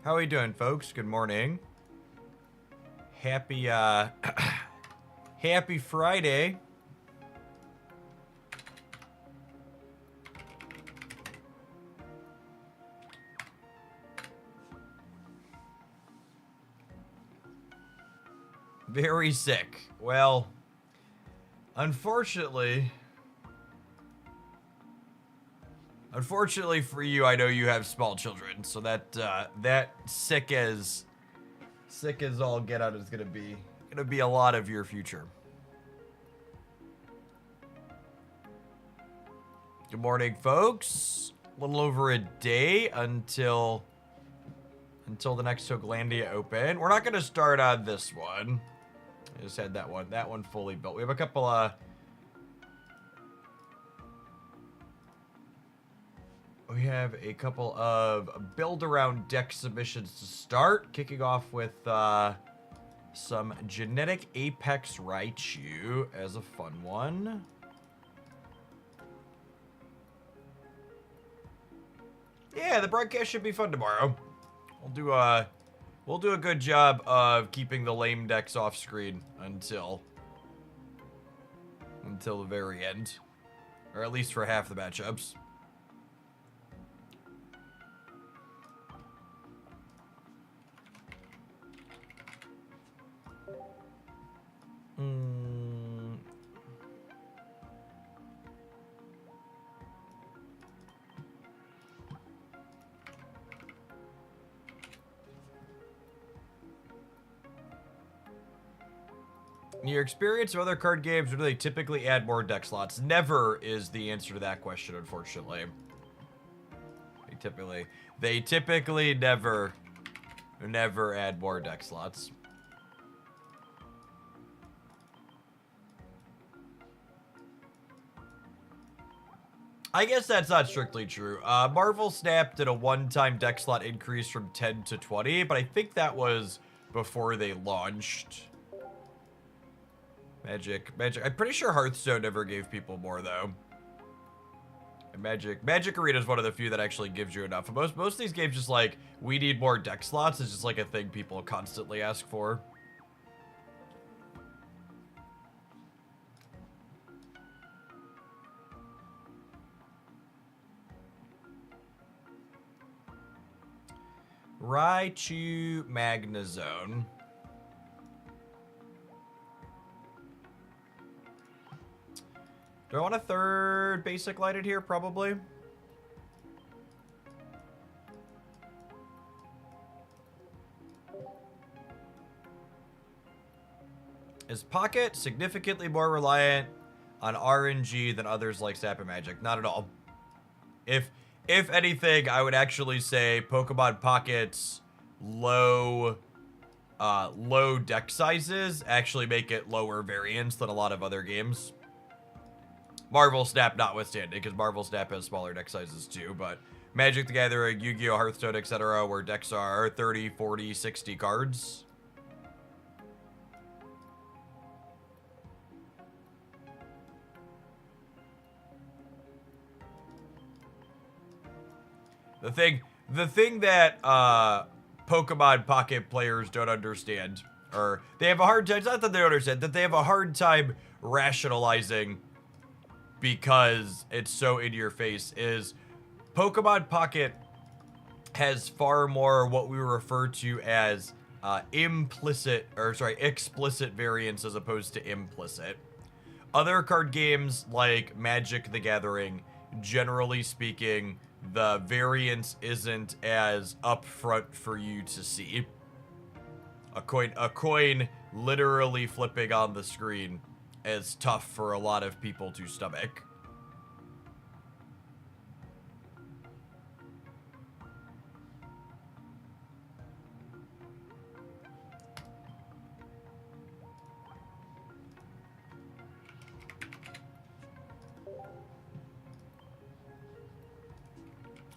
How are you doing, folks? Good morning. Happy, happy Friday. Very sick. Well, unfortunately for you, I know you have small children, so that that sick as all get out is gonna be a lot of your future. Good morning, folks. A little over a day until the next Hooglandia open. We're not gonna start on this one. I just had that one fully built. We have a couple of build around deck submissions to start, kicking off with some genetic Apex Raichu as a fun one. Yeah, the broadcast should be fun tomorrow. We'll do a good job of keeping the lame decks off screen until the very end, or at least for half the matchups. In your experience of other card games, do they typically add more deck slots? Never is the answer to that question, unfortunately. They typically never add more deck slots. I guess that's not strictly true. Marvel Snap did a one-time deck slot increase from 10 to 20, but I think that was before they launched. Magic. I'm pretty sure Hearthstone never gave people more, though. And Magic Arena is one of the few that actually gives you enough. Most of these games just like, we need more deck slots is just like a thing people constantly ask for. Raichu Magnezone. Do I want a third basic lighted here? Probably. Is Pocket significantly more reliant on RNG than others like Sap and Magic? Not at all. If anything, I would actually say Pokemon Pocket's low deck sizes actually make it lower variance than a lot of other games. Marvel Snap notwithstanding, because Marvel Snap has smaller deck sizes too, but Magic the Gathering, Yu-Gi-Oh!, Hearthstone, etc., where decks are 30, 40, 60 cards. The thing that Pokemon Pocket players don't understand, or they have a hard time, it's not that they don't understand, that they have a hard time rationalizing because it's so in your face, is Pokemon Pocket has far more what we refer to as explicit variance as opposed to implicit. Other card games like Magic the Gathering, generally speaking, the variance isn't as upfront for you to see. A coin literally flipping on the screen is tough for a lot of people to stomach.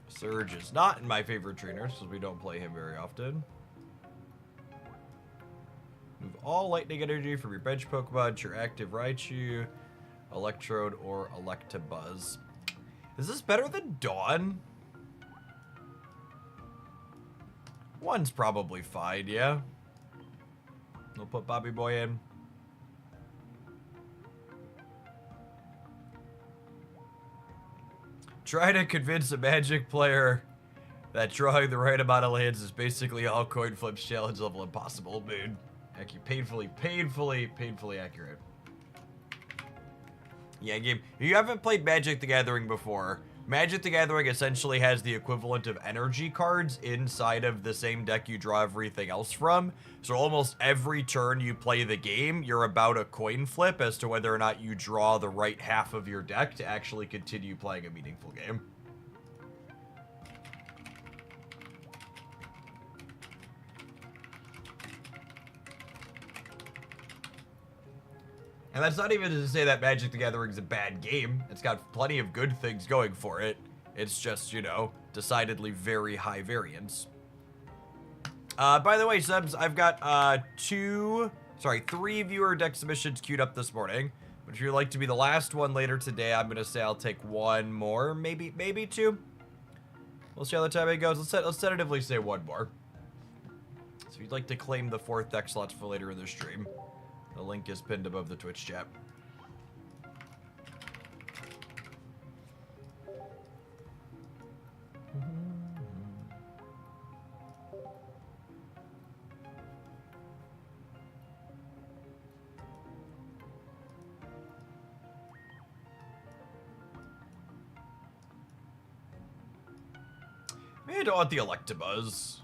Surge is not in my favorite trainers, because we don't play him very often. Move all lightning energy from your bench Pokemon to your active Raichu, Electrode, or Electabuzz. Is this better than Dawn? One's probably fine, yeah. We'll put Bobby Boy in. Try to convince a Magic player that drawing the right amount of lands is basically all coin flips challenge level impossible, dude. Painfully accurate. Yeah, game. If you haven't played Magic the Gathering before, Magic the Gathering essentially has the equivalent of energy cards inside of the same deck you draw everything else from. So almost every turn you play the game, you're about a coin flip as to whether or not you draw the right half of your deck to actually continue playing a meaningful game. And that's not even to say that Magic the Gathering is a bad game. It's got plenty of good things going for it. It's just, you know, decidedly very high variance. By the way, subs, I've got 3 viewer deck submissions queued up this morning. But if you'd like to be the last one later today, I'm gonna say I'll take one more, maybe 2. We'll see how the timing goes. Let's tentatively say one more. So if you'd like to claim the 4th deck slots for later in the stream, the link is pinned above the Twitch chat. Maybe I don't want the Electabuzz.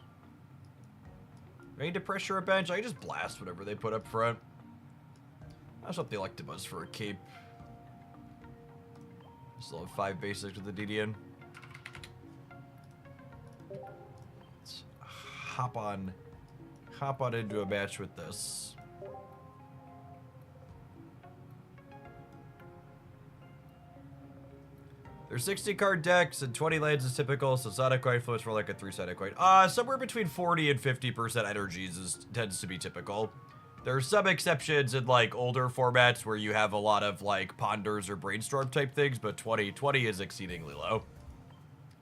I need to pressure a bench. I can just blast whatever they put up front. I just want the Electabuzz for a cape. Still have 5 basics with the DDN. Let's hop on into a match with this. There's 60 card decks and 20 lands is typical, so Sonic coin flips for like a 3-sided coin. Somewhere between 40 and 50% energies tends to be typical. There are some exceptions in like older formats where you have a lot of like ponders or brainstorm type things, but 20 is exceedingly low.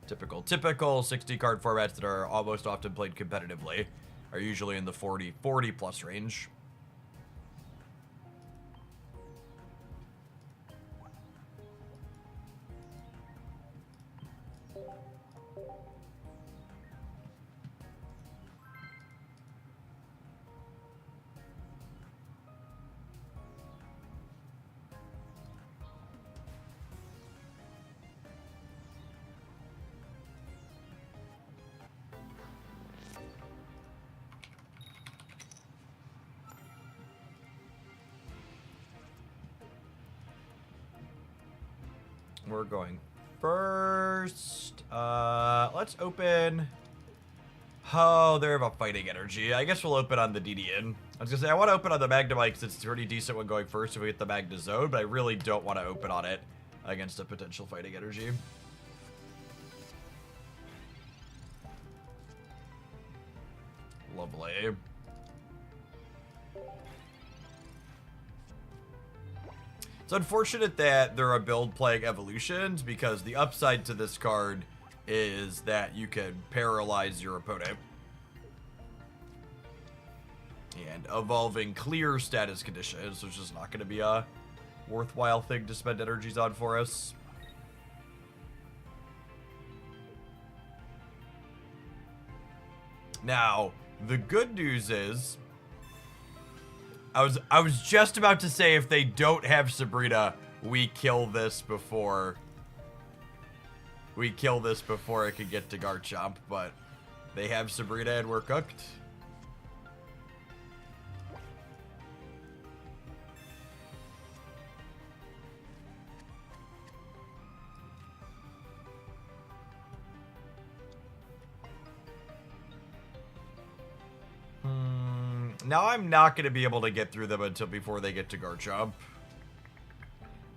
Typical 60 card formats that are almost often played competitively are usually in the 40 plus range. We're going first. Let's open. Oh, they have a fighting energy. I guess we'll open on the DDN. I was gonna say I want to open on the Magnemite because it's pretty decent when going first if we get the Magna Zone, but I really don't want to open on it against a potential fighting energy. Lovely. It's unfortunate that they're a build playing evolutions because the upside to this card is that you can paralyze your opponent. And evolving clear status conditions, which is not going to be a worthwhile thing to spend energies on for us. Now, the good news is I was just about to say if they don't have Sabrina, we kill this before it can get to Garchomp, but they have Sabrina and we're cooked. Now I'm not going to be able to get through them until before they get to Garchomp.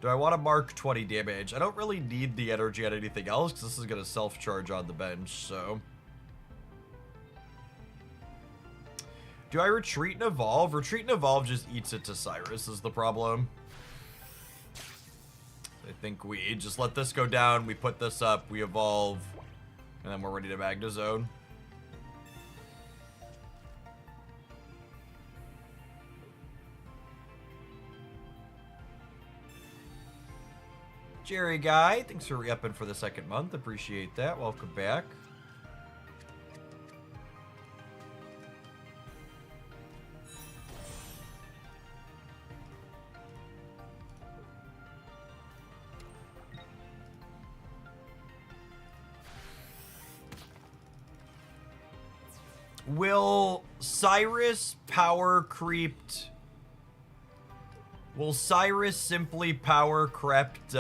Do I want to mark 20 damage? I don't really need the energy on anything else because this is going to self-charge on the bench, so. Do I retreat and evolve? Retreat and evolve just eats it to Cyrus is the problem. I think we just let this go down, we put this up, we evolve, and then we're ready to Magna Zone. Jerry Guy, thanks for re-upping for the second month. Appreciate that. Welcome back. Will Cyrus power creeped? Will Cyrus simply power crept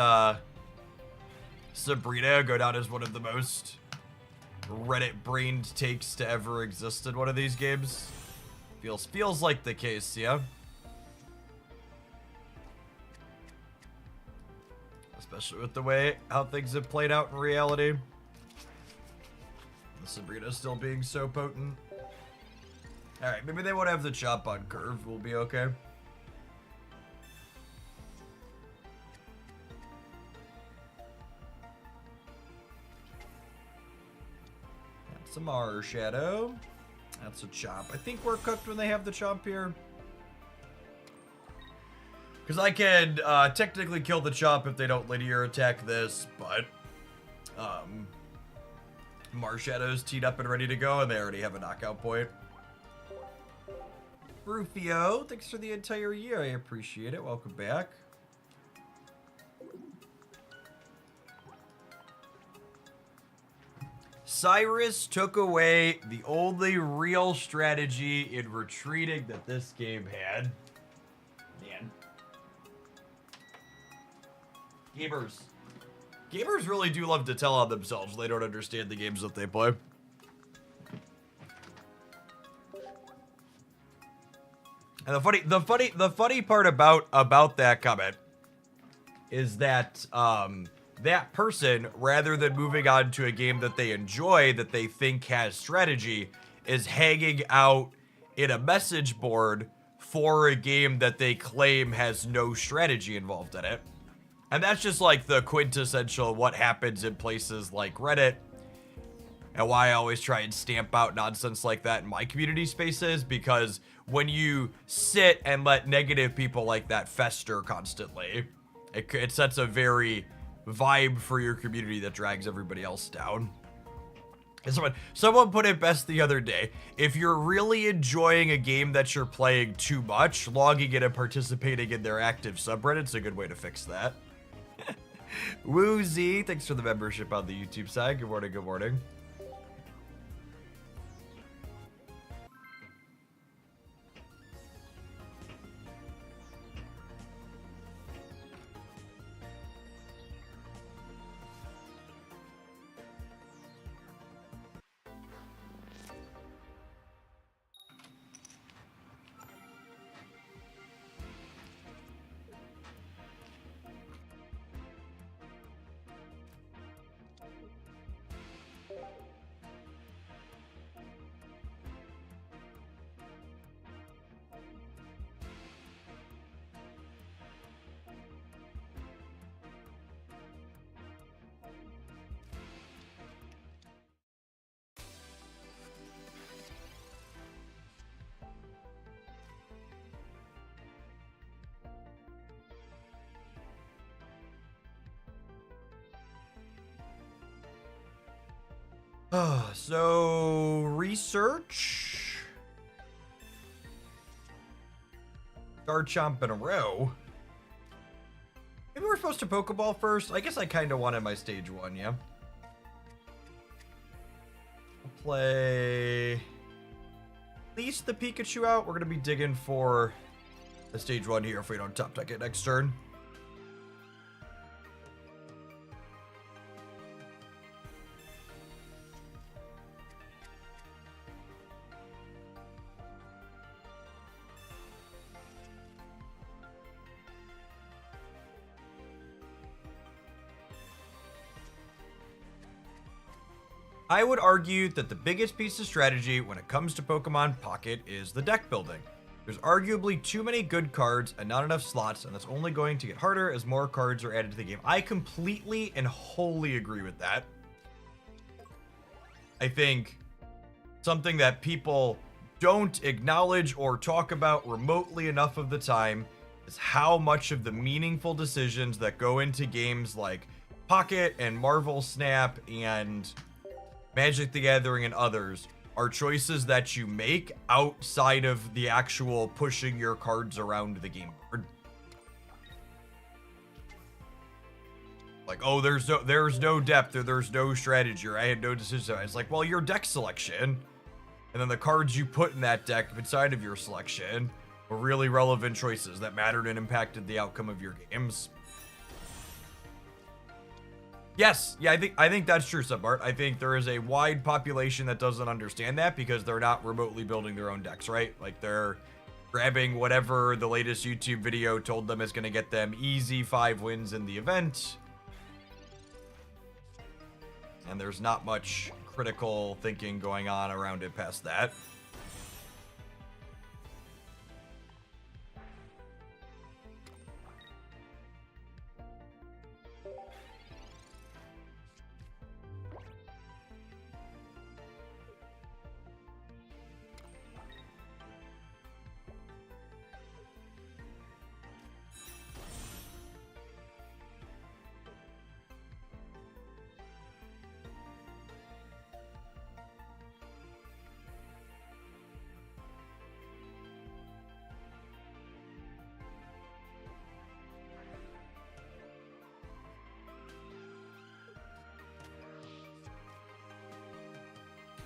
Sabrina go down as one of the most Reddit-brained takes to ever exist in one of these games? Feels like the case, yeah? Especially with the way how things have played out in reality. Sabrina still being so potent. Alright, maybe they won't have the chop on curve. We'll be okay. That's a Mar Shadow. That's a chop. I think we're cooked when they have the chop here. Because I can technically kill the chop if they don't linear attack this, but Marshadow's teed up and ready to go, and they already have a knockout point. Rufio, thanks for the entire year. I appreciate it. Welcome back. Cyrus took away the only real strategy in retreating that this game had. Man. Gamers really do love to tell on themselves. They don't understand the games that they play. And the funny part about that comment is that that person, rather than moving on to a game that they enjoy, that they think has strategy, is hanging out in a message board for a game that they claim has no strategy involved in it. And that's just like the quintessential what happens in places like Reddit, and why I always try and stamp out nonsense like that in my community spaces, because when you sit and let negative people like that fester constantly, it sets a very vibe for your community that drags everybody else down. And someone put it best the other day. If you're really enjoying a game that you're playing too much, logging in and participating in their active subreddit's a good way to fix that. Woozy, thanks for the membership on the YouTube side. Good morning, good morning. So, research. Garchomp in a row. Maybe we're supposed to Pokeball first? I guess I kind of wanted my stage 1, yeah? We'll play at least the Pikachu out. We're going to be digging for the stage 1 here if we don't top deck it next turn. I would argue that the biggest piece of strategy when it comes to Pokemon Pocket is the deck building. There's arguably too many good cards and not enough slots, and that's only going to get harder as more cards are added to the game. I completely and wholly agree with that. I think something that people don't acknowledge or talk about remotely enough of the time is how much of the meaningful decisions that go into games like Pocket and Marvel Snap and Magic the Gathering and others are choices that you make outside of the actual pushing your cards around the game board. Like, oh, there's no depth, or there's no strategy, or I had no decision. It's like, well, your deck selection, and then the cards you put in that deck inside of your selection were really relevant choices that mattered and impacted the outcome of your games. Yes, yeah, I think that's true, Subbart. I think there is a wide population that doesn't understand that because they're not remotely building their own decks, right? Like, they're grabbing whatever the latest YouTube video told them is going to get them easy 5 wins in the event. And there's not much critical thinking going on around it past that.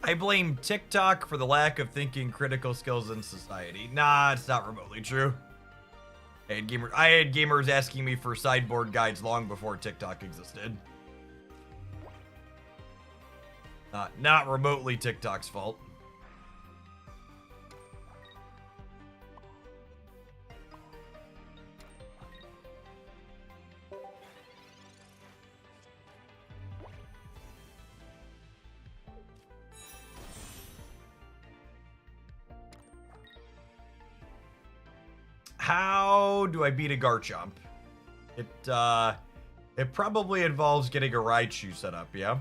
I blame TikTok for the lack of thinking critical skills in society. Nah, it's not remotely true. I had gamers asking me for sideboard guides long before TikTok existed. Not remotely TikTok's fault. How do I beat a Garchomp? It probably involves getting a Raichu set up, yeah?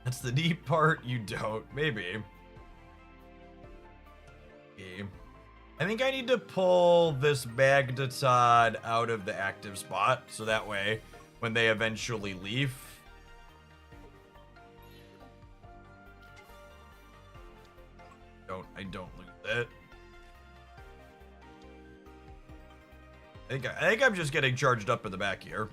That's the neat part. You don't. Maybe. Okay. I think I need to pull this Magneton out of the active spot, so that way, when they eventually leave, I don't lose it. I think I'm just getting charged up in the back here.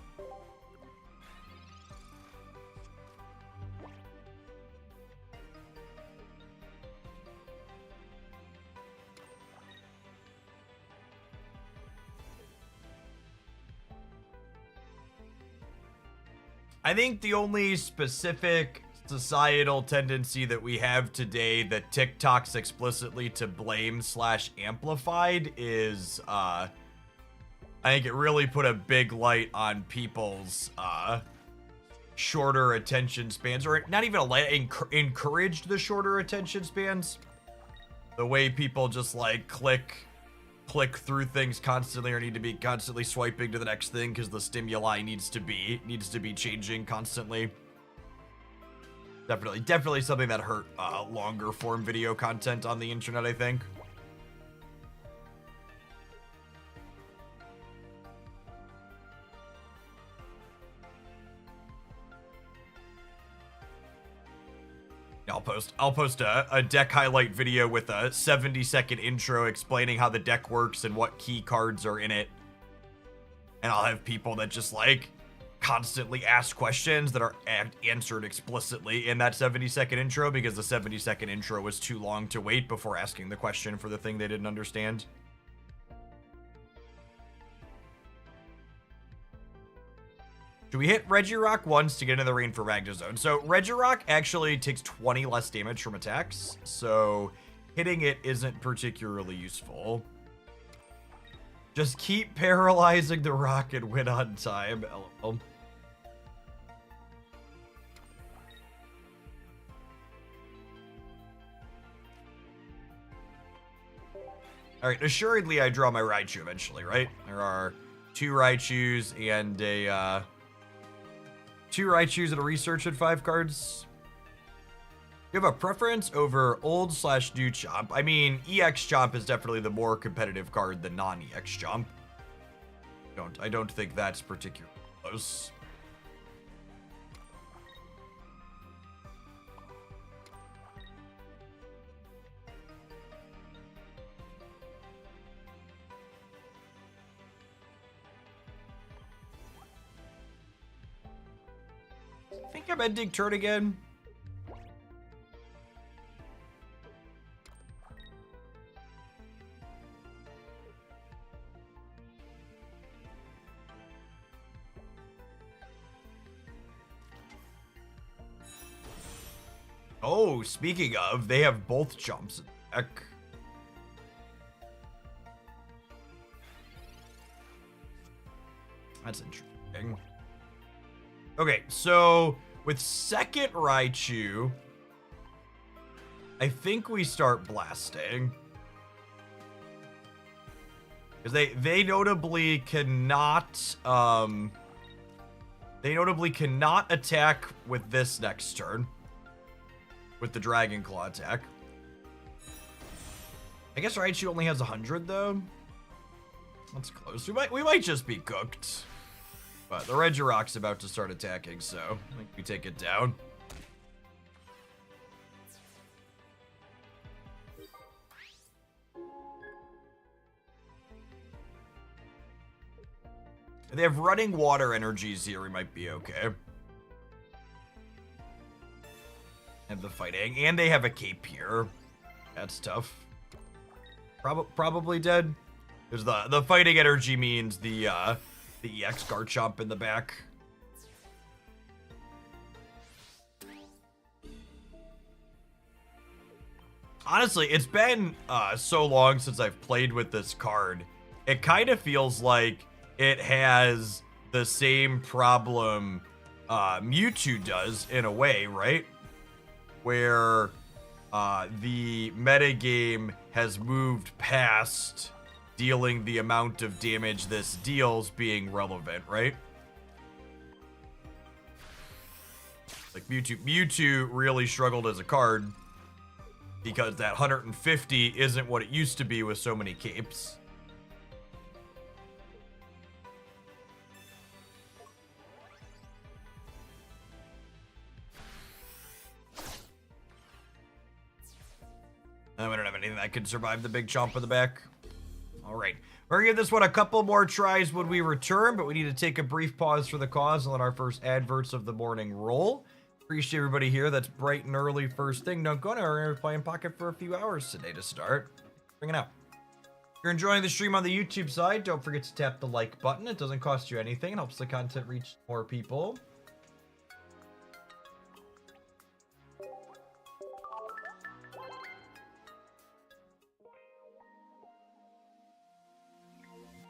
I think the only specific societal tendency that we have today that TikTok's explicitly to blame / amplified is, I think it really put a big light on people's, shorter attention spans, or not even a light, encouraged the shorter attention spans. The way people just, like, click through things constantly, or need to be constantly swiping to the next thing because the stimuli needs to be changing constantly. Definitely something that hurt longer form video content on the internet, I think. I'll post a deck highlight video with a 70-second intro explaining how the deck works and what key cards are in it. And I'll have people that just, like, constantly ask questions that are answered explicitly in that 70-second intro because the 70-second intro was too long to wait before asking the question for the thing they didn't understand. Do we hit Regirock once to get in the rain for Ragnazone? So Regirock actually takes 20 less damage from attacks, so hitting it isn't particularly useful. Just keep paralyzing the rock and win on time. LOL. All right, assuredly I draw my Raichu eventually, right? There are 2 Raichus and a 2 Raichus and a research and 5 cards. You have a preference over old/new Chomp. I mean, EX Chomp is definitely the more competitive card than non-EX Chomp. I don't think that's particularly close. I think I'm ending turn again. Oh, speaking of, they have both jumps in the deck. That's interesting. Okay, so with second Raichu, I think we start blasting. Because they notably cannot attack with this next turn. With the Dragon Claw attack. I guess Raichu only has 100 though. That's close. We might just be cooked. But the Regirock's about to start attacking, so I think we take it down. If they have running water energies here, we might be okay. Have the fighting, and they have a cape here. That's tough. Probably dead. Because the fighting energy means the EX Garchomp in the back. Honestly, it's been so long since I've played with this card. It kind of feels like it has the same problem Mewtwo does in a way, right? Where the metagame has moved past dealing the amount of damage this deals being relevant, right? Like Mewtwo really struggled as a card because that 150 isn't what it used to be with so many capes. We don't have anything that can survive the big chomp in the back. All right. We're going to give this one a couple more tries when we return, but we need to take a brief pause for the cause and let our first adverts of the morning roll. Appreciate everybody here. That's bright and early first thing. Don't go anywhere. We're going to be playing Pocket for a few hours today to start. Bring it out. If you're enjoying the stream on the YouTube side, don't forget to tap the like button. It doesn't cost you anything. It helps the content reach more people.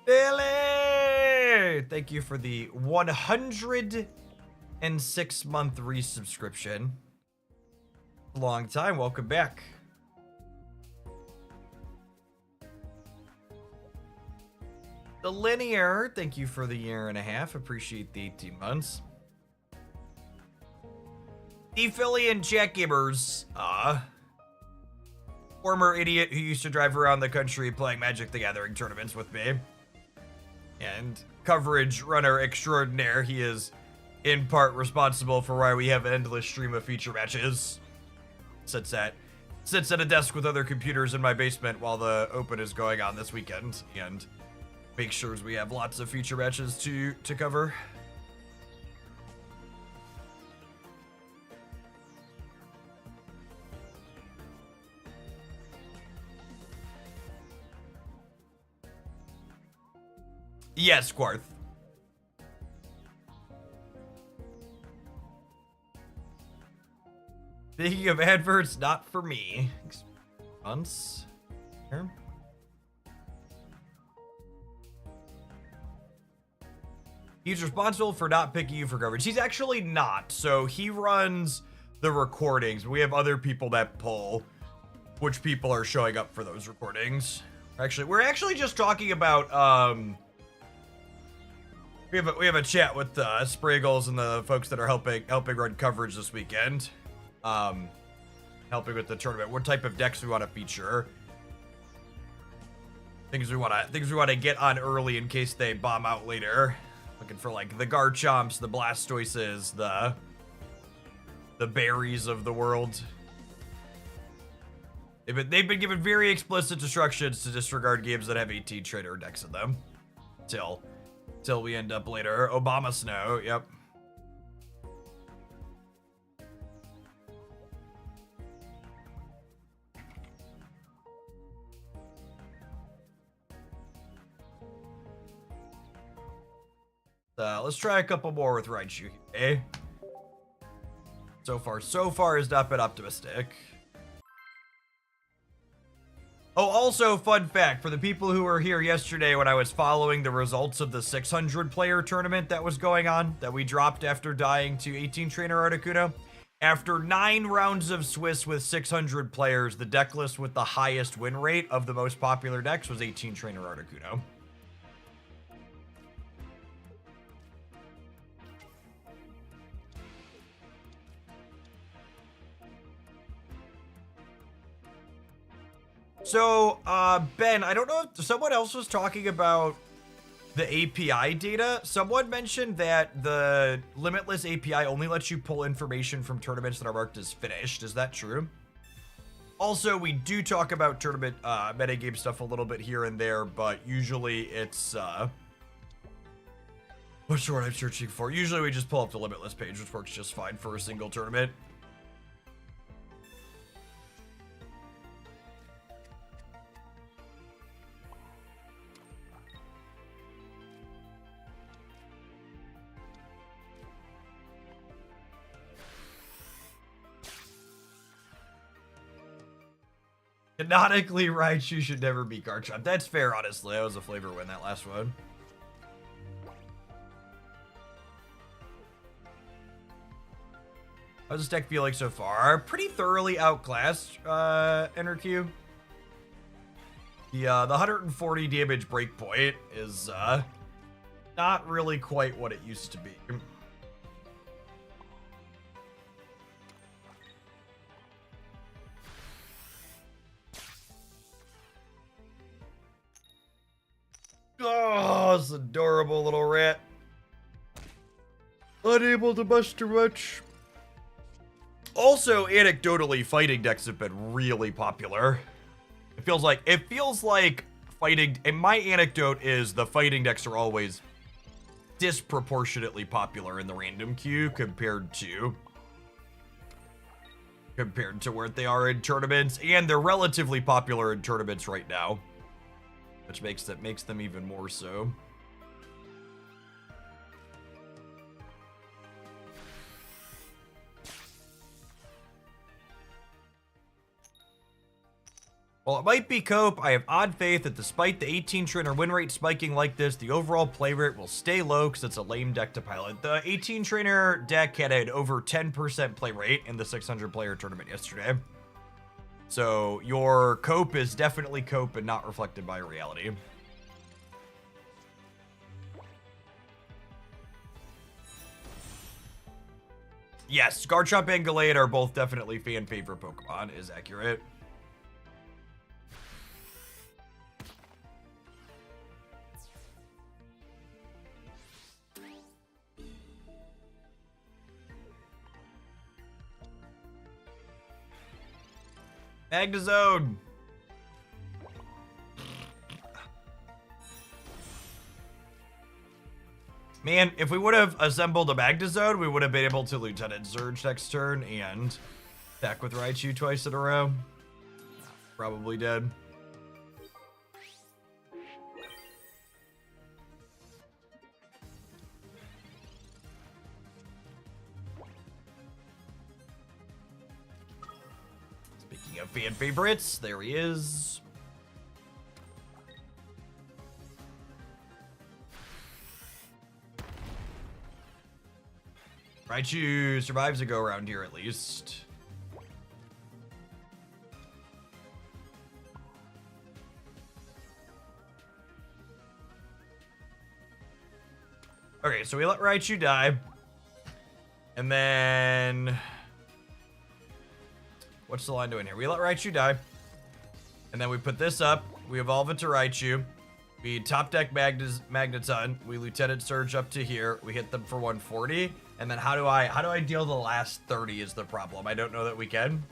Billy! Thank you for the 106-month resubscription. Long time. Welcome back. The Linear, thank you for the 1.5 years. Appreciate the 18 months. The Philly and Jack Gibbers, former idiot who used to drive around the country playing Magic the Gathering tournaments with me. And coverage runner extraordinaire. He is in part responsible for why we have an endless stream of feature matches. Sits at a desk with other computers in my basement while the Open is going on this weekend, and make sure we have lots of feature matches to cover. Yes, Quarth. Speaking of adverts, not for me. Months. Here. He's responsible for not picking you for coverage. He's actually not. So he runs the recordings. We have other people that pull which people are showing up for those recordings. We're actually just talking about, we have a chat with Spragels and the folks that are helping run coverage this weekend. Helping with the tournament. What type of decks we want to feature. Things we want to get on early in case they bomb out later. Looking for like the Garchomps, the Blastoises, the berries of the world. They've been given very explicit instructions to disregard games that have 18 trainer decks in them. Till we end up later. Obama Snow, yep. Let's try a couple more with Raichu, eh? So far has not been optimistic. Oh, also, fun fact, for the people who were here yesterday when I was following the results of the 600 player tournament that was going on, that we dropped after dying to 18 trainer Articuno. After 9 rounds of Swiss with 600 players, the deck list with the highest win rate of the most popular decks was 18 trainer Articuno. So, Ben, I don't know if someone else was talking about the API data. Someone mentioned that the Limitless API only lets you pull information from tournaments that are marked as finished. Is that true? Also, we do talk about tournament metagame stuff a little bit here and there, but usually it's, what's the word I'm searching for? Usually we just pull up the Limitless page, which works just fine for a single tournament. Canonically, Raichu should never be Garchomp. That's fair, honestly. That was a flavor win, that last one. How's this deck feel like so far? Pretty thoroughly outclassed, NRQ. The 140 damage breakpoint is, not really quite what it used to be. Oh, this adorable little rat. Unable to bust too much. Also, anecdotally, fighting decks have been really popular. It feels like fighting, and my anecdote is the fighting decks are always disproportionately popular in the random queue compared to where they are in tournaments, and they're relatively popular in tournaments right now. Which makes them even more so. While it might be cope, I have odd faith that despite the 18 trainer win rate spiking like this, the overall play rate will stay low because it's a lame deck to pilot. The 18 trainer deck had an over 10% play rate in the 600 player tournament yesterday. So your cope is definitely cope and not reflected by reality. Yes, Garchomp and Gallade are both definitely fan favorite Pokemon, is accurate. Magnezone! Man, if we would have assembled a Magnezone, we would have been able to Lieutenant Surge next turn and attack with Raichu twice in a row. Probably dead. Speaking of fan favorites, there he is. Raichu survives a go around here at least. Okay, so we let Raichu die. And then... What's the line doing here? We let Raichu die. And then we put this up. We evolve it to Raichu. We top deck Magneton. We Lieutenant Surge up to here. We hit them for 140. And then how do I deal the last 30 is the problem. I don't know that we can.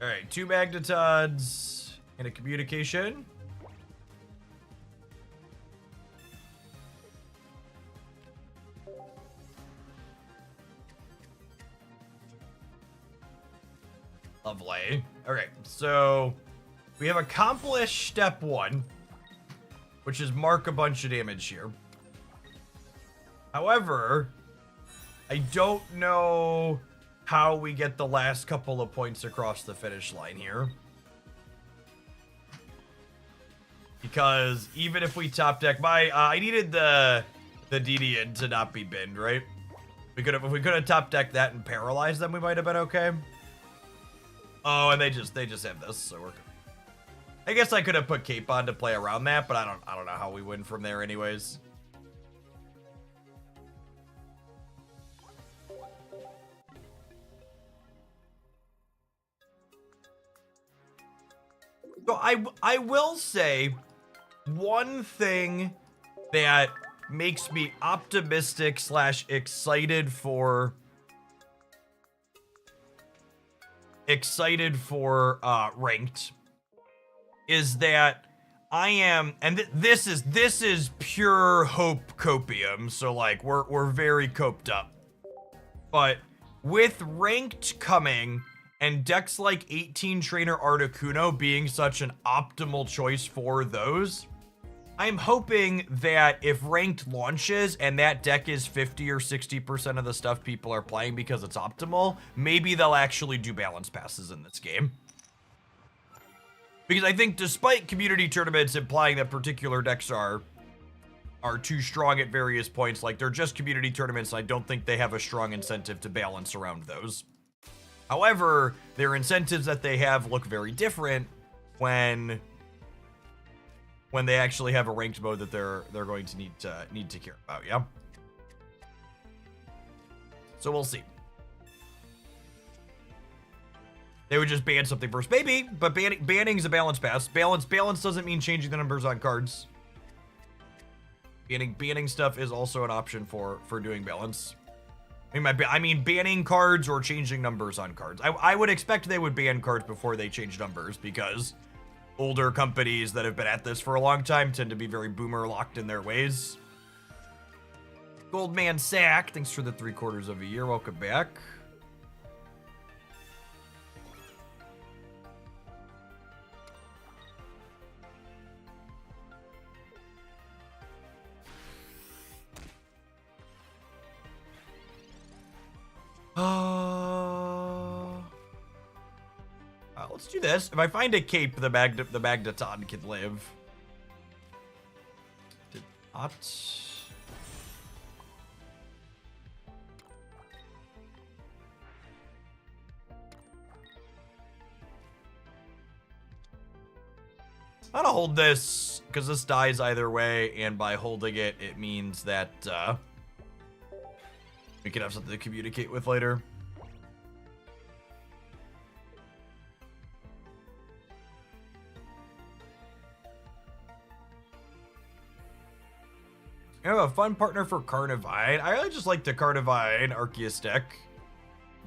All right, 2 Magnetons and a communication. Lovely. Okay, so we have accomplished step 1, which is mark a bunch of damage here. However, I don't know how we get the last couple of points across the finish line here. Because even if we top deck I needed the DDN to not be binned, right? If we could have top decked that and paralyzed them, we might have been okay. Oh, and they just have this, so we're good. I guess I could have put Cape on to play around that, but I don't know how we win from there anyways. So I will say one thing that makes me optimistic / excited for ranked is that I am, and this is pure hope copium, so like we're very coped up. But with ranked coming and decks like 18 Trainer Articuno being such an optimal choice for those, I'm hoping that if ranked launches and that deck is 50 or 60% of the stuff people are playing because it's optimal, maybe they'll actually do balance passes in this game. Because I think despite community tournaments implying that particular decks are too strong at various points, like they're just community tournaments, I don't think they have a strong incentive to balance around those. However, their incentives that they have look very different when they actually have a ranked mode that they're going to need to care about, yeah? So we'll see. They would just ban something first. Maybe, but banning's a balance pass. Balance doesn't mean changing the numbers on cards. Banning stuff is also an option for doing balance. I mean, banning cards or changing numbers on cards. I would expect they would ban cards before they change numbers, because older companies that have been at this for a long time tend to be very boomer locked in their ways. Goldman Sack, thanks for the 3/4 of a year. Welcome back. Let's do this. If I find a cape, the Magneton can live. Did not. I'm gonna hold this, because this dies either way, and by holding it, it means that we can have something to communicate with later. I have a fun partner for Carnivine. I really just like the Carnivine Arceus deck.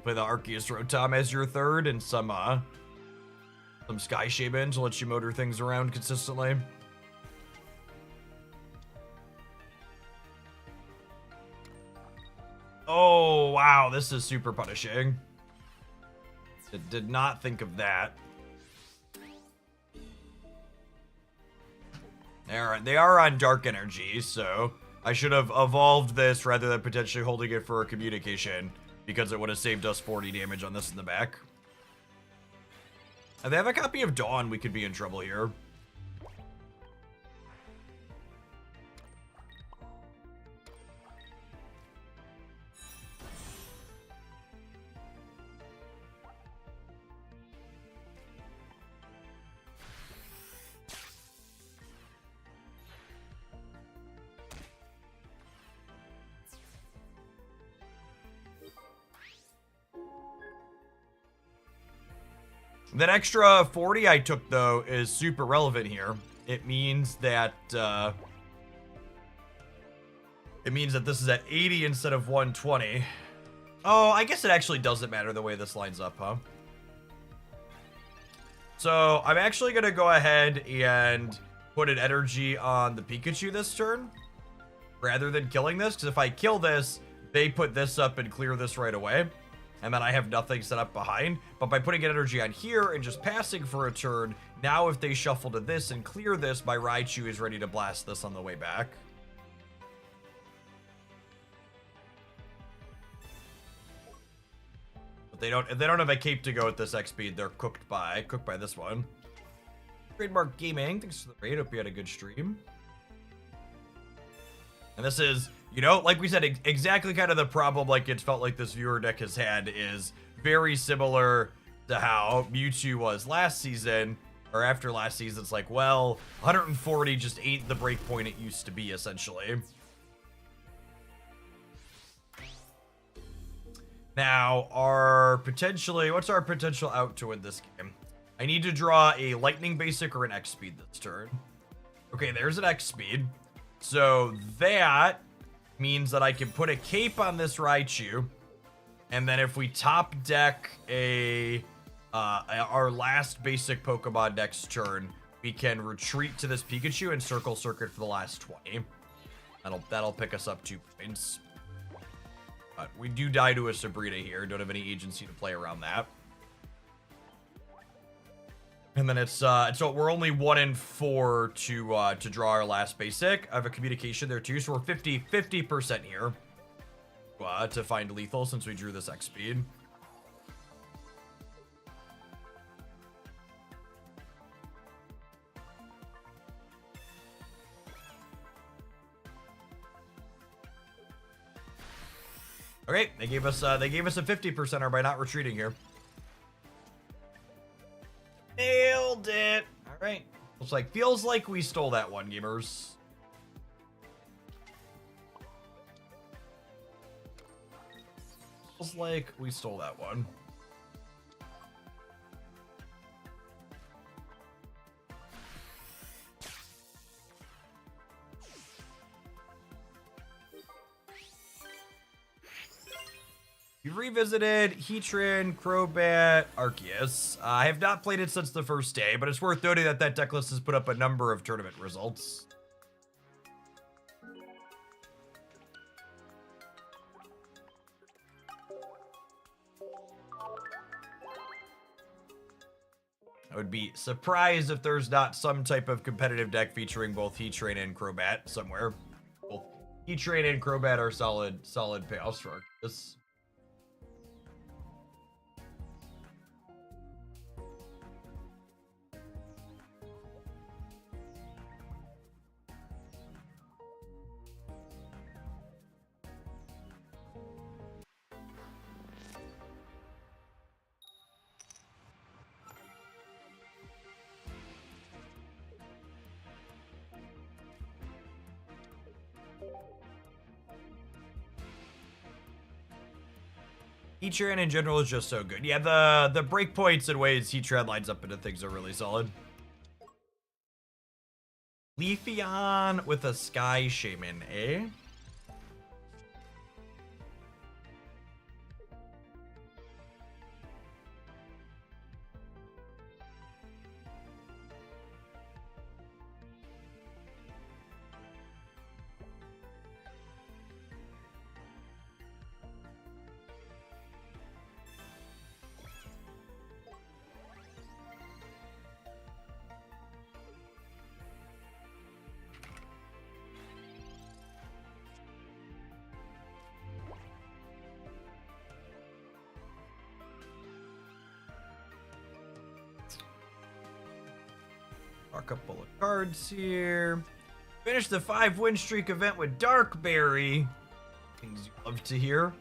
Play the Arceus Rotom as your third, and some Sky Shaman to let you motor things around consistently. Oh, wow, this is super punishing. Did not think of that. They are on Dark Energy, so I should have evolved this rather than potentially holding it for a communication, because it would have saved us 40 damage on this in the back. If they have a copy of Dawn, we could be in trouble here. That extra 40 I took, though, is super relevant here. It means that, this is at 80 instead of 120. Oh, I guess it actually doesn't matter the way this lines up, huh? So, I'm actually going to go ahead and put an energy on the Pikachu this turn, rather than killing this, because if I kill this, they put this up and clear this right away, and then I have nothing set up behind. But by putting an energy on here and just passing for a turn, now if they shuffle to this and clear this, my Raichu is ready to blast this on the way back. If they don't have a cape to go with this X speed, they're cooked by this one. Trademark Gaming, thanks for the raid. Hope you had a good stream. And this is, you know, like we said, exactly kind of the problem like it felt like this viewer deck has had is very similar to how Mewtwo was last season, or after last season. It's like, well, 140 just ain't the breakpoint it used to be, essentially. Now, what's our potential out to win this game? I need to draw a lightning basic or an X speed this turn. Okay, there's an X speed. So that means that I can put a cape on this Raichu. And then if we top deck our last basic Pokemon next turn, we can retreat to this Pikachu and circle circuit for the last 20. That'll pick us up 2 points. But we do die to a Sabrina here. Don't have any agency to play around that. And then so we're only 1 in 4 to draw our last basic. I have a communication there too, so we're 50% here to find lethal since we drew this X speed. Okay, they gave us a 50%er by not retreating here. Nailed it. All right. Feels like we stole that one, gamers. Feels like we stole that one. You've revisited Heatran, Crobat, Arceus. I have not played it since the first day, but it's worth noting that that deck list has put up a number of tournament results. I would be surprised if there's not some type of competitive deck featuring both Heatran and Crobat somewhere. Both Heatran and Crobat are solid payoffs for Arceus. Heatran in general is just so good. Yeah, the breakpoints and ways Heatran lines up into things are really solid. Leafeon with a Sky Shaman, eh? A couple of cards here. Finish the 5-win streak event with Darkberry. Things you love to hear.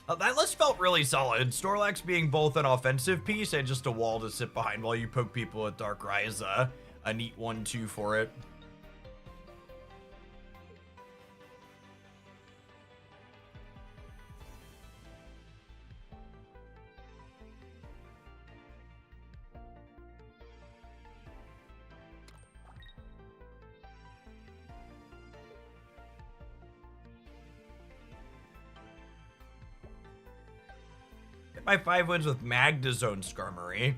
That list felt really solid. Snorlax being both an offensive piece and just a wall to sit behind while you poke people with Darkrai is a neat 1-2 for it. my 5 wins with Magnezone Skarmory.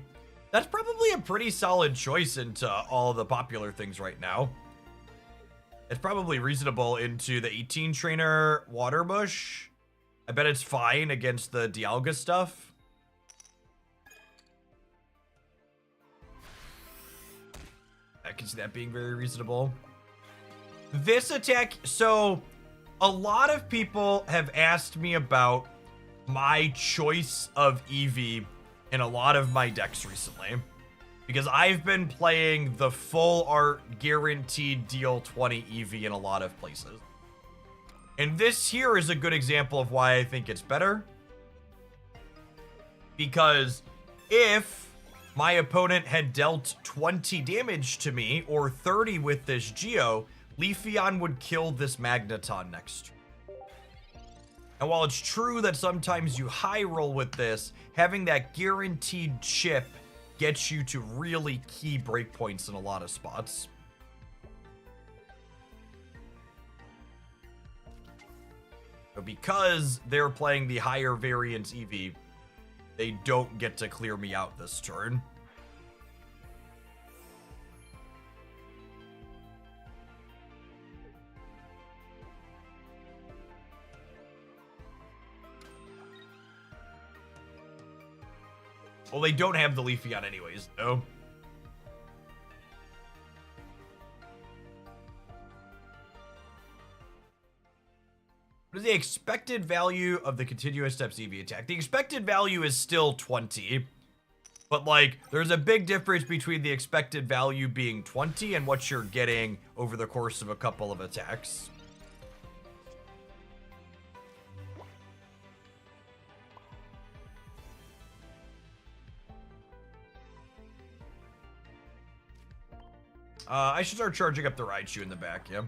That's probably a pretty solid choice into all the popular things right now. It's probably reasonable into the 18 trainer Waterbush. I bet it's fine against the Dialga stuff. I can see that being very reasonable. This attack, so a lot of people have asked me about my choice of Eevee in a lot of my decks recently, because I've been playing the full art guaranteed deal 20 Eevee in a lot of places. And this here is a good example of why I think it's better. Because if my opponent had dealt 20 damage to me, or 30 with this Geo, Leafeon would kill this Magneton next turn. And while it's true that sometimes you high roll with this, having that guaranteed chip gets you to really key breakpoints in a lot of spots. So because they're playing the higher variance Eevee, they don't get to clear me out this turn. Well, they don't have the Leafeon anyways, though. What is the expected value of the continuous steps EV attack? The expected value is still 20. But, like, there's a big difference between the expected value being 20 and what you're getting over the course of a couple of attacks. I should start charging up the Raichu in the back, yeah.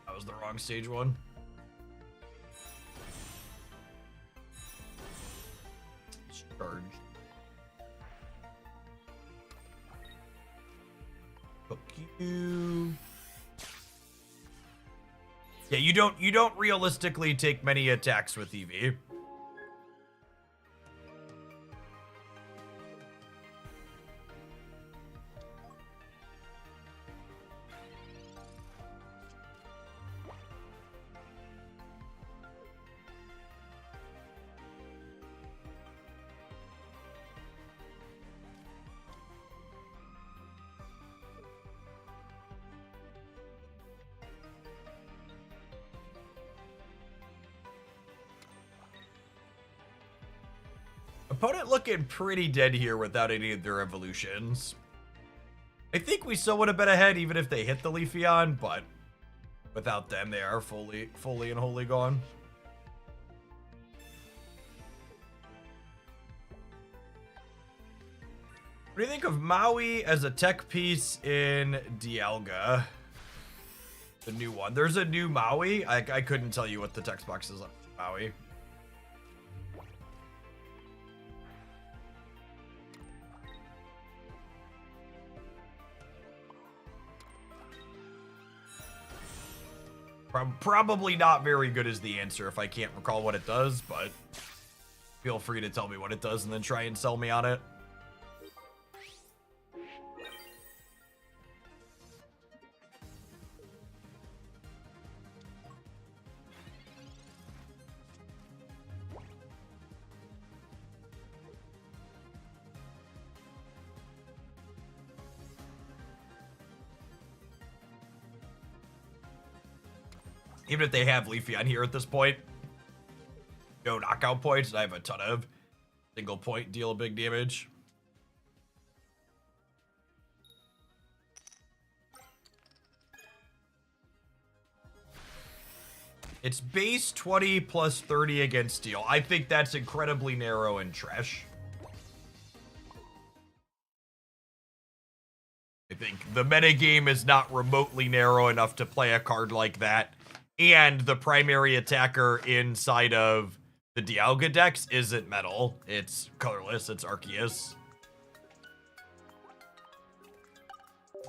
That was the wrong stage one. Charged. Fuck you. Yeah, you don't realistically take many attacks with Eevee. Opponent looking pretty dead here without any of their evolutions. I think we still would have been ahead even if they hit the Leafeon, but without them, they are fully and wholly gone. What do you think of Maui as a tech piece in Dialga? The new one. There's a new Maui. I couldn't tell you what the text box is on Maui. Probably not very good is the answer if I can't recall what it does, but feel free to tell me what it does and then try and sell me on it. Even if they have Leafeon here at this point, no knockout points, and I have a ton of single point deal a big damage. It's base 20 plus 30 against steel. I think that's incredibly narrow and trash. I think the metagame is not remotely narrow enough to play a card like that. And the primary attacker inside of the Dialga decks isn't metal. It's colorless. It's Arceus.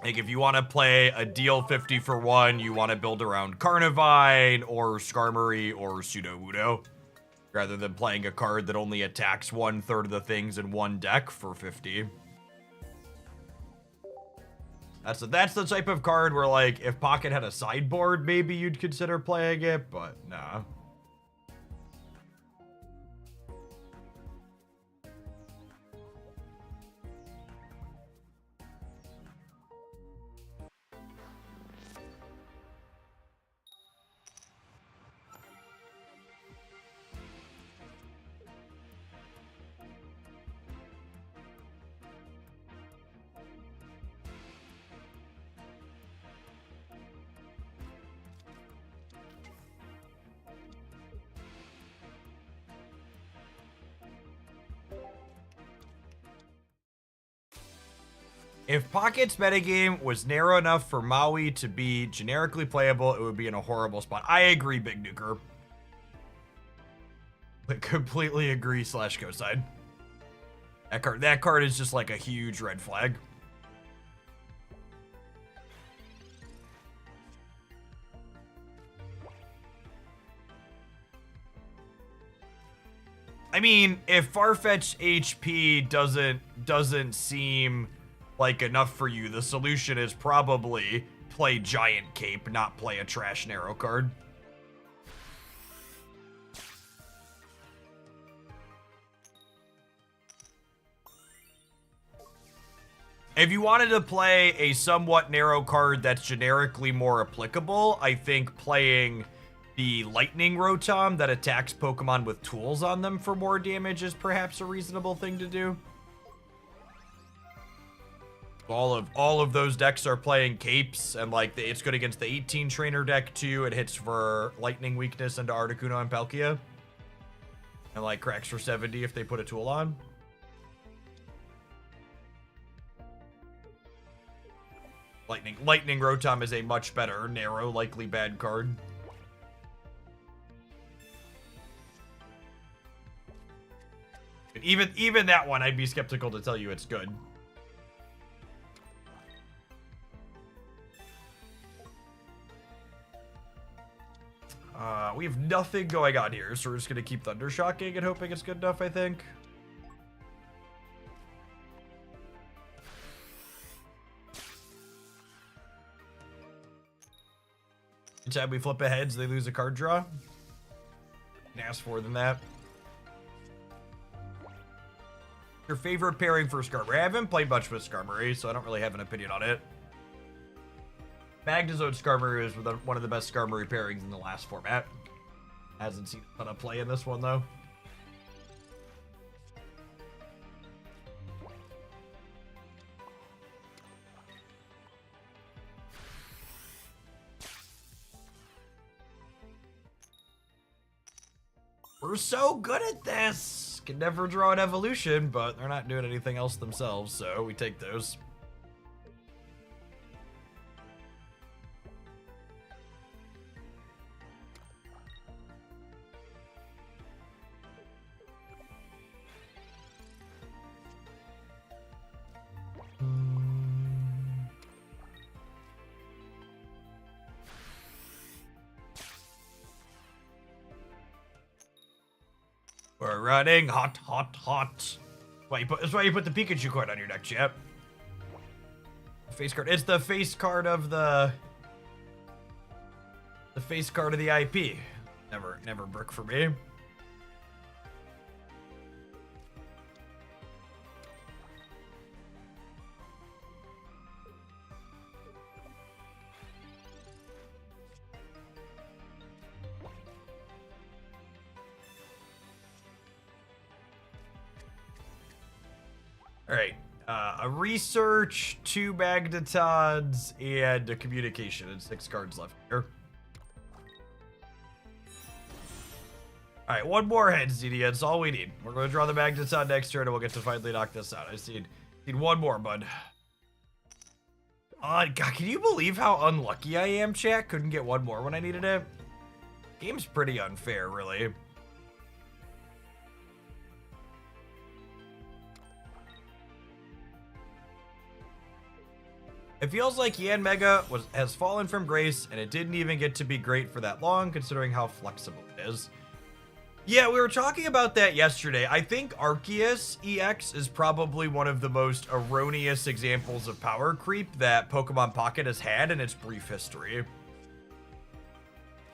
Like, if you want to play a deal 50 for 1, you want to build around Carnivine or Skarmory or Sudowoodo, rather than playing a card that only attacks 1/3 of the things in one deck for 50. That's the type of card where, like, if Pocket had a sideboard, maybe you'd consider playing it, but nah. If Pocket's metagame was narrow enough for Maui to be generically playable, it would be in a horrible spot. I agree, Big Nuker. I completely agree / cosign. That card is just like a huge red flag. I mean, if Farfetch'd HP doesn't seem like enough for you, the solution is probably play Giant Cape, not play a trash narrow card. If you wanted to play a somewhat narrow card that's generically more applicable, I think playing the Lightning Rotom that attacks Pokemon with tools on them for more damage is perhaps a reasonable thing to do. All of those decks are playing Capes, and like it's good against the 18 trainer deck too. It hits for lightning weakness into Articuno and Palkia, and like cracks for 70 if they put a tool on. Lightning Rotom is a much better narrow, likely bad card. But even that one, I'd be skeptical to tell you it's good. We have nothing going on here, so we're just going to keep Thundershocking and hoping it's good enough, I think. Anytime we flip a heads, they lose a card draw. Can ask more than that. Your favorite pairing for Skarmory? I haven't played much with Skarmory, so I don't really have an opinion on it. Magnezone Skarmory is one of the best Skarmory pairings in the last format. Hasn't seen a ton of play in this one, though. We're so good at this! Can never draw an evolution, but they're not doing anything else themselves, so we take those. We're running hot, hot, hot. That's why you put the Pikachu card on your deck, chap. Face card. It's the face card of the face card of the IP. Never brick for me. All right, a research, 2 Magnetons, and a communication, and 6 cards left here. All right, 1 more heads, DD. That's all we need. We're going to draw the Magneton next turn, and we'll get to finally knock this out. I just need 1 more, bud. God, can you believe how unlucky I am, chat? Couldn't get 1 more when I needed it. Game's pretty unfair, really. It feels like Yanmega has fallen from grace, and it didn't even get to be great for that long, considering how flexible it is. Yeah, we were talking about that yesterday. I think Arceus EX is probably one of the most erroneous examples of power creep that Pokemon Pocket has had in its brief history.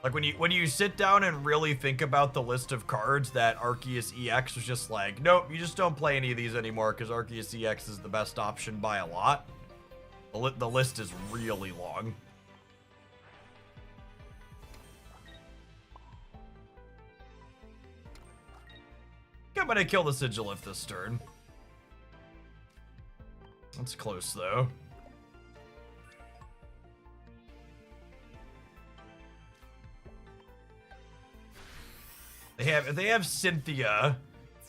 Like, when you sit down and really think about the list of cards that Arceus EX was just like, nope, you just don't play any of these anymore because Arceus EX is the best option by a lot. The list is really long. I'm gonna kill the Sigilif this turn. That's close, though. If they have Cynthia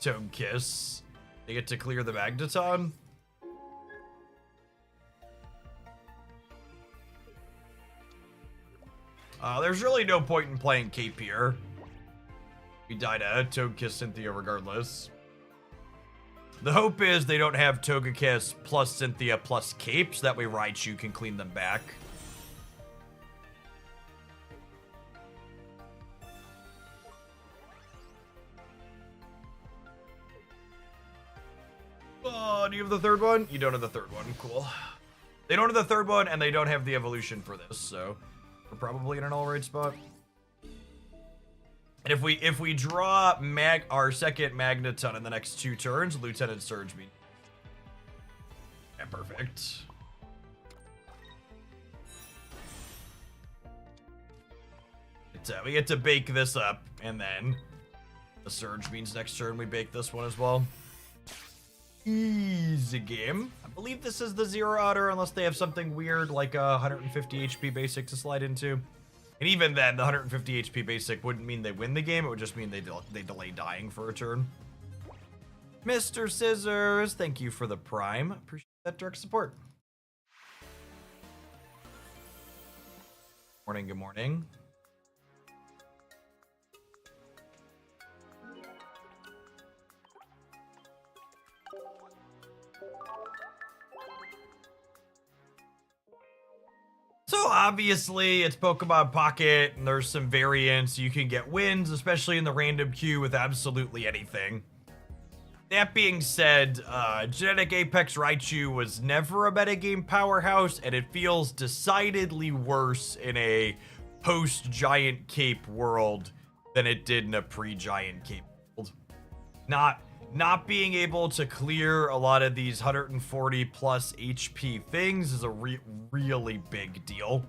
Togekiss, they get to clear the Magneton. There's really no point in playing Cape here. We die to Togekiss Cynthia regardless. The hope is they don't have Togekiss plus Cynthia plus Cape, so that way Raichu can clean them back. Oh, do you have the third one? You don't have the third one. Cool. They don't have the third one, and they don't have the evolution for this, so we're probably in an all-right spot. And if we draw our second Magneton in the next 2 turns, Lieutenant Surge me. Yeah, perfect. We get to bake this up, and then the Surge means next turn we bake this one as well. Easy game. I believe this is the Zero Otter, unless they have something weird like a 150 HP basic to slide into. And even then, the 150 HP basic wouldn't mean they win the game. It would just mean they delay dying for a turn. Mr. Scissors, thank you for the Prime. Appreciate that direct support. Morning, good morning. So obviously it's Pokemon Pocket and there's some variance. You can get wins, especially in the random queue with absolutely anything. That being said, Genetic Apex Raichu was never a metagame powerhouse, and it feels decidedly worse in a post-Giant Cape world than it did in a pre-Giant Cape world. Not being able to clear a lot of these 140 plus HP things is a really big deal.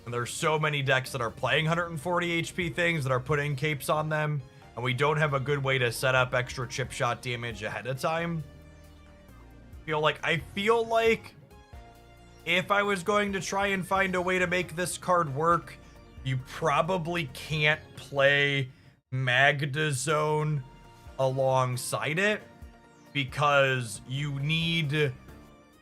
And there's so many decks that are playing 140 HP things that are putting capes on them, and we don't have a good way to set up extra chip shot damage ahead of time. I feel like if I was going to try and find a way to make this card work, you probably can't play Magnezone alongside it, because you need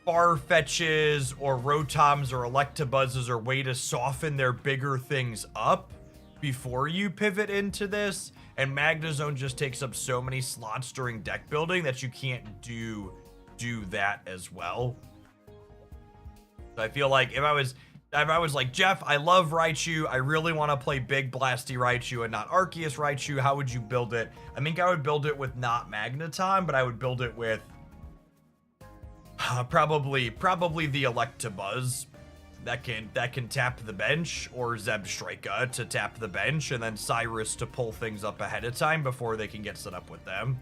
Farfetches or Rotoms or Electabuzzes or way to soften their bigger things up before you pivot into this, and Magnezone just takes up so many slots during deck building that you can't do that as well. So I feel like if I was like, Jeff, I love Raichu, I really want to play big blasty Raichu and not Arceus Raichu, how would you build it? I think I would build it with not Magneton, but I would build it with probably the Electabuzz that can tap the bench, or Zebstrika to tap the bench, and then Cyrus to pull things up ahead of time before they can get set up with them.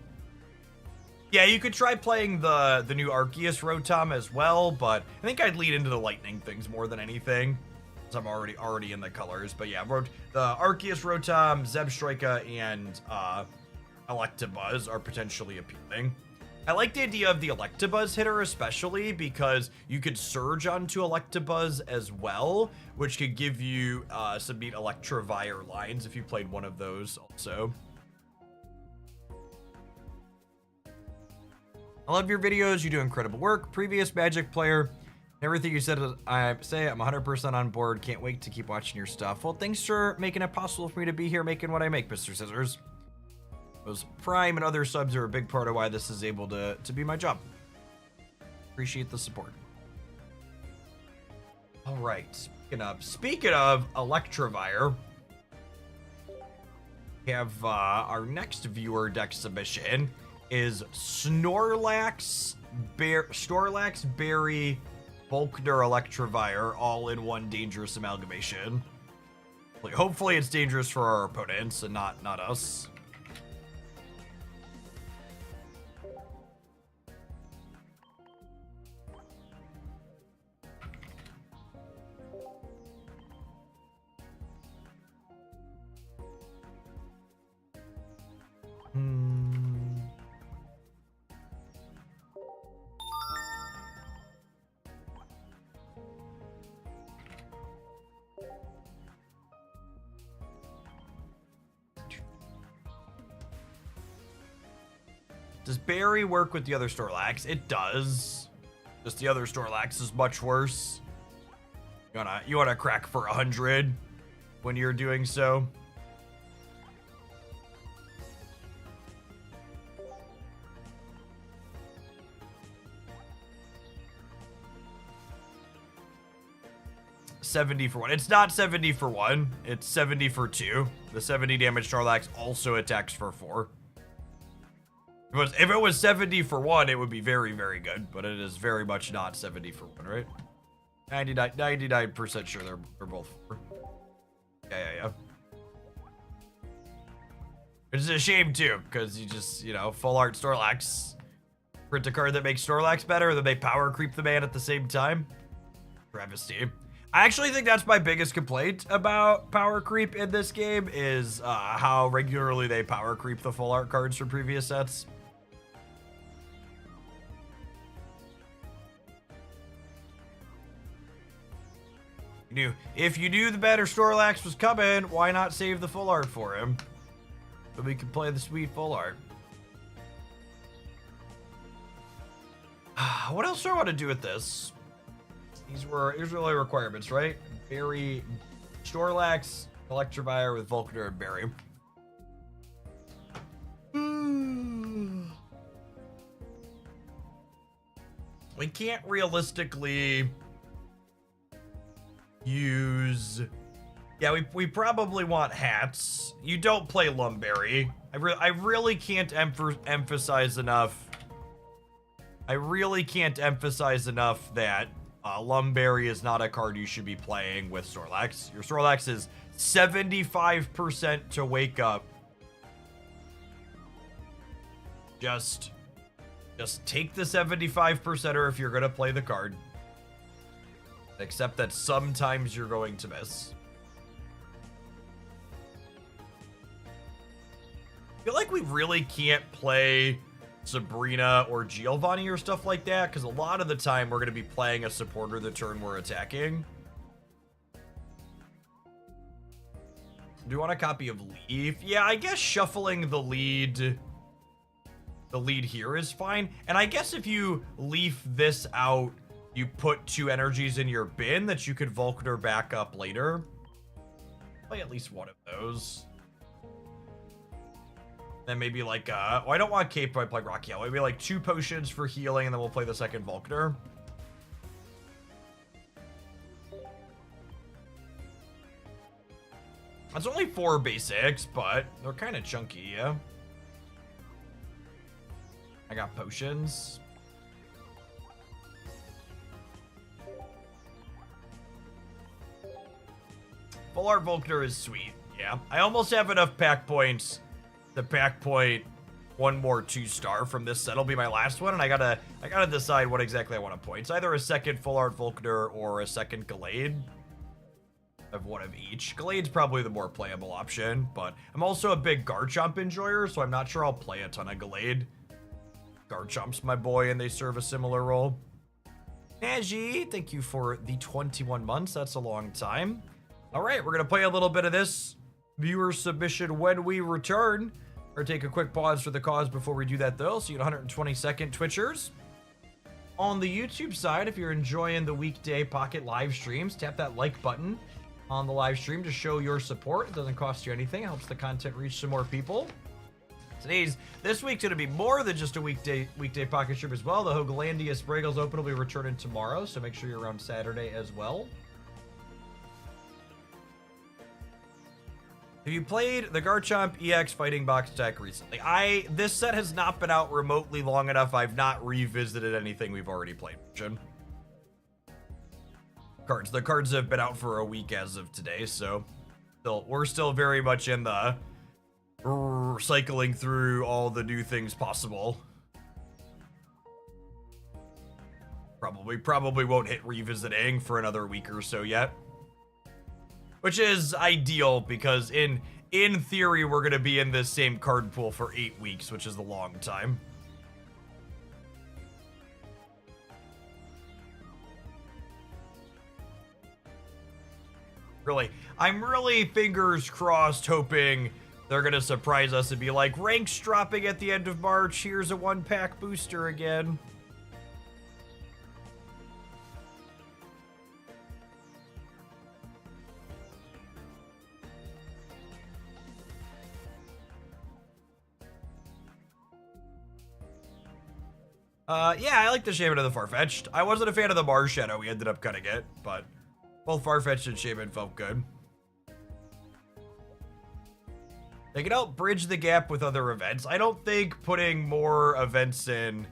Yeah, you could try playing the new Arceus Rotom as well, but I think I'd lead into the lightning things more than anything, because I'm already in the colors. But yeah, the Arceus Rotom, Zebstrika, and Electabuzz are potentially appealing. I like the idea of the Electabuzz hitter especially, because you could surge onto Electabuzz as well, which could give you some neat Electivire lines if you played one of those also. I love your videos. You do incredible work. Previous Magic player. Everything you said, I say I'm 100% on board. Can't wait to keep watching your stuff. Well, thanks for making it possible for me to be here making what I make, Mr. Scissors. Those Prime and other subs are a big part of why this is able to be my job. Appreciate the support. All right, speaking of Electivire, we have our next viewer deck submission is Snorlax, Berry, Volkner, Electivire, all in one dangerous amalgamation. Hopefully it's dangerous for our opponents and not us. Does Berry work with the other Snorlax? It does. Just the other Snorlax is much worse. You wanna crack for 100 when you're doing so. $70 for 1. It's not 70 for 1. It's 70 for 2. The 70 damage Snorlax also attacks for 4. If it was 70 for 1, it would be very, very good. But it is very much not 70 for 1, right? 99% sure they're both 4. Yeah. It's a shame, too, because you just, full art Snorlax. Print a card that makes Snorlax better, then they power creep the man at the same time. Travesty. I actually think that's my biggest complaint about power creep in this game is how regularly they power creep the full art cards from previous sets. If you knew the better Snorlax was coming, why not save the full art for him? So we can play the sweet full art. What else do I want to do with this? These were usually requirements, right? Berry, Snorlax, Electivire with Volkner and Berry. We can't realistically use... Yeah, we probably want hats. You don't play Lumberry. I really can't emphasize enough. I really can't emphasize enough that Lumberry is not a card you should be playing with Snorlax. Your Snorlax is 75% to wake up. Just take the 75%er if you're going to play the card. Except that sometimes you're going to miss. I feel like we really can't play Sabrina or Giovanni or stuff like that, because a lot of the time we're going to be playing a supporter the turn we're attacking. Do you want a copy of Leaf? Yeah, I guess shuffling the lead here is fine. And I guess if you leaf this out, you put 2 energies in your bin that you could Volkner back up later. Play at least one of those. Then maybe like, I don't want Cape by playing Rock Yellow. Maybe like 2 potions for healing, and then we'll play the second Volkner. That's only 4 basics, but they're kind of chunky, yeah. I got potions. Full art Volkner is sweet, yeah. I almost have enough pack points to pack point one more 2-star from this set. Will be my last one, and I gotta decide what exactly I want to point. It's either a second full art Volkner or a second Gallade. I have one of each. Gallade's probably the more playable option, but I'm also a big Garchomp enjoyer, so I'm not sure I'll play a ton of Gallade. Garchomp's my boy, and they serve a similar role. Najee, thank you for the 21 months. That's a long time. All right, we're gonna play a little bit of this viewer submission when we return. Or take a quick pause for the cause before we do that, though. See you at 122nd Twitchers. On the YouTube side, if you're enjoying the weekday Pocket live streams, tap that like button on the live stream to show your support. It doesn't cost you anything. It helps the content reach some more people. This week's gonna be more than just a weekday Pocket stream as well. The Hooglandia Spragels Open will be returning tomorrow, so make sure you're around Saturday as well. Have you played the Garchomp EX Fighting Box deck recently? This set has not been out remotely long enough. I've not revisited anything we've already played. The cards have been out for a week as of today, so we're still very much in the cycling through all the new things possible. Probably won't hit revisiting for another week or so yet. Which is ideal because in theory we're going to be in this same card pool for 8 weeks, which is a long time. I'm really fingers crossed hoping they're going to surprise us and be like, ranks dropping at the end of March, here's a 1-pack booster again. Yeah, I like the Shaman of the Farfetch'd. I wasn't a fan of the Mars Shadow, we ended up cutting it, but both Farfetch'd and Shaman felt good. They can help bridge the gap with other events. I don't think putting more events in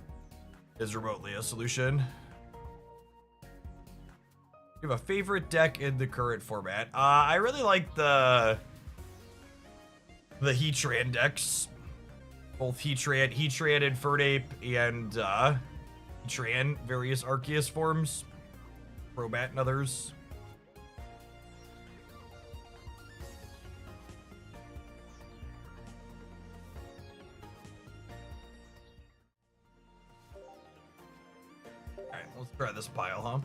is remotely a solution. You have a favorite deck in the current format? I really like the Heatran decks. Both Heatran and Fernape, and Heatran, various Arceus forms, Crobat and others. Alright, let's try this pile, huh?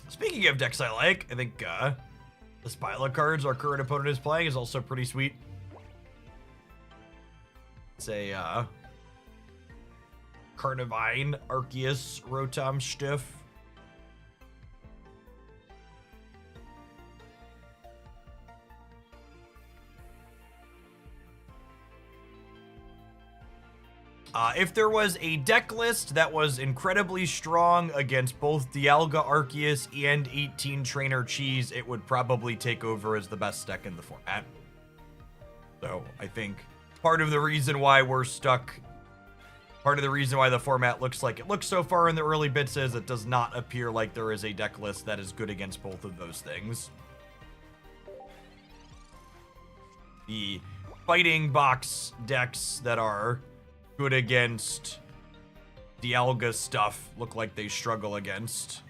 Speaking of decks I like, I think the Spila cards our current opponent is playing is also pretty sweet. It's a Carnivine, Arceus, Rotom Stiff. If there was a deck list that was incredibly strong against both Dialga Arceus and 18 Trainer Cheese, it would probably take over as the best deck in the format. So I think part of the reason why we're stuck, part of the reason why the format looks like it looks so far in the early bits is it does not appear like there is a deck list that is good against both of those things. The fighting box decks that are good against Dialga stuff look like they struggle against.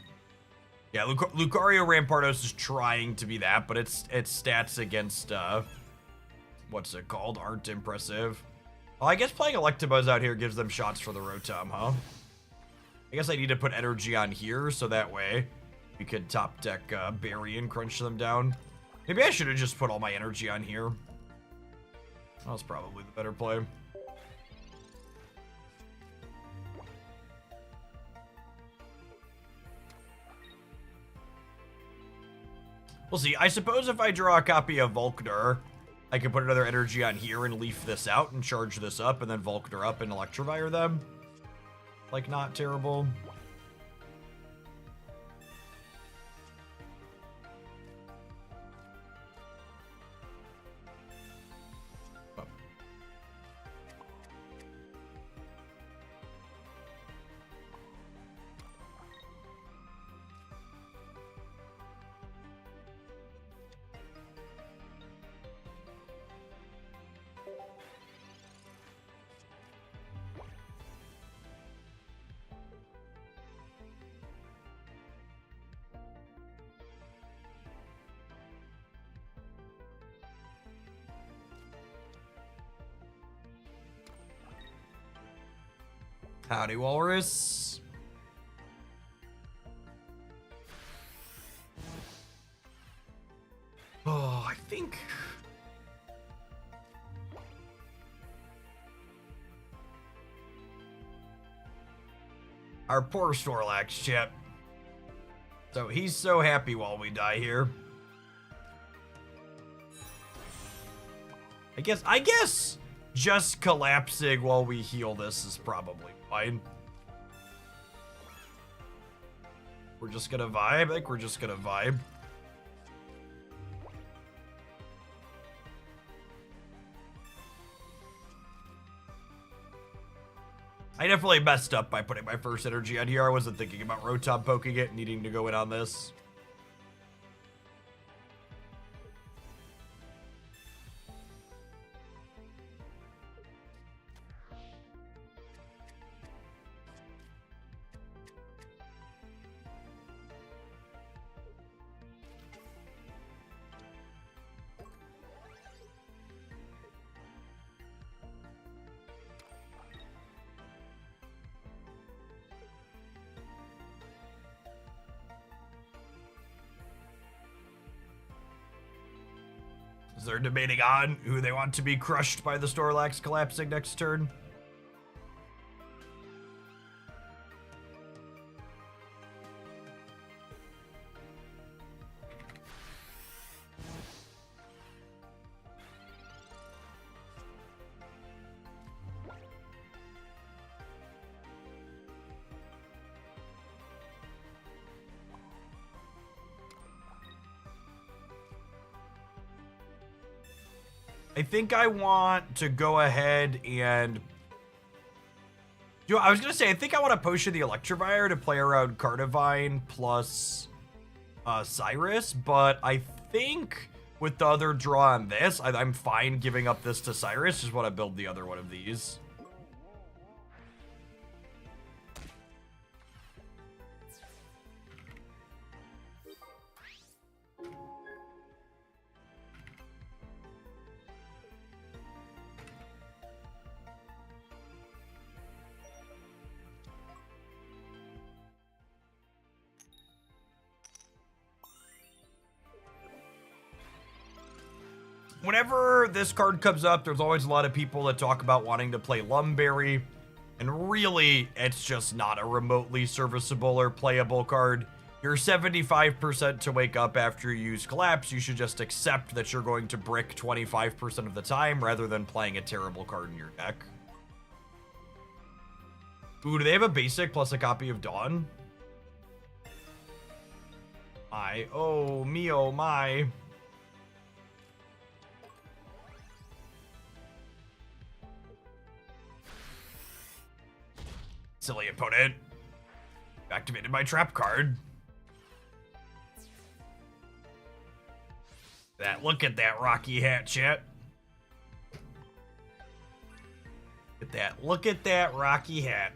Yeah, Lucario Rampardos is trying to be that, but its stats against what's it called aren't impressive. Well, I guess playing Electabuzz out here gives them shots for the Rotom, huh? I guess I need to put energy on here so that way we could top deck Barry and crunch them down. Maybe I should have just put all my energy on here. That was probably the better play. We'll see. I suppose if I draw a copy of Volkner, I can put another energy on here and leaf this out and charge this up and then Volkner up and Electivire them. Like, not terrible. Howdy, Walrus. Oh, I think... Our poor Snorlax, chat. So he's so happy while we die here. I guess just collapsing while we heal this is probably fine. We're just gonna vibe. I think we're just gonna vibe. I definitely messed up by putting my first energy on here. I wasn't thinking about Rotom poking it, needing to go in on this. They're debating on who they want to be crushed by the Snorlax collapsing next turn. I think I want to go ahead and... I was going to say, I think I want to potion the Electivire to play around Carnivine plus Cyrus, but I think with the other draw on this, I'm fine giving up this to Cyrus. Just want to build the other one of these. Whenever this card comes up, there's always a lot of people that talk about wanting to play Lumberry, and really, it's just not a remotely serviceable or playable card. You're 75% to wake up after you use Collapse. You should just accept that you're going to brick 25% of the time rather than playing a terrible card in your deck. Ooh, do they have a basic plus a copy of Dawn? Oh my. Silly opponent. Activated my trap card. Look at that rocky hat, chat. Look at that rocky hat.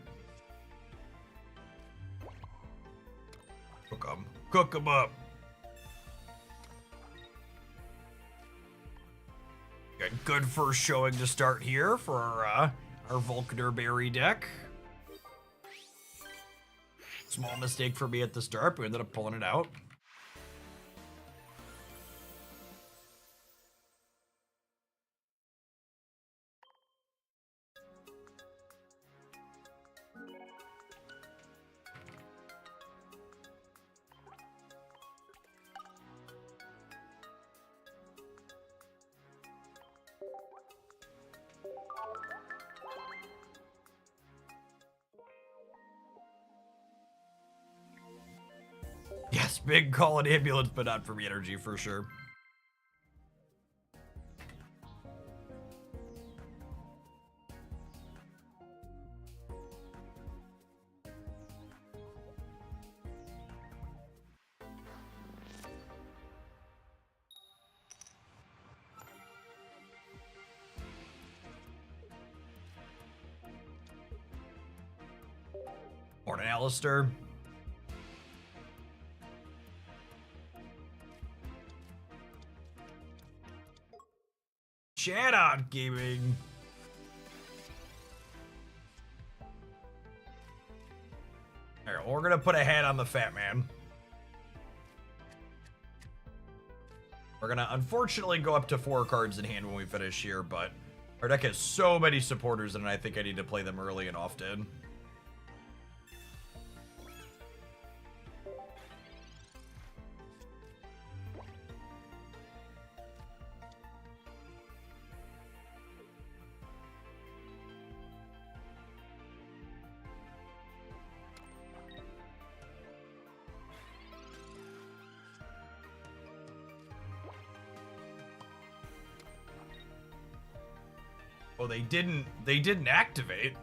Cook 'em up. Good first showing to start here for our Volkner Berry deck. Small mistake for me at the start, but we ended up pulling it out. Yes, big call an ambulance, but not for me energy for sure. Morning, Alistair. Chat on gaming. All right, well, we're gonna put a hat on the fat man. We're gonna unfortunately go up to 4 cards in hand when we finish here, but our deck has so many supporters and I think I need to play them early and often. Oh, they didn't activate.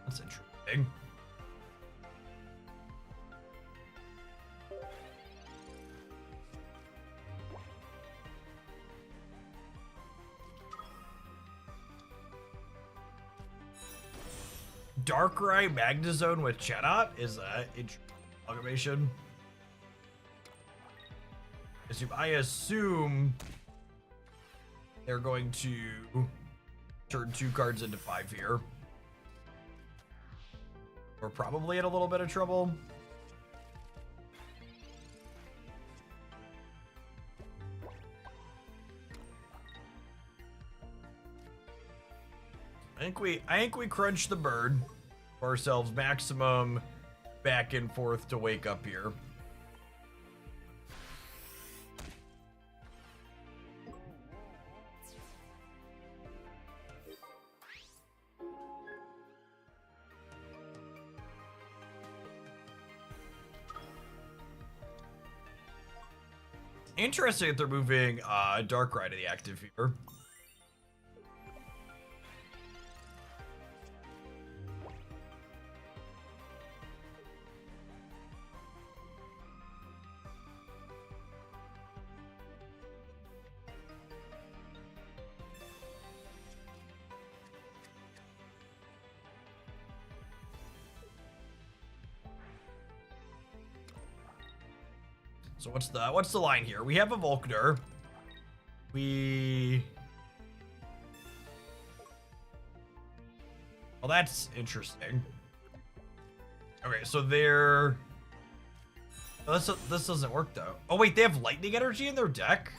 That's interesting. Darkrai Magnezone with Chatot is a amalgamation. I assume they're going to turn 2 cards into 5 here. We're probably in a little bit of trouble. I think we crunched the bird for ourselves maximum back and forth to wake up here. Interesting that they're moving Darkrai to the active here. So what's the line here? We have a Volkner. Well, that's interesting. Okay, so they're... Oh, this doesn't work though. Oh wait, they have lightning energy in their deck?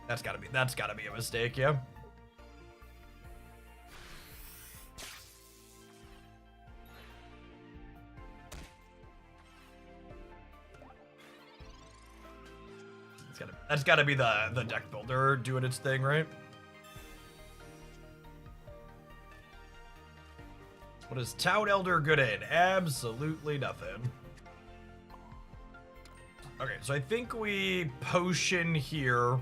That's gotta be a mistake, yeah. That's gotta be the deck builder doing its thing, right? What is Tout Elder good in? Absolutely nothing. Okay, so I think we potion here,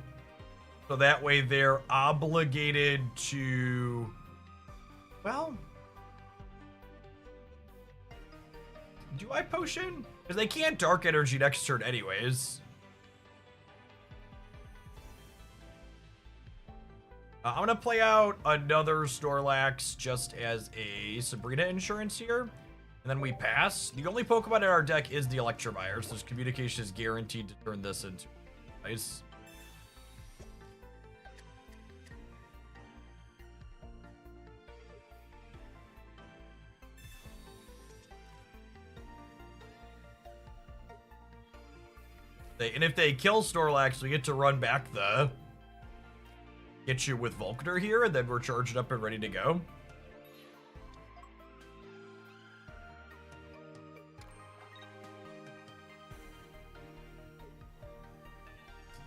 so that way they're obligated to... Well... Do I potion? Because they can't Dark Energy next turn anyways. I'm going to play out another Snorlax just as a Sabrina insurance here. And then we pass. The only Pokemon in our deck is the Electivire, so communication is guaranteed to turn this into ice. And if they kill Snorlax, we get to run back the... Get you with Volkner here, and then we're charged up and ready to go.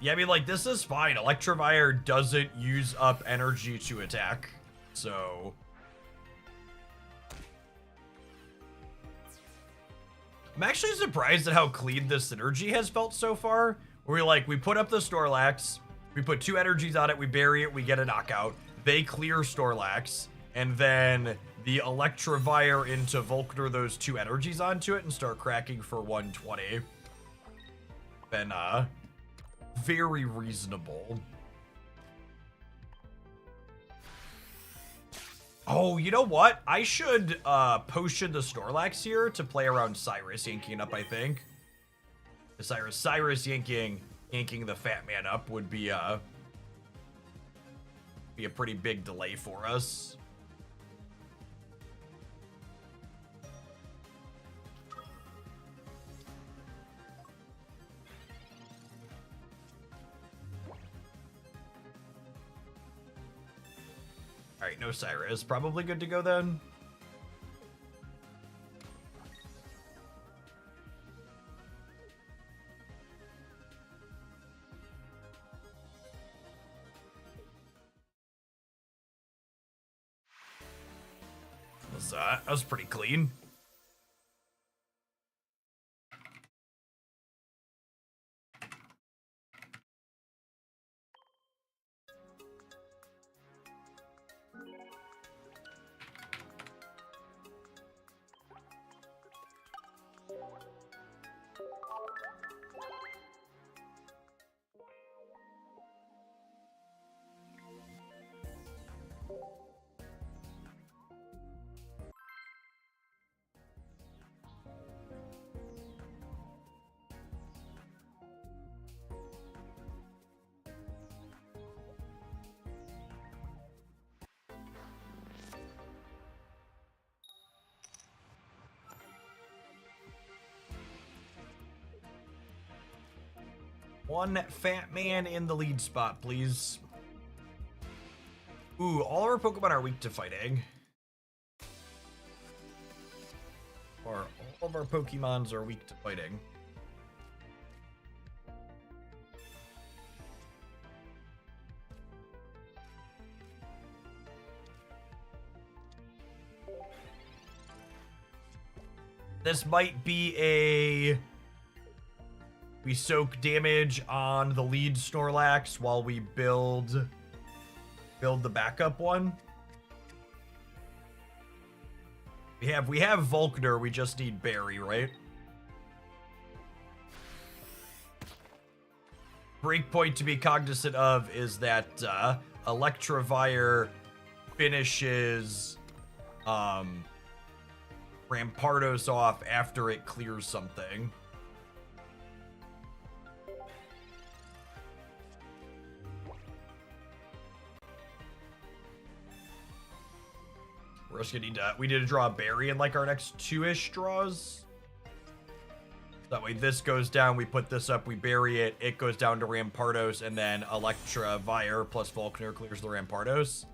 Yeah, I mean, like, this is fine. Electivire doesn't use up energy to attack, so... I'm actually surprised at how clean this synergy has felt so far. Where we put up the Snorlax, we put 2 energies on it, we bury it, we get a knockout. They clear Snorlax, and then the Electivire into Volkner those 2 energies onto it and start cracking for 120. Been, very reasonable. Oh, you know what? I should, potion the Snorlax here to play around Cyrus yanking up, I think. Cyrus yanking the fat man up would be a pretty big delay for us. All right, no Cyrus. Probably good to go then. That was pretty clean. One fat man in the lead spot, please. Ooh, all our Pokemon are weak to fighting. Or all of our Pokemons are weak to fighting. This might be a... We soak damage on the lead Snorlax while we build the backup one. We have Volkner, we just need Barry, right? Breakpoint to be cognizant of is that Electivire finishes Rampardos off after it clears something. We're just gonna we need to draw a Berry in like our next 2-ish draws. That way this goes down, we put this up, we bury it, it goes down to Rampardos, and then Electivire plus Volkner clears the Rampardos.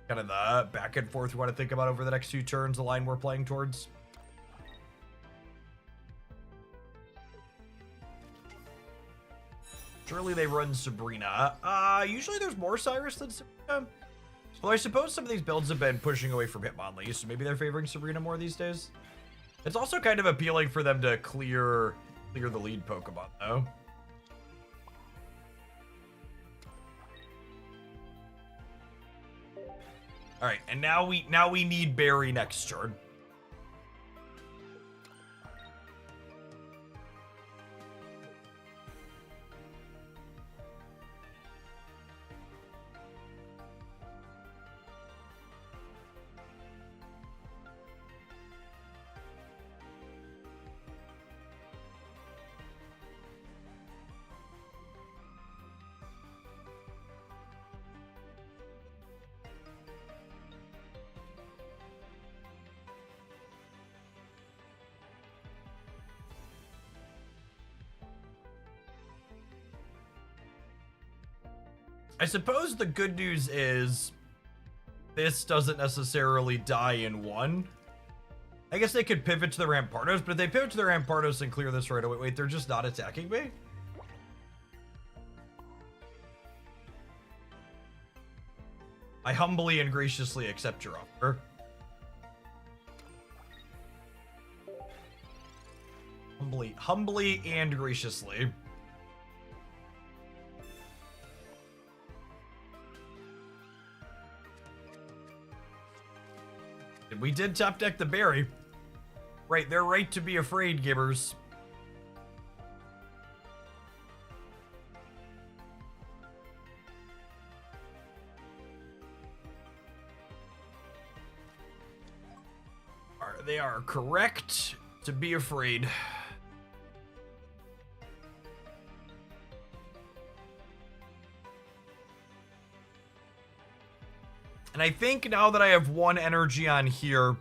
Kind of the back and forth we want to think about over the next 2 turns, the line we're playing towards. Surely they run Sabrina. Usually there's more Cyrus than Sabrina. Well, I suppose some of these builds have been pushing away from Hitmonlee, so maybe they're favoring Sabrina more these days. It's also kind of appealing for them to clear the lead Pokemon, though. All right, and now we need Barry next turn. I suppose the good news is this doesn't necessarily die in one. I guess they could pivot to the Rampardos, but if they pivot to the Rampardos and clear this right away, wait, they're just not attacking me? I humbly and graciously accept your offer. Humbly and graciously. We did top deck the Berry. Right, they're right to be afraid, Gibbers. They are correct to be afraid. And I think now that I have one energy on here,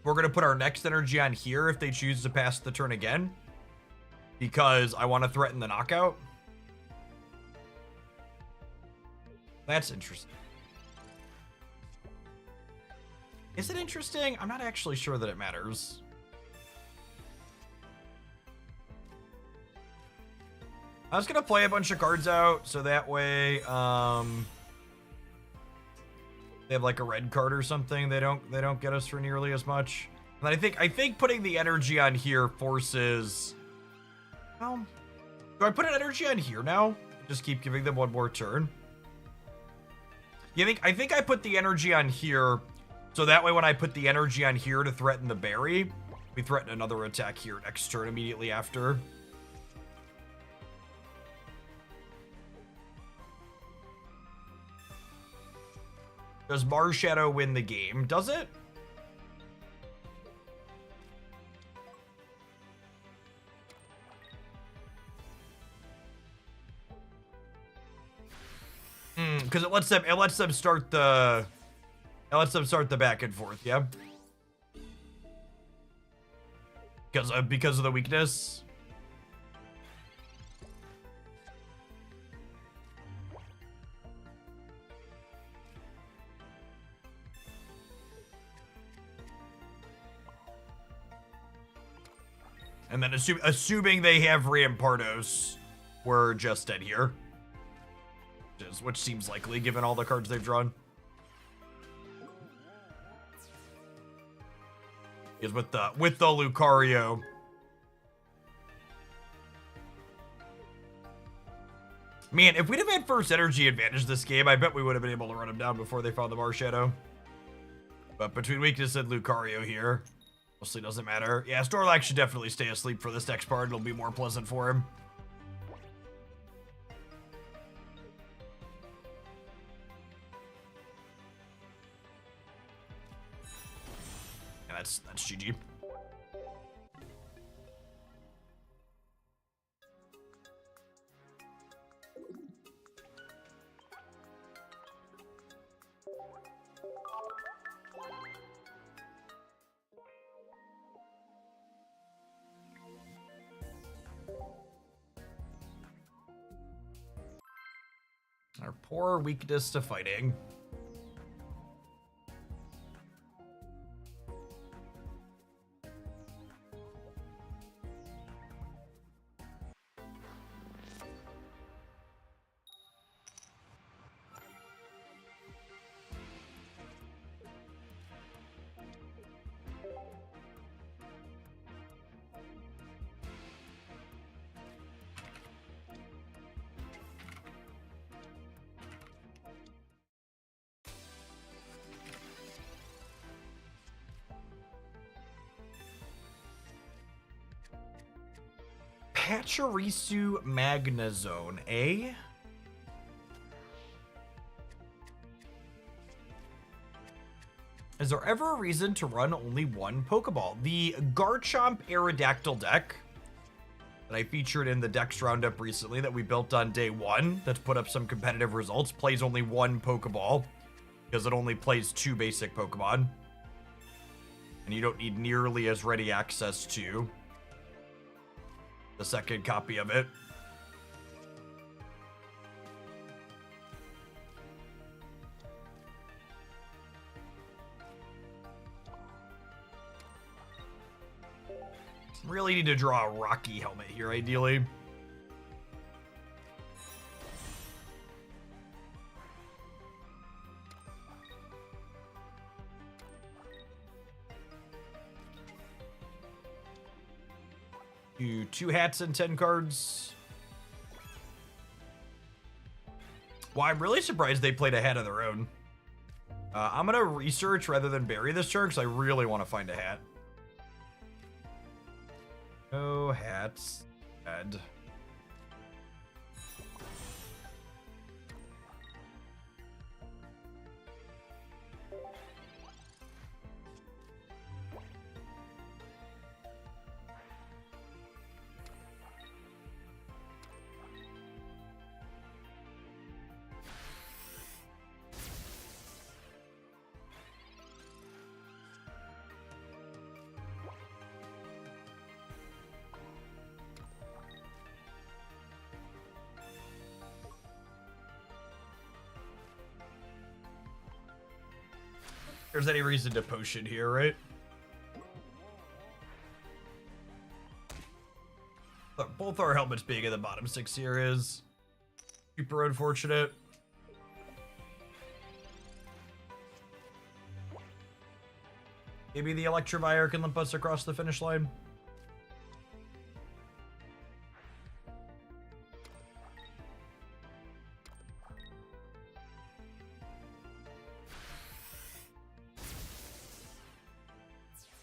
we're going to put our next energy on here if they choose to pass the turn again. Because I want to threaten the knockout. That's interesting. Is it interesting? I'm not actually sure that it matters. I was gonna play a bunch of cards out, so that way, they have like a red card or something. They don't get us for nearly as much. And I think putting the energy on here forces. Well, do I put an energy on here now? Just keep giving them one more turn. I think I put the energy on here, so that way when I put the energy on here to threaten the berry, we threaten another attack here next turn immediately after. Does Marshadow win the game? Does it? Because it lets them start the back and forth, yeah. Because of the weakness. And then assuming they have Rampardos, we're just dead here. Which seems likely given all the cards they've drawn. Is with the Lucario. Man, if we'd have had first energy advantage this game, I bet we would have been able to run them down before they found the Marshadow. But between weakness and Lucario here, mostly doesn't matter. Yeah, Snorlax should definitely stay asleep for this next part. It'll be more pleasant for him. Yeah, that's GG. Our poor weakness to fighting. Pachirisu Magnezone, eh? Is there ever a reason to run only one Pokeball? The Garchomp Aerodactyl deck that I featured in the Dex Roundup recently that we built on day one, that's put up some competitive results, plays only one Pokeball because it only plays 2 basic Pokemon. And you don't need nearly as ready access to the second copy of it. Really need to draw a Rocky helmet here, ideally. Do 2 hats and 10 cards. Well, I'm really surprised they played a hat of their own. I'm gonna research rather than bury this turn because I really want to find a hat. No hats. Bad. there's any reason to potion here, right? But both our helmets being in the bottom 6 here is super unfortunate. Maybe the Electivire can limp us across the finish line.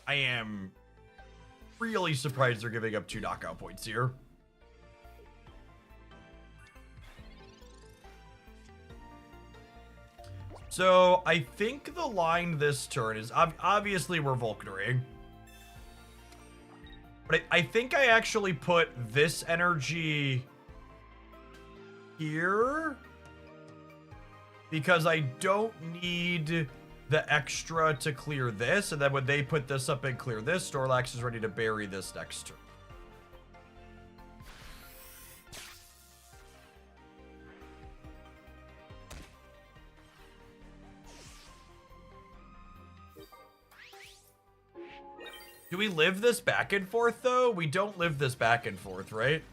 I am really surprised they're giving up 2 knockout points here. So I think the line this turn is obviously we're Volknering. But I think I actually put this energy here because I don't need the extra to clear this, and then when they put this up and clear this, Snorlax is ready to bury this next turn. Do we live this back and forth, though? We don't live this back and forth, right?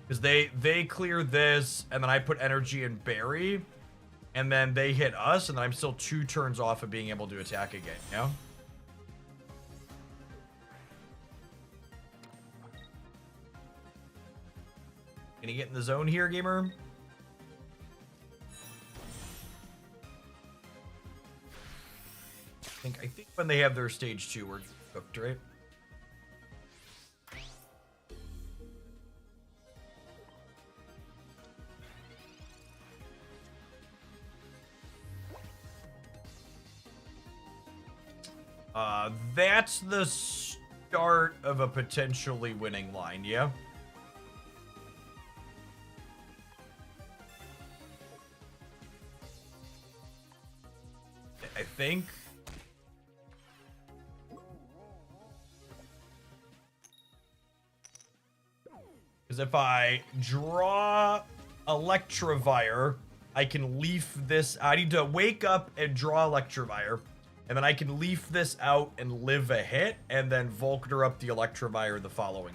Because they clear this, and then I put energy in bury, and then they hit us, and then I'm still 2 turns off of being able to attack again, you know? Can you get in the zone here, gamer? I think when they have their stage 2, we're cooked, right? That's the start of a potentially winning line, yeah? I think. Because if I draw Electivire, I can leaf this. I need to wake up and draw Electivire. And then I can leaf this out and live a hit, and then Volkner up the Electivire the following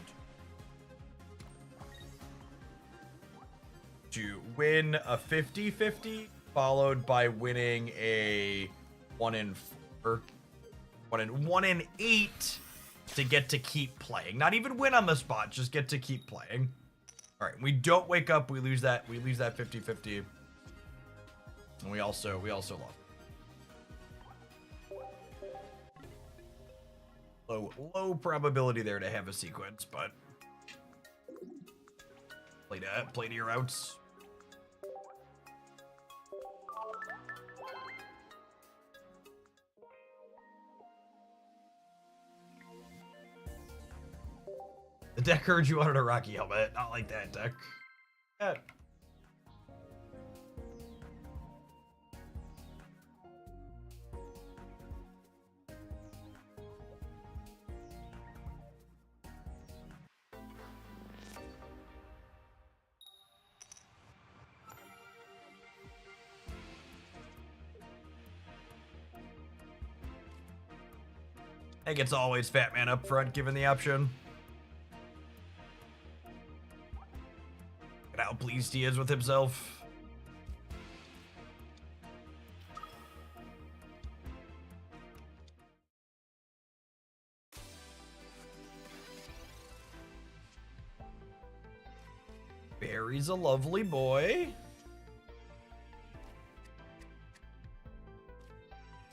to win a 50-50, followed by winning a 1 in 4, 1 in 8 to get to keep playing. Not even win on the spot, just get to keep playing. All right, we don't wake up, we lose that 50-50, and we also lost. Low probability there to have a sequence, but play to your outs. The deck heard you wanted a Rocky helmet. Not like that, deck. Yeah. I think it's always Fat Man up front, given the option. And how pleased he is with himself. Barry's a lovely boy.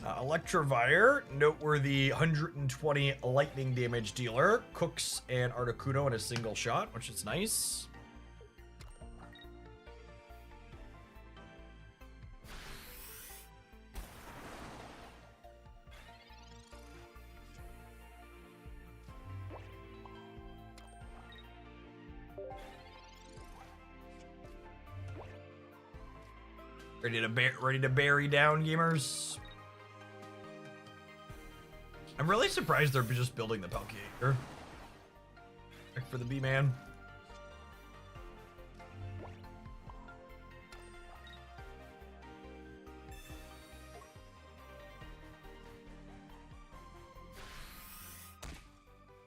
Electivire, noteworthy 120 lightning damage dealer, cooks and Articuno in a single shot, which is nice. Ready to bury down, gamers. I'm really surprised they're just building the Palkia for the B-Man.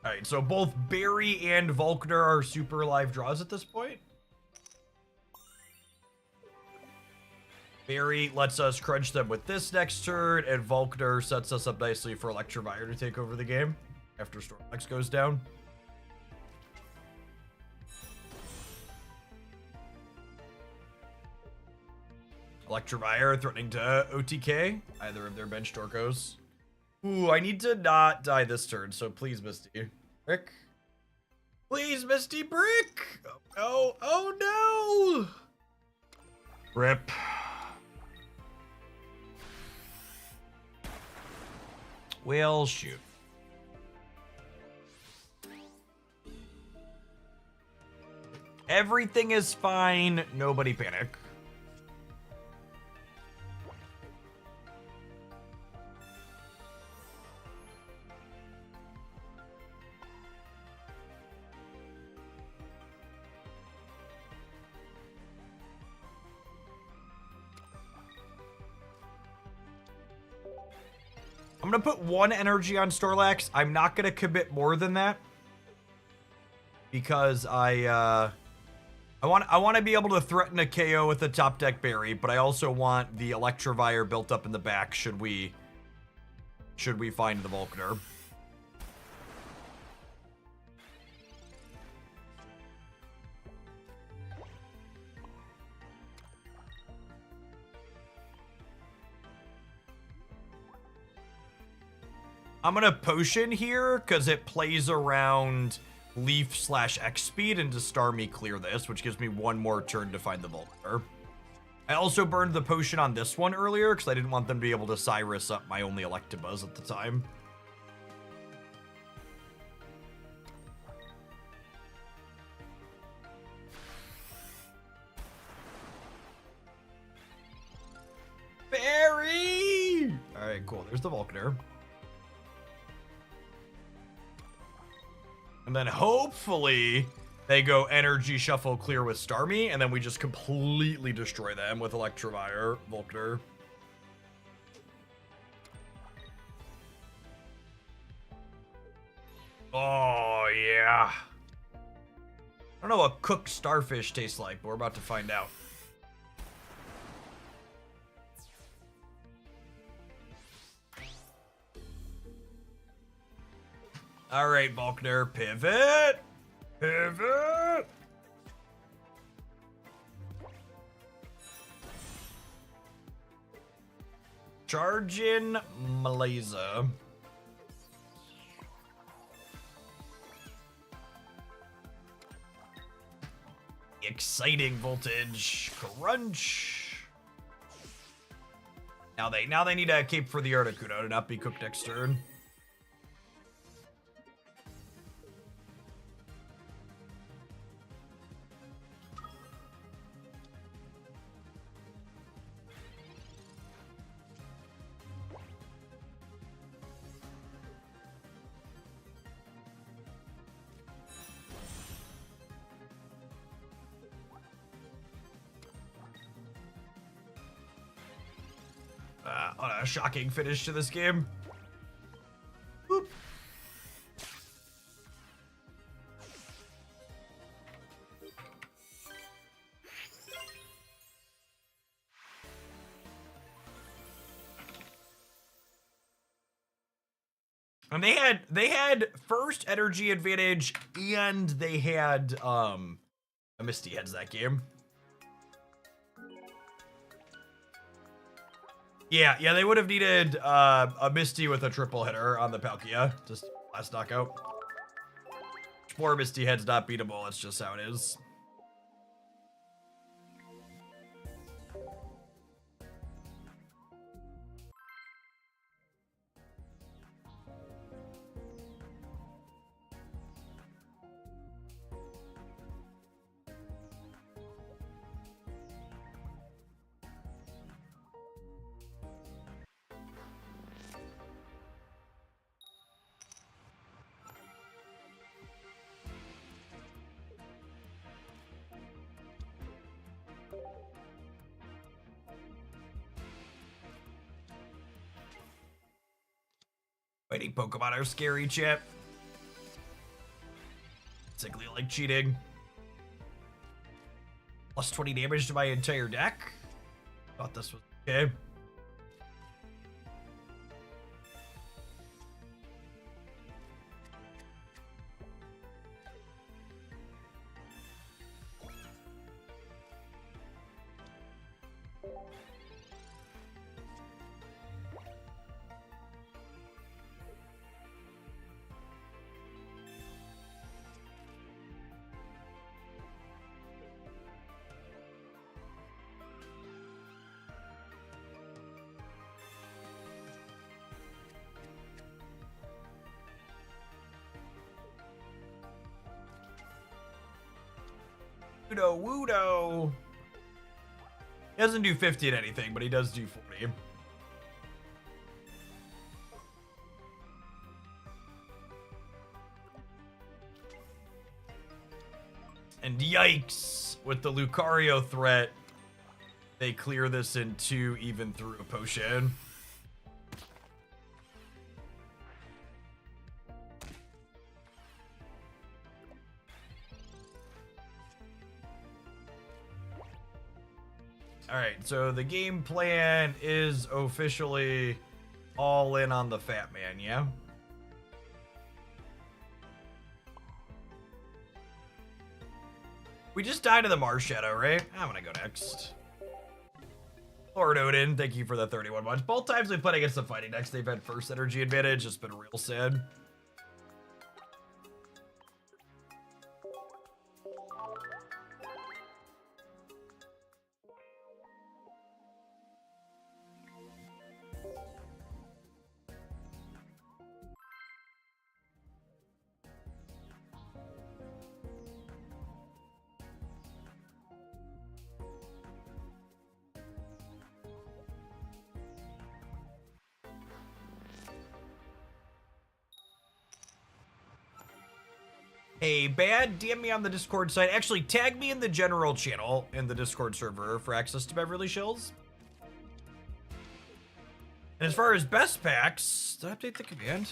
All right, so both Barry and Volkner are super live draws at this point. Barry lets us crunch them with this next turn, and Volkner sets us up nicely for Electivire to take over the game after Snorlax goes down. Electivire threatening to OTK either of their bench Torkos. Ooh, I need to not die this turn, so please, Misty. Brick. Please, Misty Brick! Oh, oh no! Rip. Well, shoot. Everything is fine. Nobody panic. I'm gonna put 1 energy on Snorlax. I'm not gonna commit more than that because I want to be able to threaten a KO with a top deck Berry, but I also want the Electivire built up in the back should we find the Volkner. I'm gonna potion here because it plays around Leaf / X speed and to star me clear this, which gives me 1 more turn to find the Volkner. I also burned the potion on this one earlier because I didn't want them to be able to Cyrus up my only Electabuzz at the time. Barry! Alright, cool. There's the Volkner. And then hopefully they go energy shuffle clear with Starmie, and then we just completely destroy them with Electivire, Volkner. Oh, yeah. I don't know what cooked starfish tastes like, but we're about to find out. All right, Volkner, pivot. Pivot. Charge in Malaysia. Exciting voltage. Crunch. Now they need a cape for the Articuno to not be cooked next turn. On a shocking finish to this game. Boop. And they had first energy advantage, and they had a Misty Heads that game. Yeah, they would have needed a Misty with a triple hitter on the Palkia. Just last knockout. 4 Misty Heads not beatable, that's just how it is. Fighting Pokemon are scary, chat. basically like cheating. Plus 20 damage to my entire deck. Thought this was okay. Wudo. He doesn't do 50 at anything, but he does do 40. And yikes, with the Lucario threat, they clear this in 2 even through a potion. Alright, so the game plan is officially all in on the Fat Man, yeah? We just died to the Mars Shadow, right? I'm gonna go next. Lord Odin, thank you for the 31 months. Both times we played against the fighting decks, they've had first energy advantage. It's been real sad. Hey, Bad, DM me on the Discord site. Actually, tag me in the general channel in the Discord server for access to Beverly Shills. And as far as best packs, did I update the command?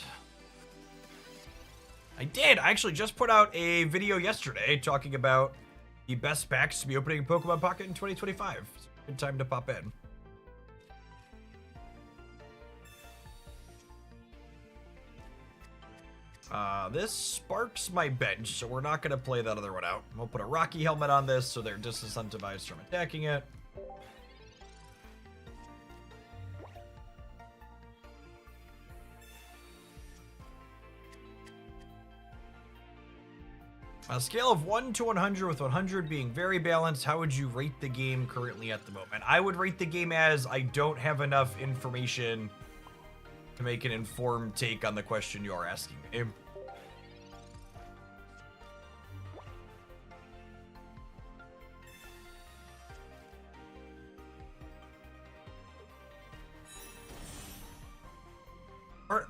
I did. I actually just put out a video yesterday talking about the best packs to be opening in Pokemon Pocket in 2025. It's a good time to pop in. This sparks my bench, so we're not going to play that other one out. We'll put a Rocky helmet on this so they're disincentivized from attacking it. On a scale of 1 to 100, with 100 being very balanced, how would you rate the game currently at the moment? I would rate the game as I don't have enough information to make an informed take on the question you're asking me.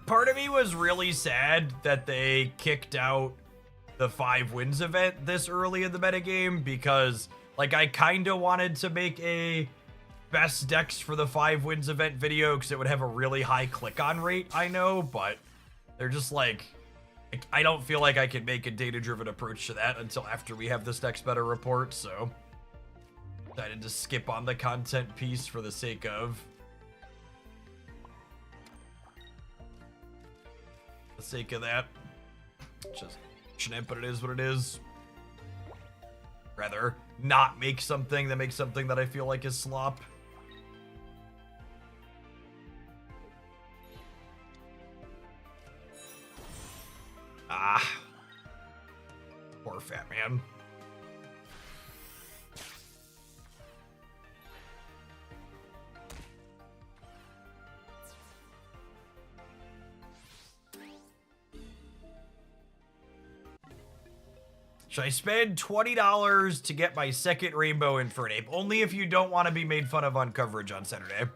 Part of me was really sad that they kicked out the 5 wins event this early in the metagame because, like, I kind of wanted to make a best decks for the 5 wins event video because it would have a really high click-on rate, I know, but they're just like, I don't feel like I can make a data-driven approach to that until after we have this next meta report, so decided to skip on the content piece for the sake of that. Just shouldn't, but it is what it is. Rather not make something than make something that I feel like is slop. Ah, poor Fat Man. Should I spend $20 to get my second rainbow in for an ape? Only if you don't want to be made fun of on coverage on Saturday.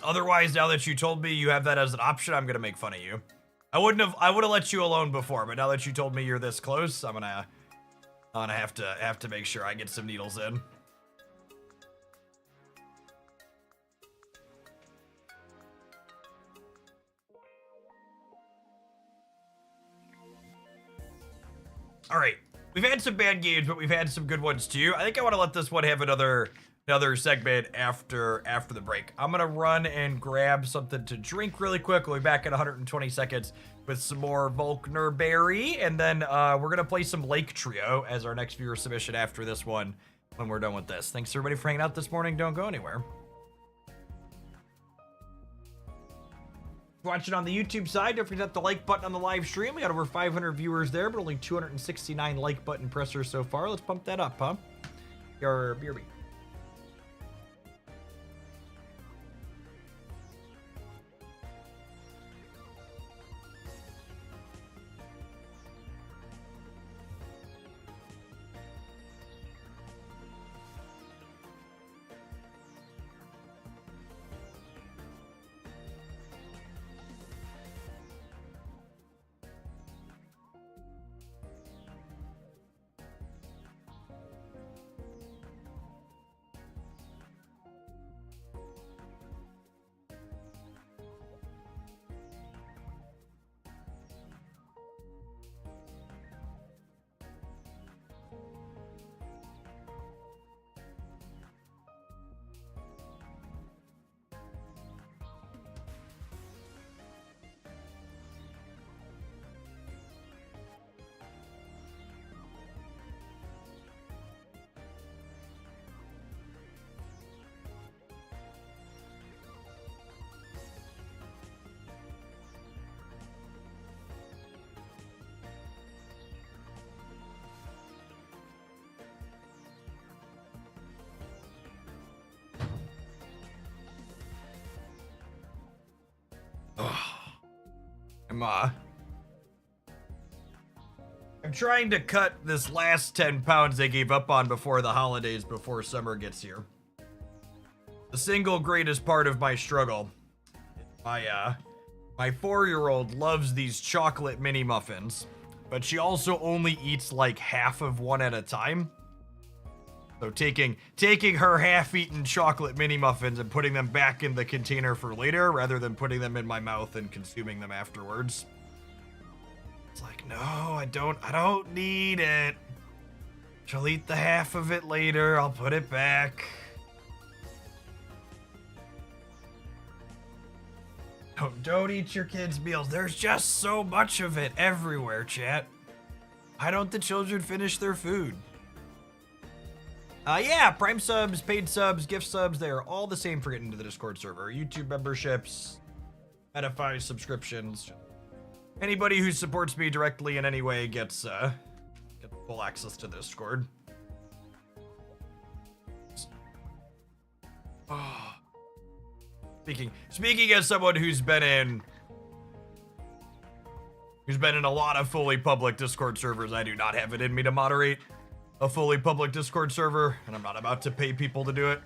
Otherwise, now that you told me you have that as an option, I'm gonna make fun of you. I would have let you alone before, but now that you told me you're this close, I'm gonna have to make sure I get some needles in. All right. We've had some bad games, but we've had some good ones too. I think I want to let this one have another segment after the break. I'm gonna run and grab something to drink really quick. We'll be back in 120 seconds with some more Volkner Berry, and then we're gonna play some Lake Trio as our next viewer submission after this one when we're done with this. Thanks everybody for hanging out this morning. Don't go anywhere. Watching on the YouTube side, don't forget the like button on the live stream. We got over 500 viewers there, but only 269 like button pressers so far. Let's pump that up, huh? Your BRB. I'm trying to cut this last 10 pounds I gave up on before the holidays, before summer gets here. The single greatest part of my struggle. My 4-year-old loves these chocolate mini muffins, but she also only eats like half of one at a time. So taking her half-eaten chocolate mini muffins and putting them back in the container for later, rather than putting them in my mouth and consuming them afterwards. It's like, no, I don't need it. She'll eat the half of it later. I'll put it back. Don't eat your kids' meals. There's just so much of it everywhere, chat. Why don't the children finish their food? Yeah, Prime subs, paid subs, gift subs, they are all the same for getting into the Discord server. YouTube memberships, Edify subscriptions. Anybody who supports me directly in any way gets full access to the Discord. Oh. Speaking as someone who's been in a lot of fully public Discord servers, I do not have it in me to moderate a fully public Discord server, and I'm not about to pay people to do it.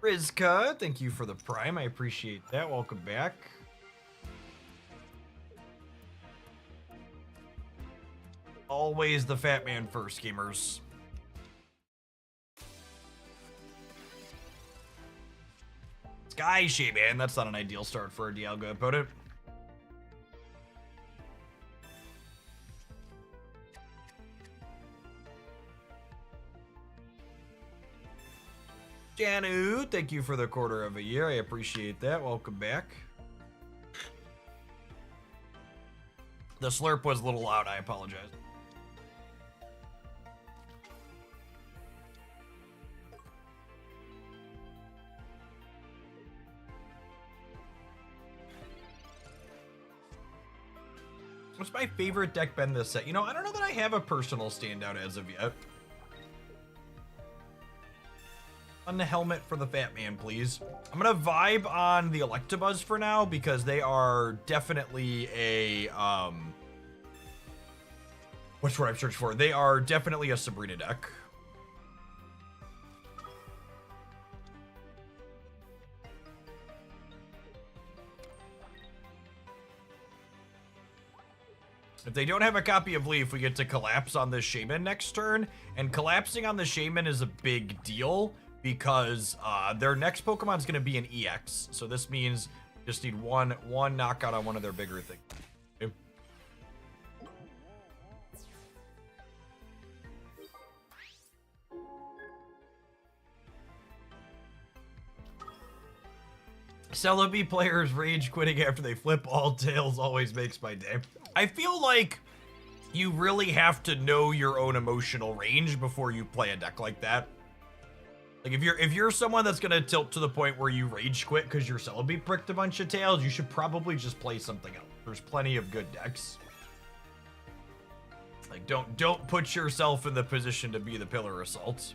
Rizka, thank you for the Prime. I appreciate that. Welcome back. Always the fat man first, gamers. Sky Shaman, that's not an ideal start for a Dialga opponent. Janu, thank you for the quarter of a year. I appreciate that. Welcome back. The slurp was a little loud. I apologize. What's my favorite deck been this set? You know, I don't know that I have a personal standout as of yet. On the helmet for the fat man, please. I'm gonna vibe on the Electabuzz for now because they are definitely a what's what I'm searching for? They are definitely a Sabrina deck. If they don't have a copy of Leaf, we get to collapse on the Shaman next turn, and collapsing on the Shaman is a big deal because their next Pokemon is going to be an EX. So this means we just need one knockout on one of their bigger things. Okay. Celebi players rage quitting after they flip all tails always makes my day. I feel like you really have to know your own emotional range before you play a deck like that. Like if you're someone that's gonna tilt to the point where you rage quit because your Celebi pricked a bunch of tails, you should probably just play something else. There's plenty of good decks. Like don't put yourself in the position to be the Pillar Assault.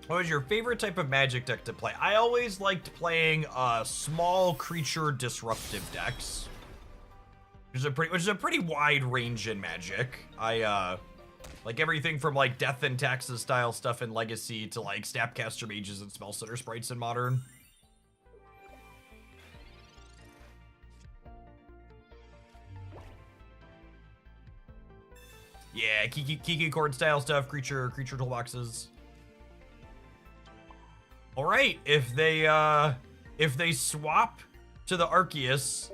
What was your favorite type of Magic deck to play? I always liked playing small creature disruptive decks, which is a pretty wide range in Magic. I like everything from like Death and Taxes style stuff in Legacy to like Snapcaster Mages and Spellstutter Sprites in Modern. Yeah, Kiki Chord style stuff, creature toolboxes. All right, if they swap to the Arceus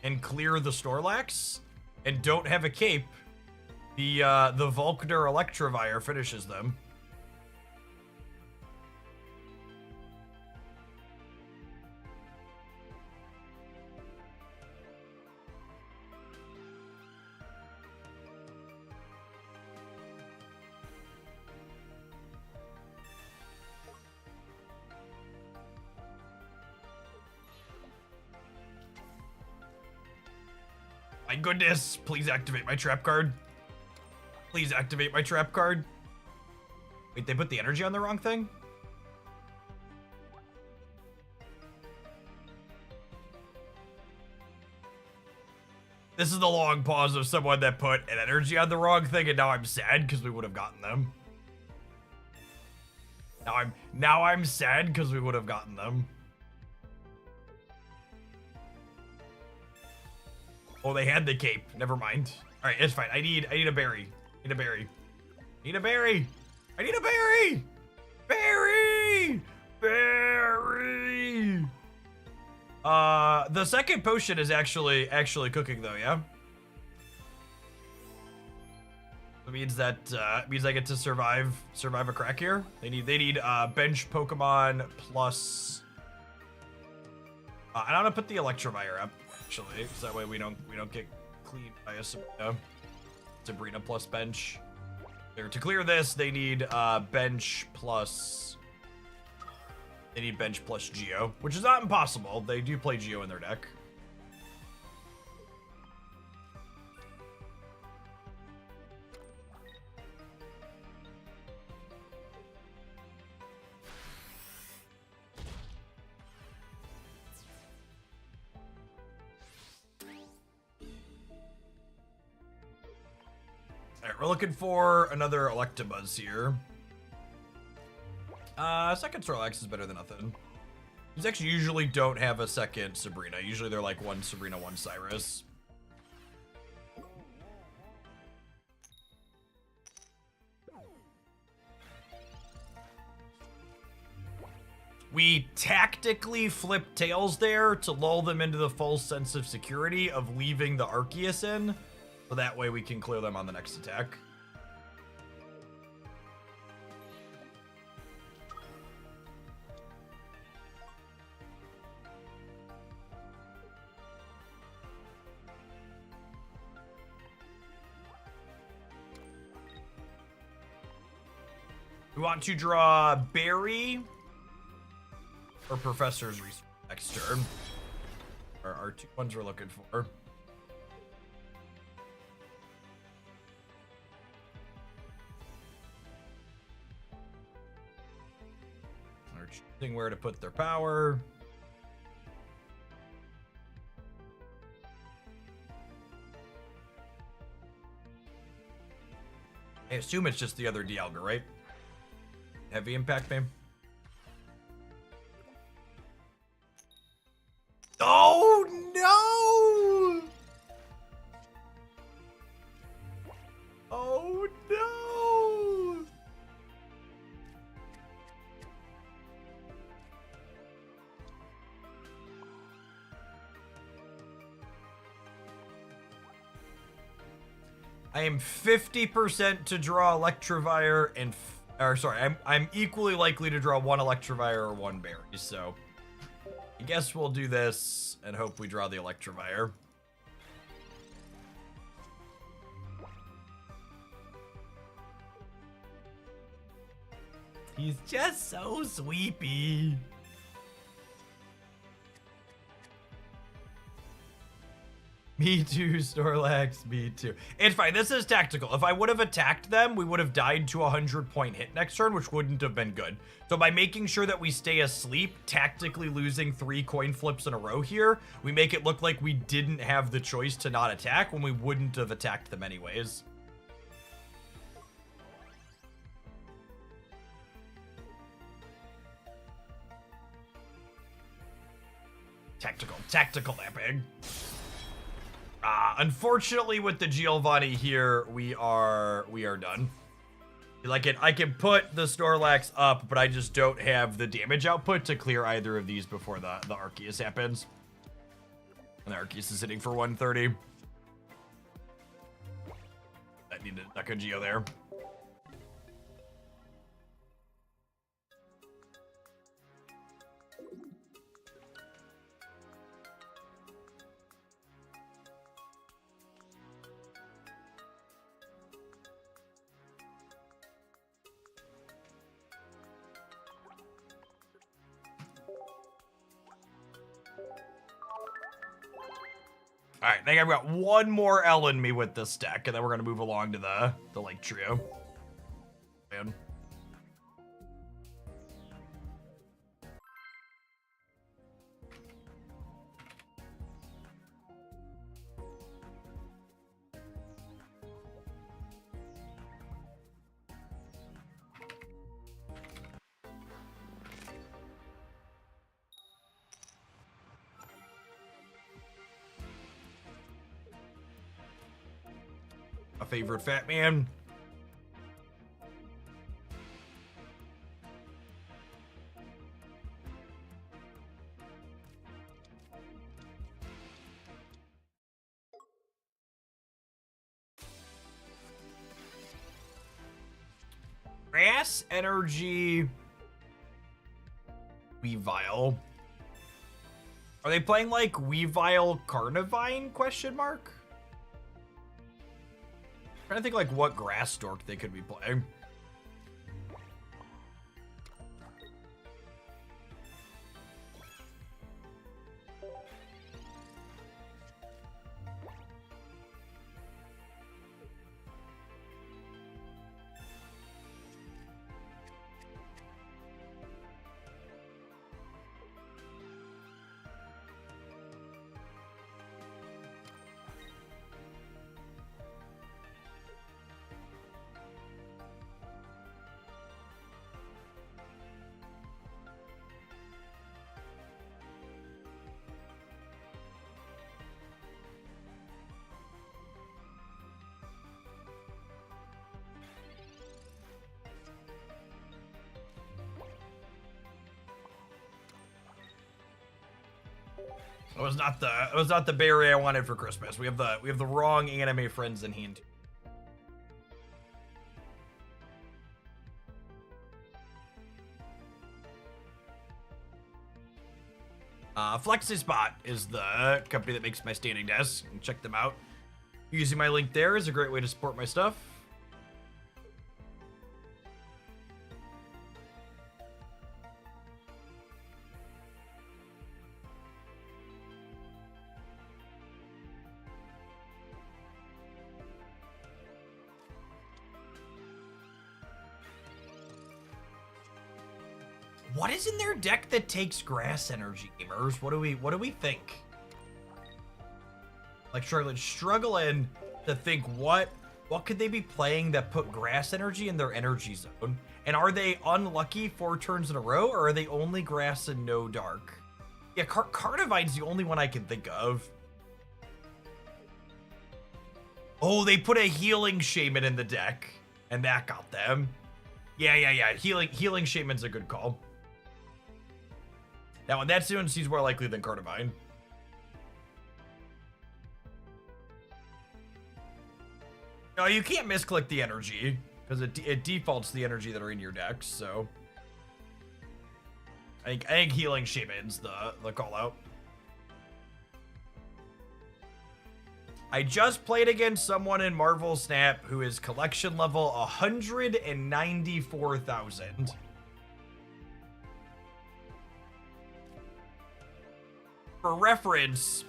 and clear the Snorlax and don't have a cape, the Volkner Electivire finishes them. My goodness, please activate my trap card. Please activate my trap card. Wait, they put the energy on the wrong thing? This is the long pause of someone that put an energy on the wrong thing, and now I'm sad because we would have gotten them. Now I'm sad because we would have gotten them. Oh, they had the cape. Never mind. All right, it's fine. I need a berry. I need a berry. I need a berry. I need a berry. Berry. Berry. The second potion is actually cooking though, yeah. It means that I get to survive a crack here. They need bench Pokemon plus. I want to put the Electivire up actually, so that way we don't get cleaned by a Sabrina plus bench. There, to clear this, they need bench plus. They need bench plus Geo, which is not impossible. They do play Geo in their deck. Alright, we're looking for another Electabuzz here. Second Snorlax is better than nothing. These actually usually don't have a second Sabrina. Usually they're like one Sabrina, one Cyrus. We tactically flip tails there to lull them into the false sense of security of leaving the Arceus in. So that way we can clear them on the next attack. We want to draw Berry or Professor's Research next turn. Are two ones we're looking for. They're choosing where to put their power. I assume it's just the other Dialga, right? Heavy impact, babe. Oh no! I am 50% to draw Electivire and, I'm equally likely to draw one Electivire or one berry. So I guess we'll do this and hope we draw the Electivire. He's just so sweepy. Me too, Snorlax, me too. It's fine, this is tactical. If I would have attacked them, we would have died to a 100-point hit next turn, which wouldn't have been good. So by making sure that we stay asleep, tactically losing 3 coin flips in a row here, we make it look like we didn't have the choice to not attack when we wouldn't have attacked them anyways. Tactical that big. Unfortunately, with the Giovanni here, we are done. Like I can put the Snorlax up, but I just don't have the damage output to clear either of these before the Arceus happens. And the Arceus is hitting for 130. I need a Geo there. All right, I think I've got one more L in me with this deck, and then we're gonna move along to the Lake Trio. Man. A favorite fat man. Grass energy. Weavile. Are they playing like Weavile Carnivine question mark? I'm trying to think like what grass stork they could be playing. It was not the berry I wanted for Christmas. We have the wrong anime friends in hand. FlexiSpot is the company that makes my standing desk. Check them out. Using my link there is a great way to support my stuff. What is in their deck that takes grass energy, gamers? What do we think? Like struggling to think what could they be playing that put grass energy in their energy zone? And are they unlucky 4 turns in a row, or are they only grass and no dark? Yeah, Carnivine's the only one I can think of. Oh, they put a healing shaman in the deck, and that got them. Yeah. Healing shaman's a good call. Now, that soon seems more likely than Carnivine. No, you can't misclick the energy, because it defaults the energy that are in your decks, so. I think Healing Shaman's the call out. I just played against someone in Marvel Snap who is collection level 194,000. For reference,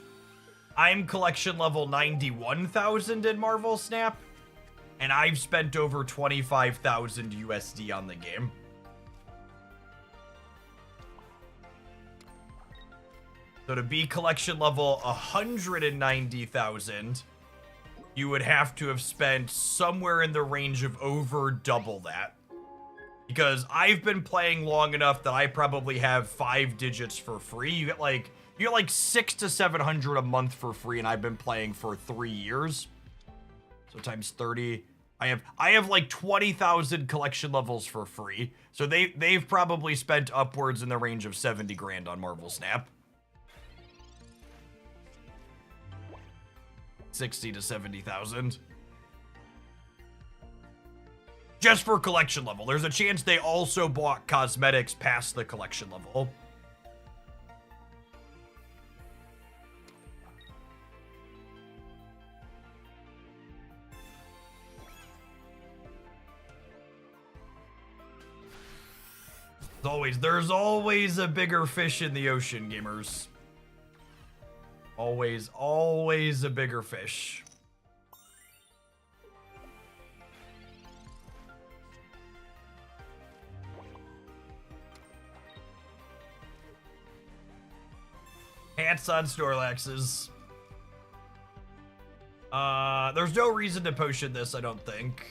I'm collection level 91,000 in Marvel Snap, and I've spent over 25,000 USD on the game. So to be collection level 190,000, you would have to have spent somewhere in the range of over double that. Because I've been playing long enough that I probably have 5 digits for free. You get like 600 to 700 a month for free, and I've been playing for 3 years. So times 30, I have like 20,000 collection levels for free. So they've probably spent upwards in the range of 70 grand on Marvel Snap. 60 to 70,000. Just for collection level. There's a chance they also bought cosmetics past the collection level. There's always a bigger fish in the ocean, gamers. Always a bigger fish. Hats on Snorlaxes. There's no reason to potion this, I don't think.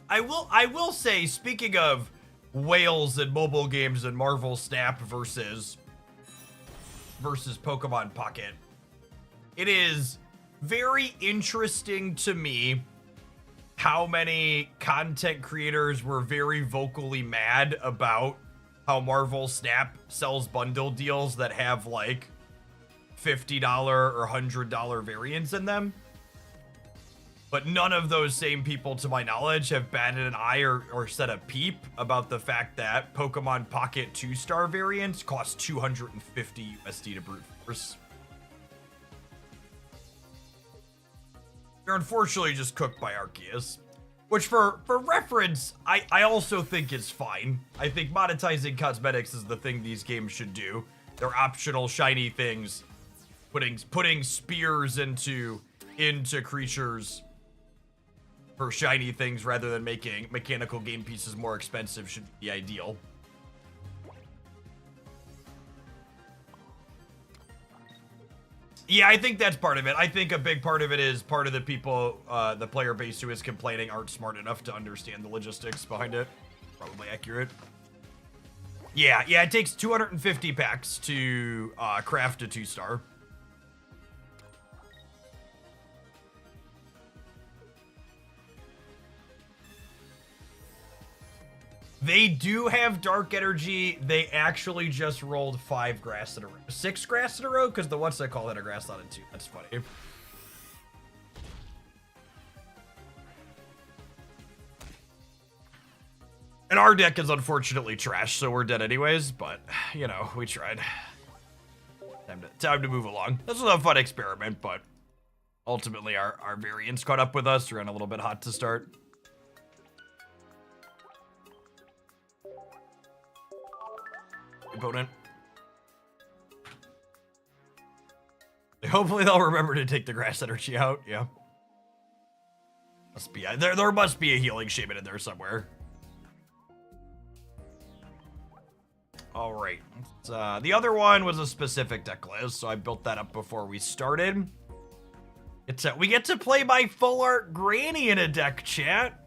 I will say, speaking of whales and mobile games and Marvel Snap versus Pokemon Pocket, it is very interesting to me how many content creators were very vocally mad about how Marvel Snap sells bundle deals that have like $50 or $100 variants in them. But none of those same people, to my knowledge, have batted an eye or said a peep about the fact that Pokemon Pocket 2-star variants cost 250 USD to brute force. They're unfortunately just cooked by Arceus. Which, for reference, I also think is fine. I think monetizing cosmetics is the thing these games should do. They're optional shiny things. Putting spears into creatures for shiny things rather than making mechanical game pieces more expensive should be ideal. Yeah, I think that's part of it. I think a big part of it is part of the people, the player base who is complaining aren't smart enough to understand the logistics behind it. Probably accurate. Yeah, it takes 250 packs to craft a 2-star. They do have dark energy. They actually just rolled 5 grass in a row. 6 grass in a row? Because the what's that call had a grass on it too. That's funny. And our deck is unfortunately trash, so we're dead anyways, but, you know, we tried. Time to move along. This was a fun experiment, but ultimately our variants caught up with us. We ran a little bit hot to start. Opponent. Hopefully they'll remember to take the grass energy out. Yeah. Must be there must be a healing shaman in there somewhere. All right. The other one was a specific deck list, so I built that up before we started. We get to play my full art granny in a deck, chat.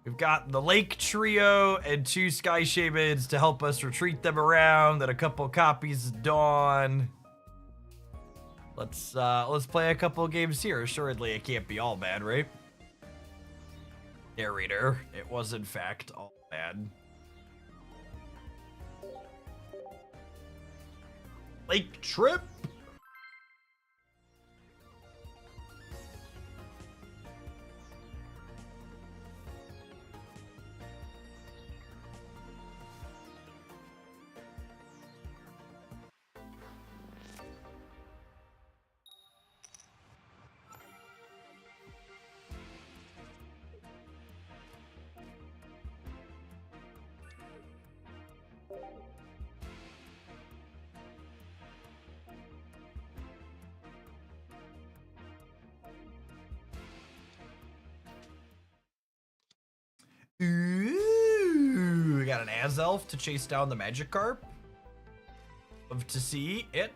We've got the Lake Trio and 2 Sky Shamans to help us retreat them around, and a couple copies of Dawn. Let's play a couple games here. Assuredly, it can't be all bad, right? Narrator, it was in fact all bad. Lake Trip. Ooh, we got an Azelf to chase down the Magikarp. Love to see it.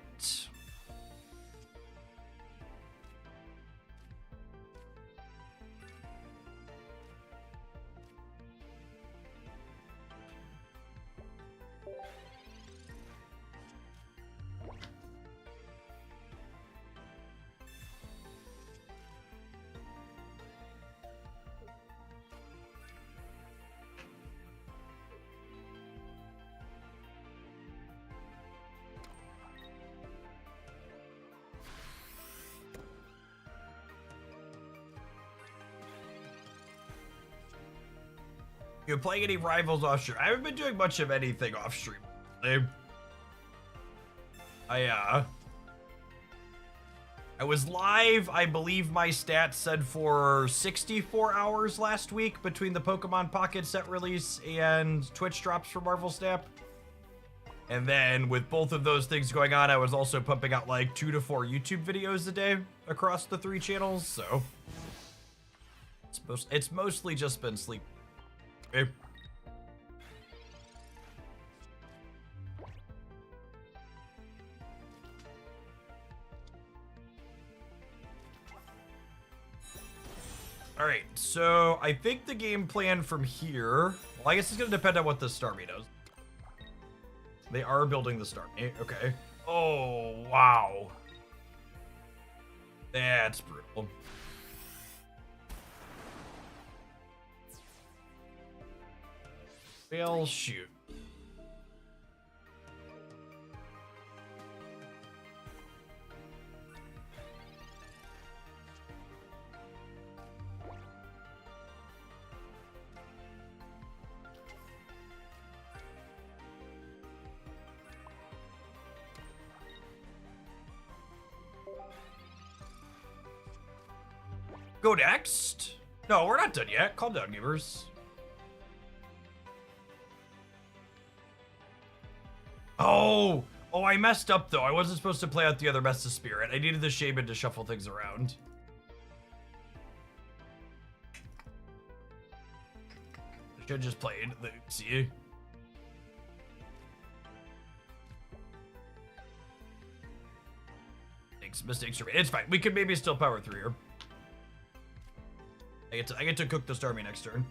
You playing any rivals off stream? I haven't been doing much of anything off stream. I was live, I believe my stats said, for 64 hours last week between the Pokemon Pocket set release and Twitch drops for Marvel Snap. And then with both of those things going on, I was also pumping out like 2 to 4 YouTube videos a day across the 3 channels, so it's mostly just been sleep. Okay. All right, so I think the game plan from here, well, I guess it's gonna depend on what the Starmie does. They are building the Starmie, okay. Oh, wow. That's brutal. Well, shoot. Go next? No, we're not done yet. Calm down, gamers. Oh, I messed up though. I wasn't supposed to play out the other Best of Spirit. I needed the Shaman to shuffle things around. I should have just played the Oopsie. Mistakes for me. It's fine. We could maybe still power through here. I get to cook the Starmie next turn.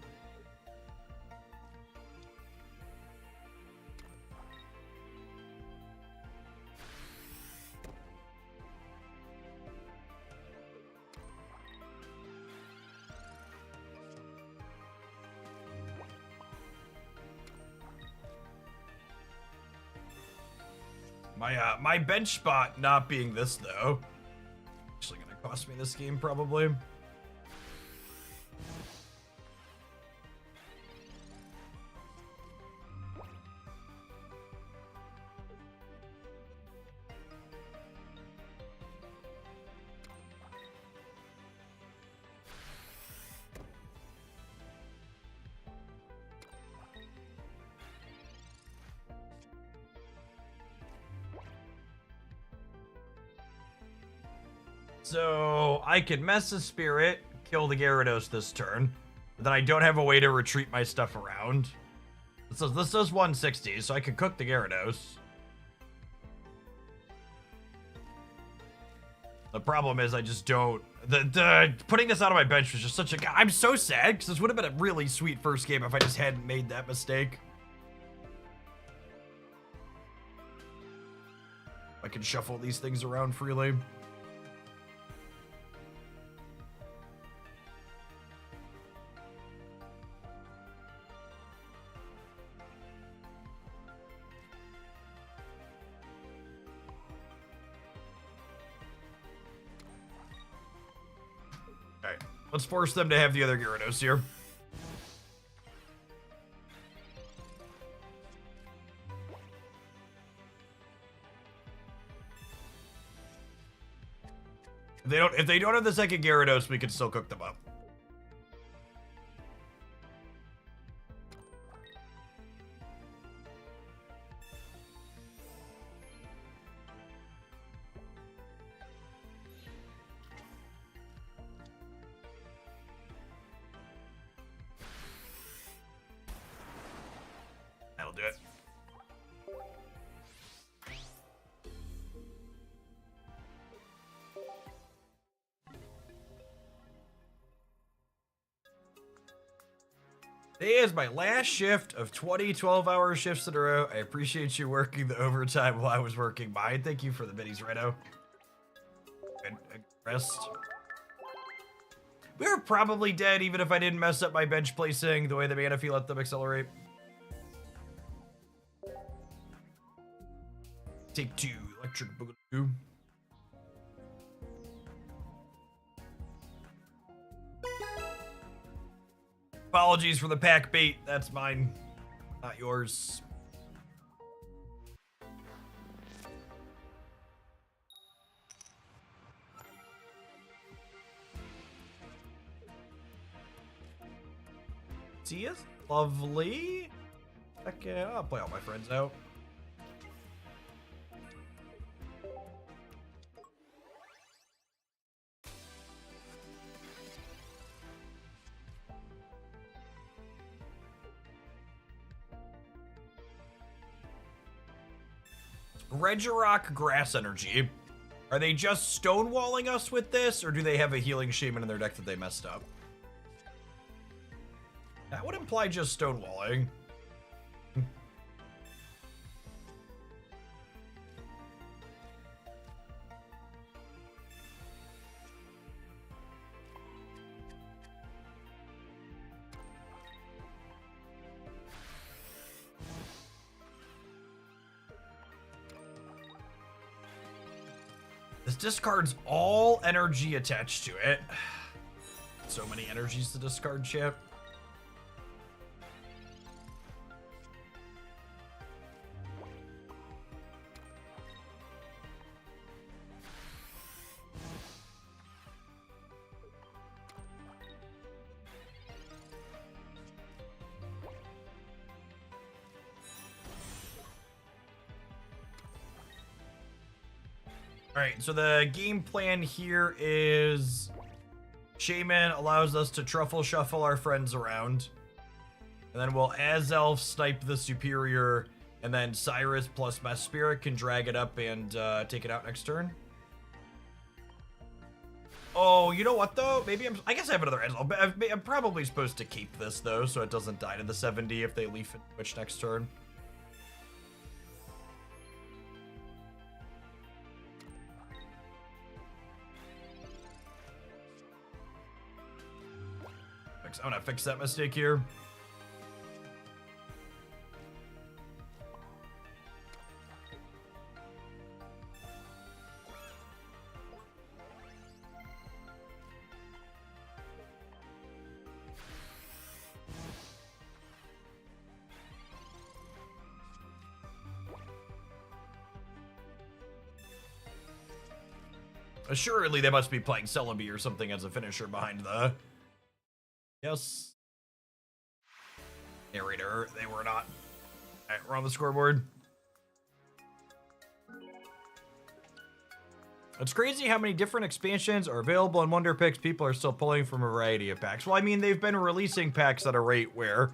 My bench spot not being this though, actually gonna cost me this game probably. So I can mess a Spirit, kill the Gyarados this turn, but then I don't have a way to retreat my stuff around. This does 160, so I can cook the Gyarados. The problem is I just don't The putting this out on my bench was just such a... I'm so sad, because this would have been a really sweet first game if I just hadn't made that mistake. I can shuffle these things around freely. Alright, let's force them to have the other Gyarados here. If they don't have the second Gyarados, we can still cook them up. That'll do it. Today is my last shift of 20 12-hour shifts in a row. I appreciate you working the overtime while I was working mine. Thank you for the minis, Reno. And rest. We were probably dead even if I didn't mess up my bench placing the way the Manaphy let them accelerate. Take 2, Electric Boogaloo. Apologies for the pack bait. That's mine, not yours. See us? Lovely. Okay, I'll play all my friends out. Regirock Grass Energy. Are they just stonewalling us with this, or do they have a healing shaman in their deck that they messed up? That would imply just stonewalling. This discards all energy attached to it. So many energies to discard, chat. Alright, so the game plan here is Shaman allows us to truffle shuffle our friends around. And then we'll Azelf snipe the superior, and then Cyrus plus Mess Spirit can drag it up and take it out next turn. Oh, you know what though? Maybe I guess I have another Azelf. I'm probably supposed to keep this though, so it doesn't die to the 70 if they leaf and switch next turn. I'm gonna fix that mistake here. Assuredly, they must be playing Celebi or something as a finisher behind the... Yes. Narrator, they were not. Alright, we're on the scoreboard. It's crazy how many different expansions are available in Wonder Picks. People are still pulling from a variety of packs. Well, I mean, they've been releasing packs at a rate where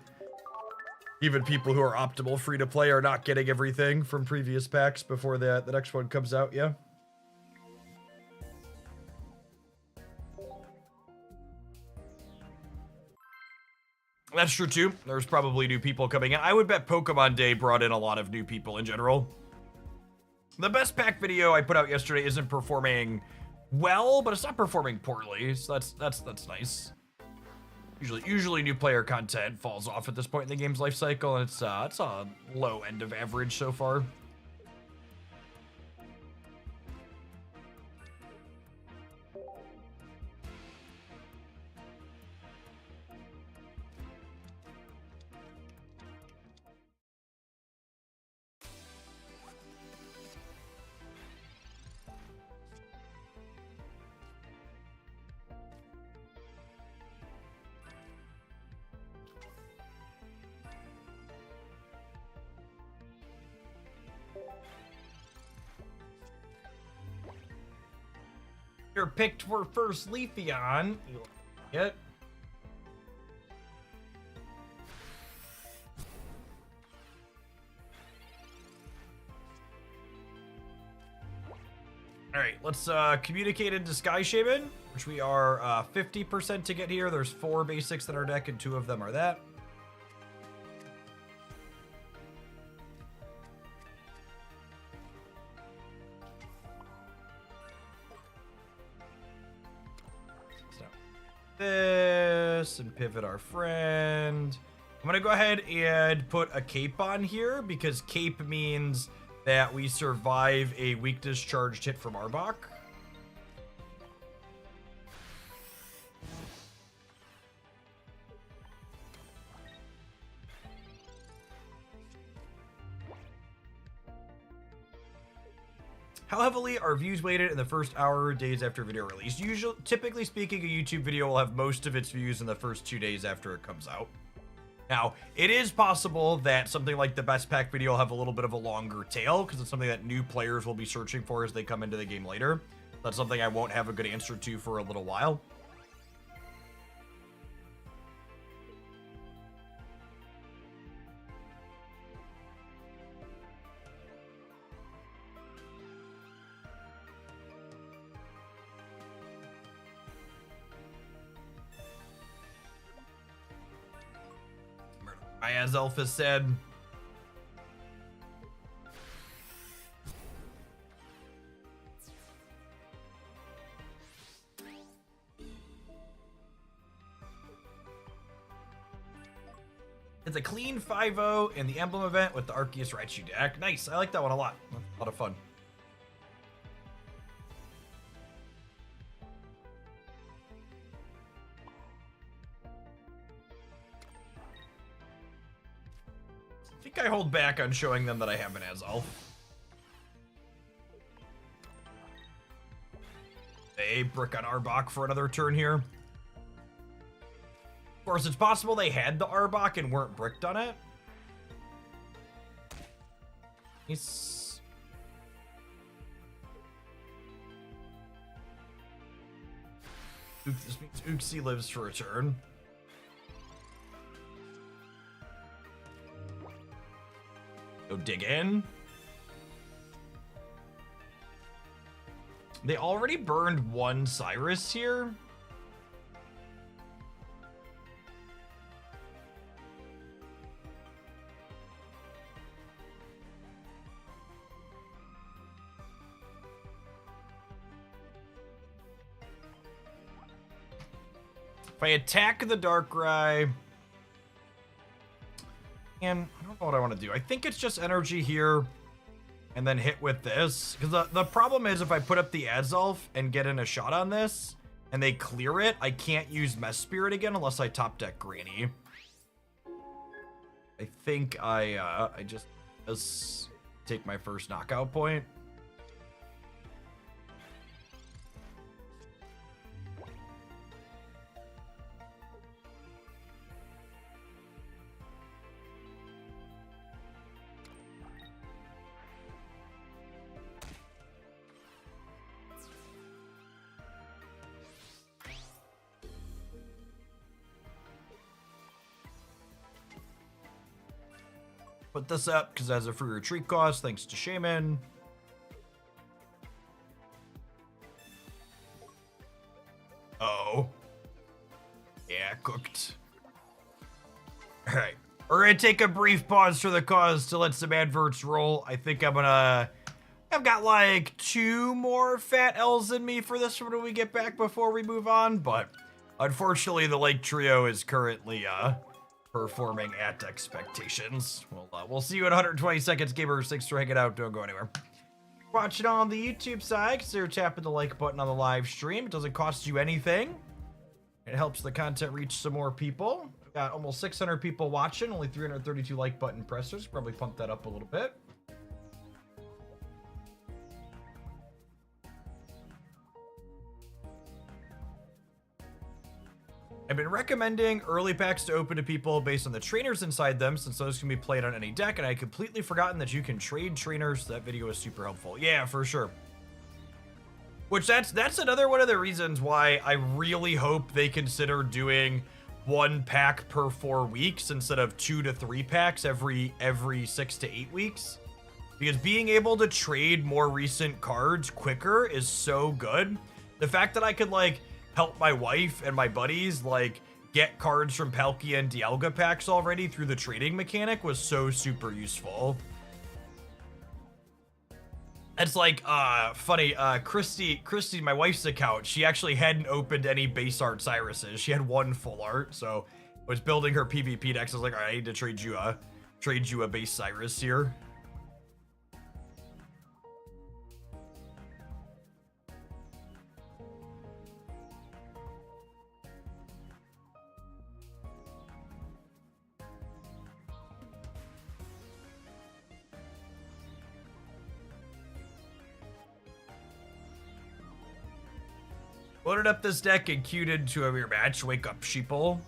even people who are optimal free-to-play are not getting everything from previous packs before the next one comes out, yeah? That's true too. There's probably new people coming in. I would bet Pokemon Day brought in a lot of new people in general. The best pack video I put out yesterday isn't performing well, but it's not performing poorly, so that's nice. Usually new player content falls off at this point in the game's life cycle, and it's a low end of average so far. You're picked for first Leafeon. You like it. Alright, let's communicate into Sky Shaman, which we are 50% to get here. There's 4 basics in our deck, and 2 of them are that. This and pivot our friend. I'm gonna go ahead and put a cape on here because cape means that we survive a weak discharged hit from Arbok. How heavily are views weighted in the first hour or days after video release? Typically speaking, a YouTube video will have most of its views in the first 2 days after it comes out. Now, it is possible that something like the best pack video will have a little bit of a longer tail because it's something that new players will be searching for as they come into the game later. That's something I won't have a good answer to for a little while. As Elphys said. It's a clean 5-0 in the Emblem event with the Arceus Raichu deck. Nice, I like that one a lot. A lot of fun. I hold back on showing them that I have an Azelf. A brick on Arbok for another turn here. Of course, it's possible they had the Arbok and weren't bricked on it. This means Uxie lives for a turn. Go dig in. They already burned 1 Cyrus here. If I attack the Darkrai, and I don't know what I want to do. I think it's just energy here and then hit with this. Because the problem is if I put up the Azelf and get in a shot on this and they clear it, I can't use Mess Spirit again unless I top deck Granny. I think I just take my first knockout point. Put this up because it has a free retreat cost thanks to Shaman. Oh. Yeah, cooked. We're gonna take a brief pause for the cause to let some adverts roll. I think I've got like 2 more fat L's in me for this one when we get back before we move on, but unfortunately the Lake Trio is currently performing at expectations. We'll see you in 120 seconds, gamers. Thanks for hanging out. Don't go anywhere. Watching on the YouTube side, consider tapping the like button on the live stream. It doesn't cost you anything. It helps the content reach some more people. We've got almost 600 people watching, only 332 like button pressers. Probably pump that up a little bit. I've been recommending early packs to open to people based on the trainers inside them, since those can be played on any deck, and I had completely forgotten that you can trade trainers. That video was super helpful. Yeah, for sure. Which that's another one of the reasons why I really hope they consider doing 1 pack per 4 weeks instead of 2 to 3 packs every 6 to 8 weeks. Because being able to trade more recent cards quicker is so good. The fact that I could like help my wife and my buddies like get cards from Palkia and Dialga packs already through the trading mechanic was so super useful. It's like funny, Christy, my wife's account, she actually hadn't opened any base art Cyruses. She had 1 full art, so was building her PvP decks. I was like, all right, I need to trade you a base Cyrus here. Loaded up this deck and queued into a rear match. Wake up, sheeple.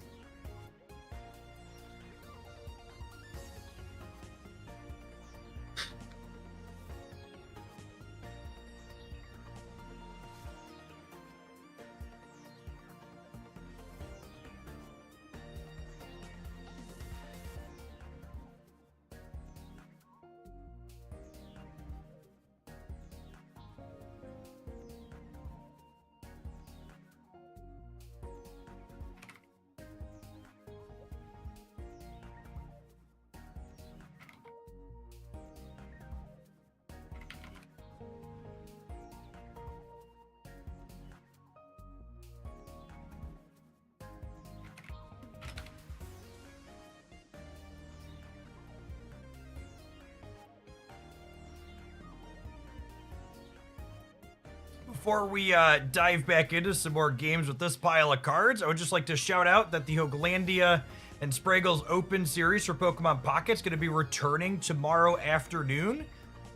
Before we dive back into some more games with this pile of cards, I would just like to shout out that the Hooglandia and Spragels Open series for Pokemon Pocket is going to be returning tomorrow afternoon.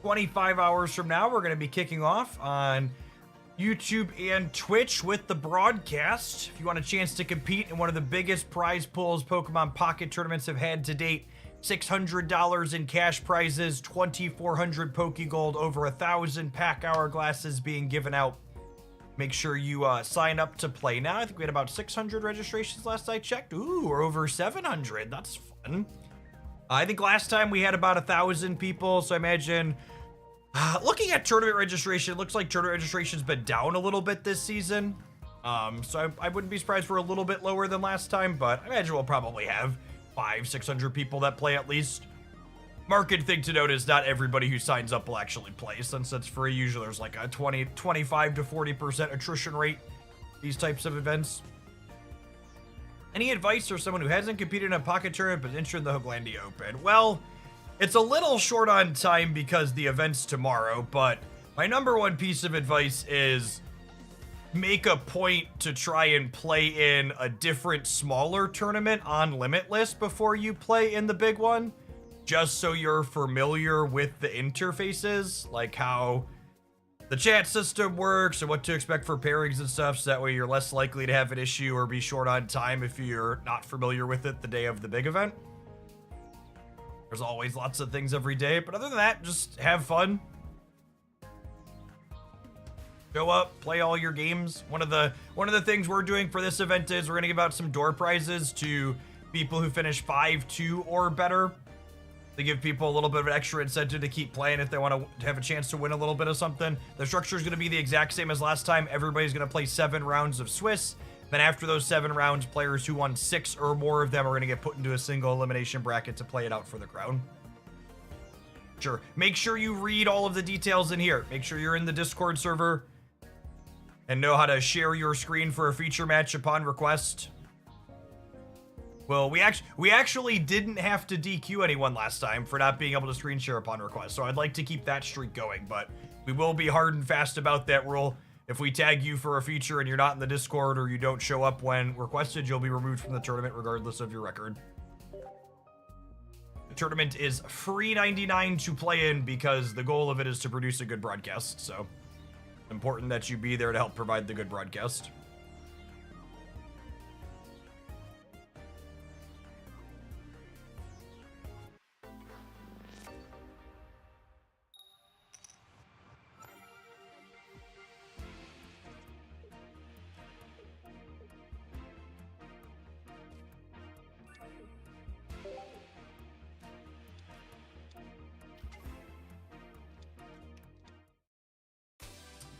25 hours from now, we're going to be kicking off on YouTube and Twitch with the broadcast. If you want a chance to compete in one of the biggest prize pools Pokemon Pocket tournaments have had to date, $600 in cash prizes, 2,400 Pokegold, over 1,000 pack hourglasses being given out. Make sure you sign up to play now. I think we had about 600 registrations last I checked. Ooh, we're over 700. That's fun. I think last time we had about 1,000 people, so I imagine looking at tournament registration, it looks like tournament registration's been down a little bit this season. So I wouldn't be surprised we're a little bit lower than last time, but I imagine we'll probably have 500-600 people that play at least. Market thing to note is not everybody who signs up will actually play. Since it's free, usually there's like a 25 to 40% attrition rate, these types of events. Any advice for someone who hasn't competed in a Pocket tournament but entered in the Hooglandia Open? Well, it's a little short on time because the event's tomorrow, but my number one piece of advice is make a point to try and play in a different, smaller tournament on Limitless before you play in the big one, just so you're familiar with the interfaces, like how the chat system works and what to expect for pairings and stuff, so that way you're less likely to have an issue or be short on time if you're not familiar with it the day of the big event. There's always lots of things every day, but other than that, just have fun. Show up, play all your games. One of the things we're doing for this event is we're gonna give out some door prizes to people who finish 5-2 or better. To give people a little bit of an extra incentive to keep playing if they want to have a chance to win a little bit of something. The structure is going to be the exact same as last time. Everybody's going to play 7 rounds of Swiss. Then after those 7 rounds, players who won 6 or more of them are going to get put into a single elimination bracket to play it out for the crown. Sure. Make sure you read all of the details in here. Make sure you're in the Discord server and know how to share your screen for a feature match upon request. Well, we actually didn't have to DQ anyone last time for not being able to screen share upon request, so I'd like to keep that streak going, but we will be hard and fast about that rule. If we tag you for a feature and you're not in the Discord or you don't show up when requested, you'll be removed from the tournament regardless of your record. The tournament is free 99 to play in because the goal of it is to produce a good broadcast, so it's important that you be there to help provide the good broadcast.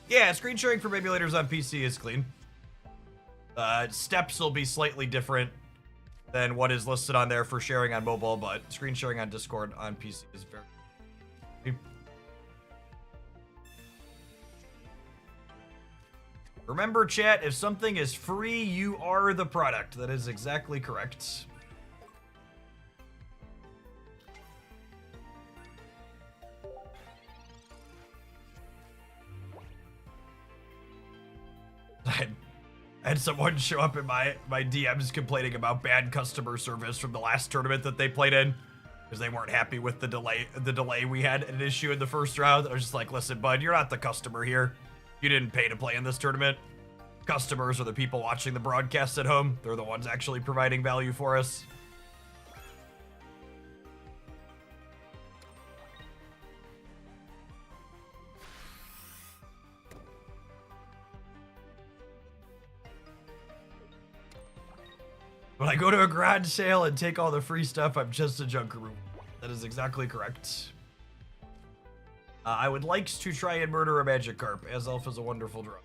Yeah, screen sharing from emulators on PC is clean. Steps will be slightly different than what is listed on there for sharing on mobile, but screen sharing on Discord on PC is very... Remember, chat, if something is free, you are the product. That is exactly correct. I had someone show up in my DMs complaining about bad customer service from the last tournament that they played in because they weren't happy with the delay we had an issue in the first round. I was just like, listen, bud, you're not the customer here. You didn't pay to play in this tournament. Customers are the people watching the broadcast at home. They're the ones actually providing value for us. When I go to a garage sale and take all the free stuff, I'm just a junkaroo. That is exactly correct. I would like to try and murder a Magikarp, as Elf is a wonderful draw.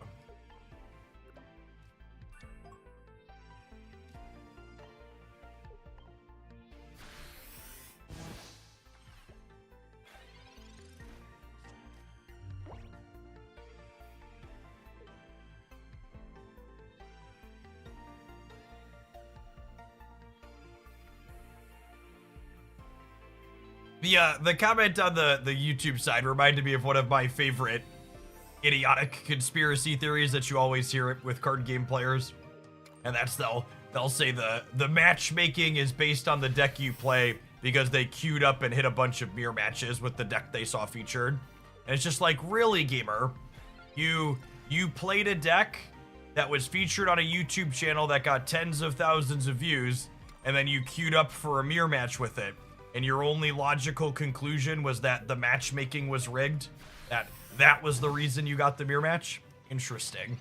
The comment on the YouTube side reminded me of one of my favorite idiotic conspiracy theories that you always hear with card game players. And that's they'll say the matchmaking is based on the deck you play because they queued up and hit a bunch of mirror matches with the deck they saw featured. And it's just like, really, gamer? You played a deck that was featured on a YouTube channel that got tens of thousands of views, and then you queued up for a mirror match with it. And your only logical conclusion was that the matchmaking was rigged? That was the reason you got the mirror match? Interesting.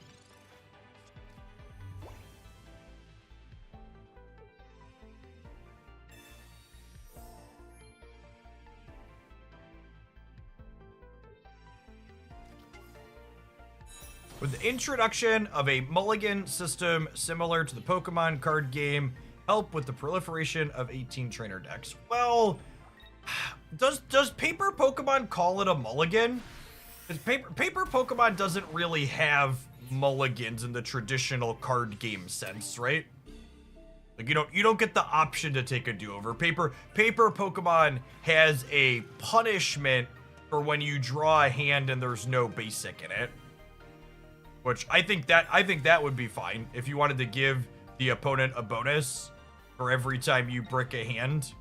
With the introduction of a mulligan system similar to the Pokemon card game, help with the proliferation of 18 trainer decks. Well, does paper Pokemon call it a mulligan? Because paper Pokemon doesn't really have mulligans in the traditional card game sense, right? Like you don't get the option to take a do-over. Paper Pokemon has a punishment for when you draw a hand and there's no basic in it. Which I think that would be fine if you wanted to give the opponent a bonus for every time you brick a hand.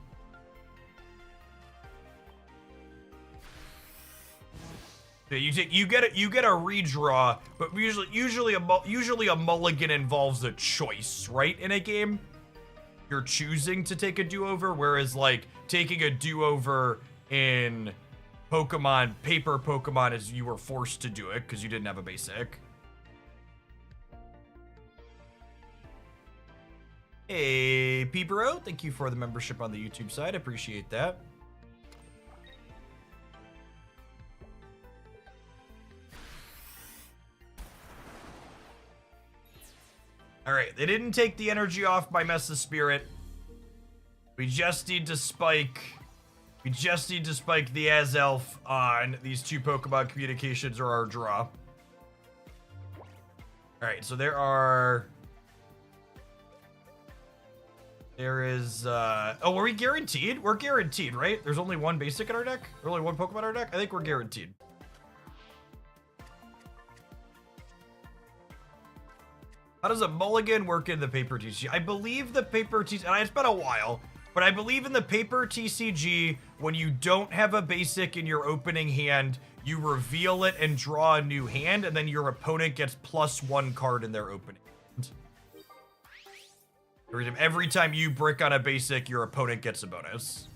Yeah, you get a redraw, but usually a mulligan involves a choice, right? In a game, you're choosing to take a do-over, whereas like taking a do-over in paper Pokemon is you were forced to do it because you didn't have a basic. Hey, Peepero, thank you for the membership on the YouTube side. Appreciate that. All right, they didn't take the energy off by Mess of Spirit. We just need to spike. We just need to spike the Azelf on these 2 Pokemon communications or our draw. All right, so there is, oh, were we guaranteed? We're guaranteed, right? There's only 1 basic in our deck? There's only 1 Pokemon in our deck? I think we're guaranteed. How does a mulligan work in the paper TCG? I believe the paper TCG, and it's been a while, but I believe in the paper TCG, when you don't have a basic in your opening hand, you reveal it and draw a new hand, and then your opponent gets +1 card in their opening hand. Every time you brick on a basic, your opponent gets a bonus.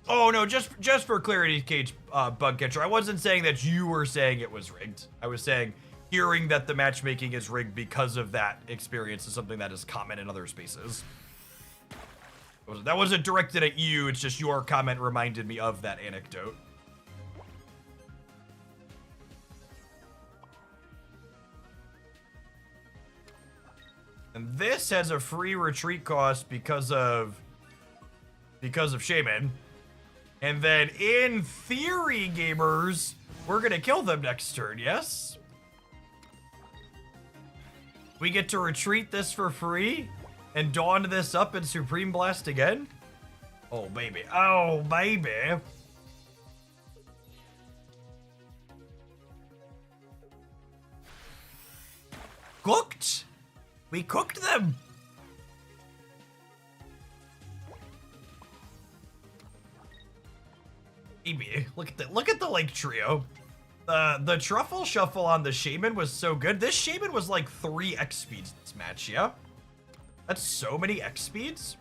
Oh no, just for clarity, Cage Bug Catcher, I wasn't saying that you were saying it was rigged. I was saying hearing that the matchmaking is rigged because of that experience is something that is common in other spaces. That wasn't directed at you, it's just your comment reminded me of that anecdote. And this has a free retreat cost because of Shaman. And then in theory, gamers, we're gonna kill them next turn, yes? We get to retreat this for free and dawn this up in Supreme Blast again? Oh, baby. Oh, baby. Cooked. We cooked them. Baby, look at the Lake Trio. The Truffle Shuffle on the Shaman was so good. This Shaman was like 3 X speeds this match, yeah? That's so many X speeds.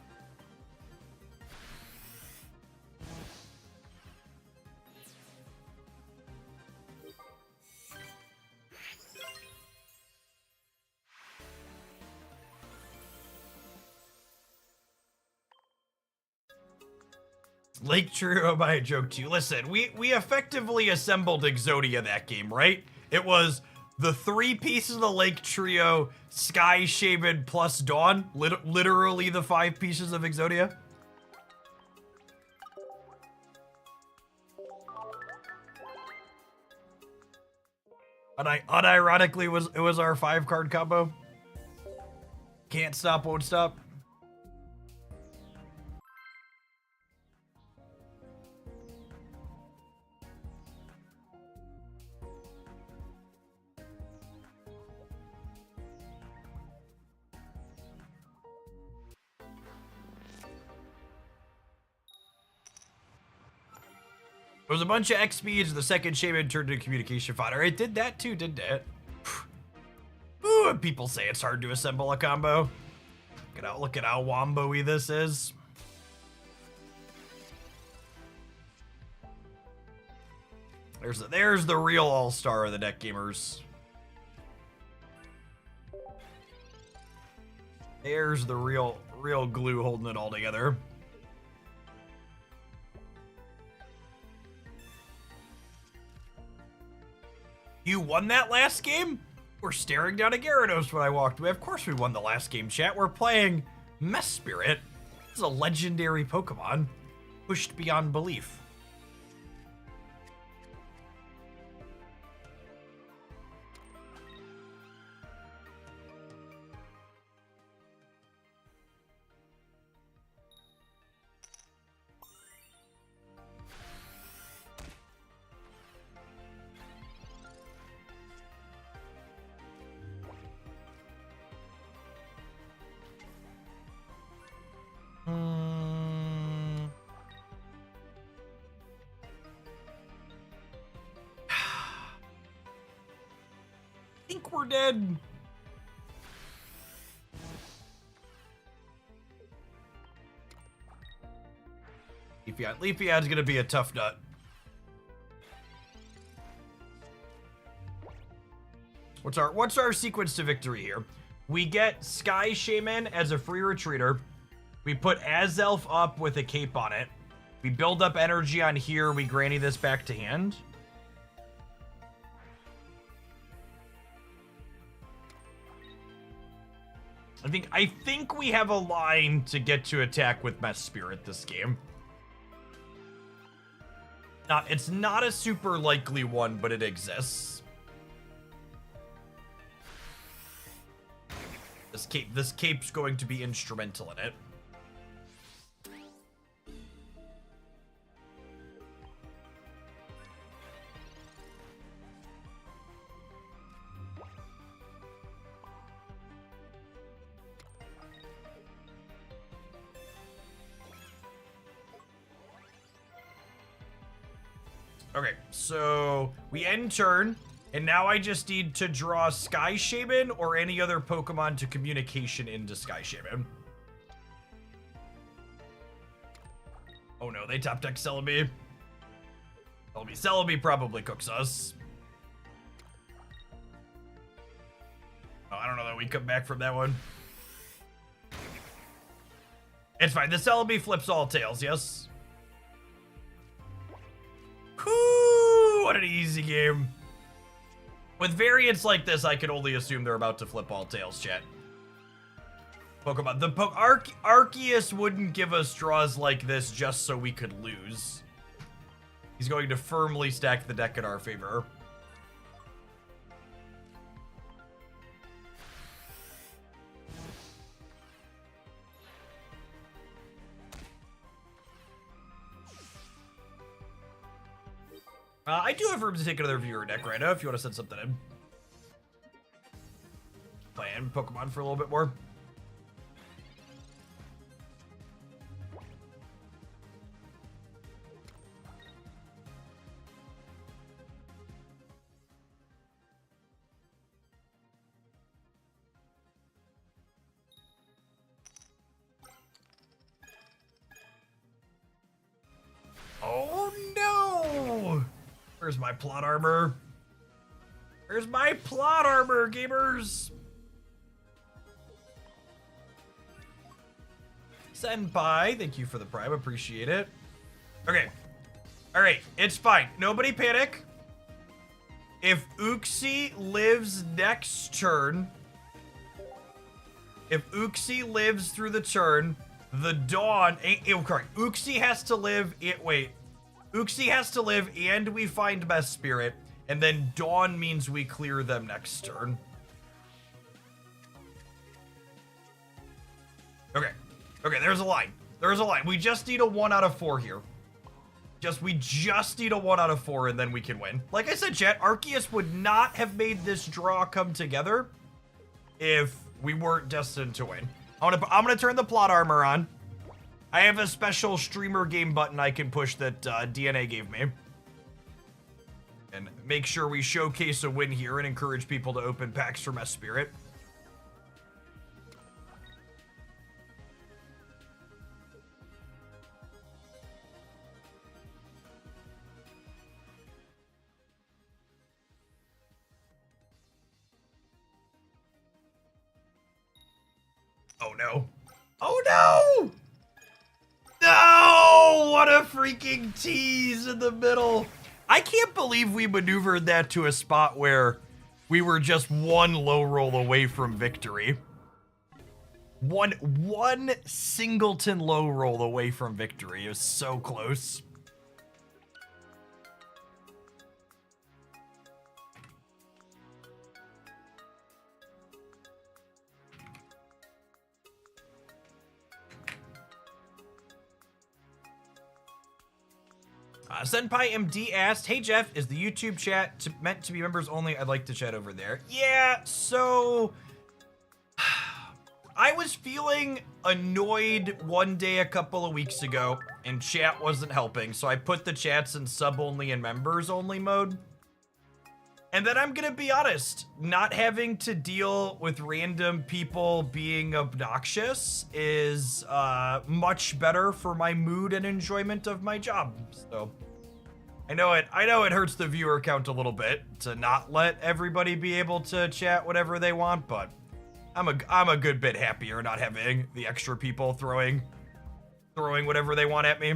Lake Trio by a joke to you. Listen, we effectively assembled Exodia that game, right? It was the 3 pieces of the Lake Trio, Sky Shaman plus Dawn, literally the 5 pieces of Exodia. Unironically, it was our 5-card combo. Can't stop, won't stop. It was a bunch of X speeds. The second Shaman turned into communication fodder. It did that too, didn't it? Ooh, and people say it's hard to assemble a combo. Look at how wombo-y this is. There's the real all-star of the deck gamers. There's the real glue holding it all together. You won that last game? We're staring down a Gyarados when I walked away. Of course we won the last game, chat. We're playing Mess Spirit. This is a legendary Pokemon. Pushed beyond belief. We're dead. Leafeon's gonna be a tough nut. What's our sequence to victory here? We get Sky Shaman as a free retreater. We put Azelf up with a cape on it. We build up energy on here. We granny this back to hand. I think we have a line to get to attack with Mess Spirit this game. It's not a super likely one, but it exists. This cape's going to be instrumental in it. Okay, so we end turn, and now I just need to draw Sky Shaman or any other Pokemon to communication into Sky Shaman. Oh no, they top deck Celebi. Celebi probably cooks us. Oh, I don't know that we come back from that one. It's fine, the Celebi flips all tails, yes? Whoo, what an easy game. With variants like this, I can only assume they're about to flip all tails, chat. Pokemon. Arceus wouldn't give us draws like this just so we could lose. He's going to firmly stack the deck in our favor. I do have room to take another viewer deck right now if you want to send something in. Playing Pokemon for a little bit more. Oh no! Where's my plot armor? Where's my plot armor, gamers? Senpai, thank you for the prime, appreciate it. Okay, all right, it's fine. Nobody panic. If Uxie lives next turn, if Uxie lives through the turn, the Dawn, correct. Uxie has to live, Uxie has to live and we find Best Spirit, and then Dawn means we clear them next turn. Okay, there's a line. There's a line. We just need a 1 out of 4 here. We just need a 1 out of 4 and then we can win. Like I said, chat, Arceus would not have made this draw come together if we weren't destined to win. I'm gonna turn the plot armor on. I have a special streamer game button I can push that DNA gave me. And make sure we showcase a win here and encourage people to open packs for Mess Spirit. Oh no. Oh no! No! What a freaking tease in the middle. I can't believe we maneuvered that to a spot where we were just one low roll away from victory. One singleton low roll away from victory. It was so close. Senpai MD asked, hey Jeff, is the YouTube chat meant to be members only? I'd like to chat over there. Yeah, so I was feeling annoyed one day a couple of weeks ago and chat wasn't helping, so I put the chats in sub only and members only mode. And then I'm gonna be honest, not having to deal with random people being obnoxious is much better for my mood and enjoyment of my job. So I know it hurts the viewer count a little bit to not let everybody be able to chat whatever they want, but I'm a good bit happier not having the extra people throwing whatever they want at me.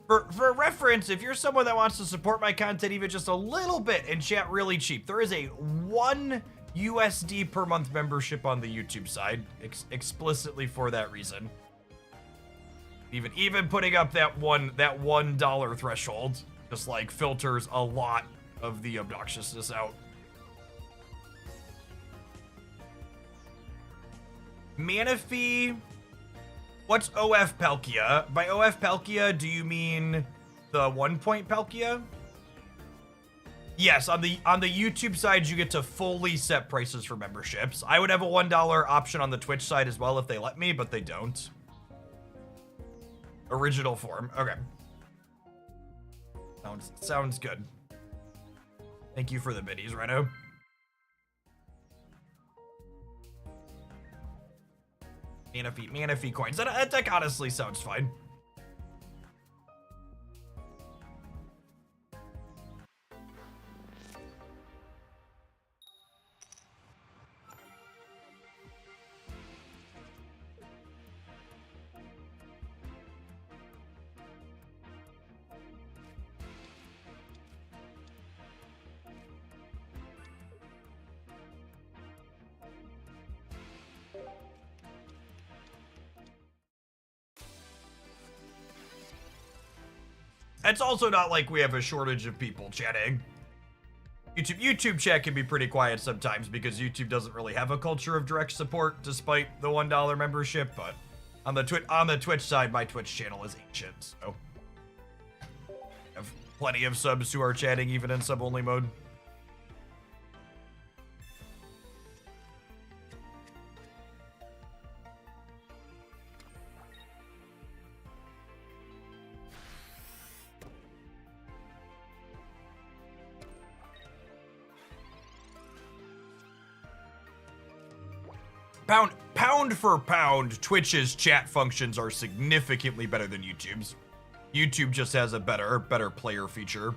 For reference, if you're someone that wants to support my content even just a little bit and chat really cheap, there is a $1 USD per month membership on the YouTube side, explicitly for that reason. Even putting up that $1 threshold just like filters a lot of the obnoxiousness out. Manaphy, what's OF Palkia? By OF Palkia, do you mean the 1-point Palkia? Yes, on the YouTube side, you get to fully set prices for memberships. I would have a $1 option on the Twitch side as well if they let me, but they don't. Original form, okay. Sounds good. Thank you for the biddies, Rhino. Manaphy coins. That deck honestly sounds fine. It's also not like we have a shortage of people chatting. YouTube chat can be pretty quiet sometimes because YouTube doesn't really have a culture of direct support despite the $1 membership, but on the Twitch side, my Twitch channel is ancient, so I have plenty of subs who are chatting even in sub-only mode. Pound for pound, Twitch's chat functions are significantly better than YouTube's. YouTube just has a better player feature.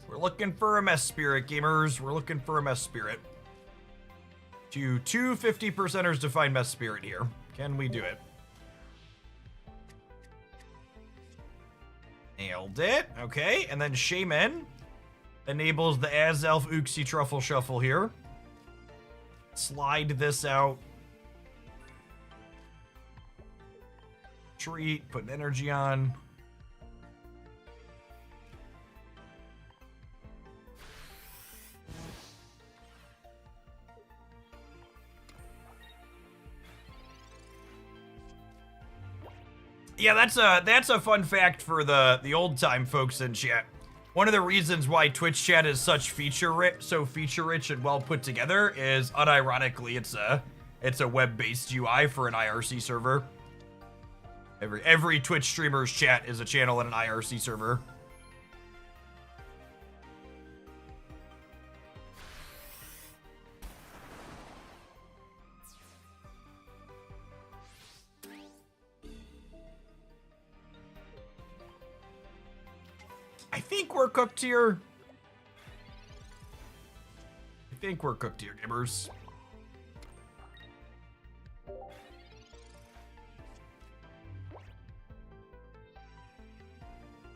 We're looking for a mess spirit, gamers. We're looking for a mess spirit. Two 50%ers to find mess spirit here. Can we do it? Nailed it. Okay, and then Shaman enables the Azelf Uxie Truffle Shuffle here. Slide this out. Treat, put an energy on. Yeah, that's a fun fact for the old time folks in chat. One of the reasons why Twitch chat is so feature rich and well put together is unironically it's a web-based UI for an IRC server. Every Twitch streamer's chat is a channel in an IRC server. I think we're cooked here. Gamers.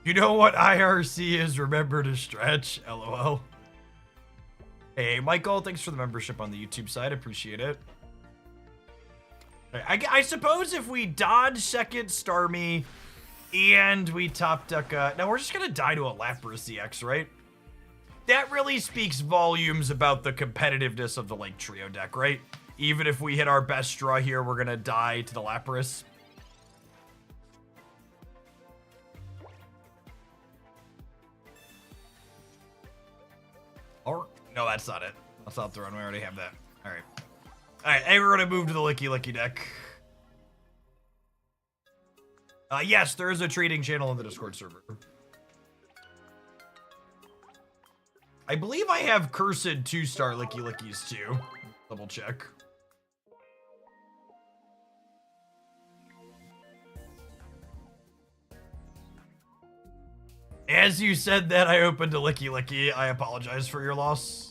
You know what IRC is? Remember to stretch. LOL. Hey, Michael, thanks for the membership on the YouTube side. Appreciate it. I suppose if we dodge second Starmie and we top deck now we're just gonna die to a Lapras EX, right? That really speaks volumes about the competitiveness of the Lake Trio deck, right? Even if we hit our best draw here, we're gonna die to the Lapras. Or no, that's not it. That's not the run. We already have that. Alright, and we're gonna move to the Licky deck. Yes, there is a trading channel on the Discord server. I believe I have cursed 2-star Lickies too. Double check. As you said that, I opened a Licky. I apologize for your loss.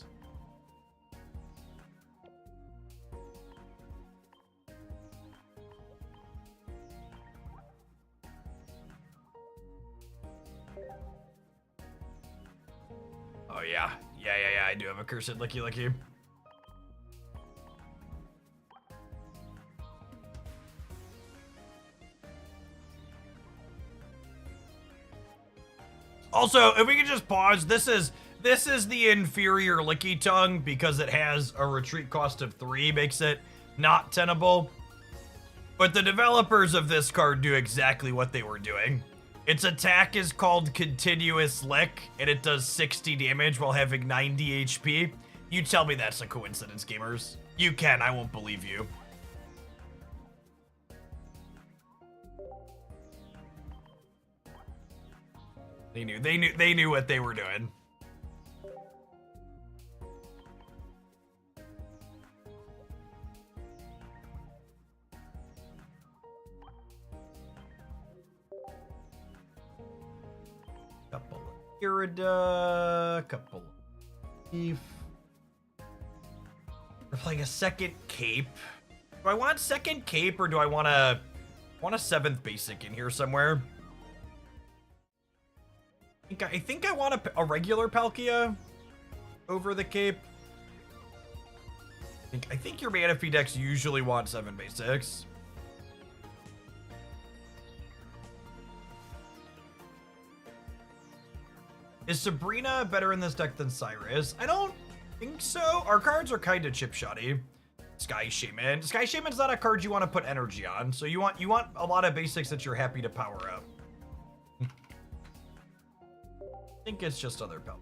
Oh, yeah. Yeah, I do have a cursed Licky. Also, if we could just pause, this is the inferior Licky Tongue because it has a retreat cost of 3, makes it not tenable. But the developers of this card do exactly what they were doing. Its attack is called Continuous Lick, and it does 60 damage while having 90 HP. You tell me that's a coincidence, gamers. You can, I won't believe you. They knew what they were doing. Couple of Irida, couple of Leaf. We're playing a second Cape. Do I want second Cape or do I want a 7th basic in here somewhere? I think I want a regular Palkia over the Cape. I think your Manaphy decks usually want 7 basics. Is Sabrina better in this deck than Cyrus? I don't think so. Our cards are kind of chip-shotty. Sky Shaman. Sky Shaman's not a card you want to put energy on, so you want a lot of basics that you're happy to power up. I think it's just other Palkia.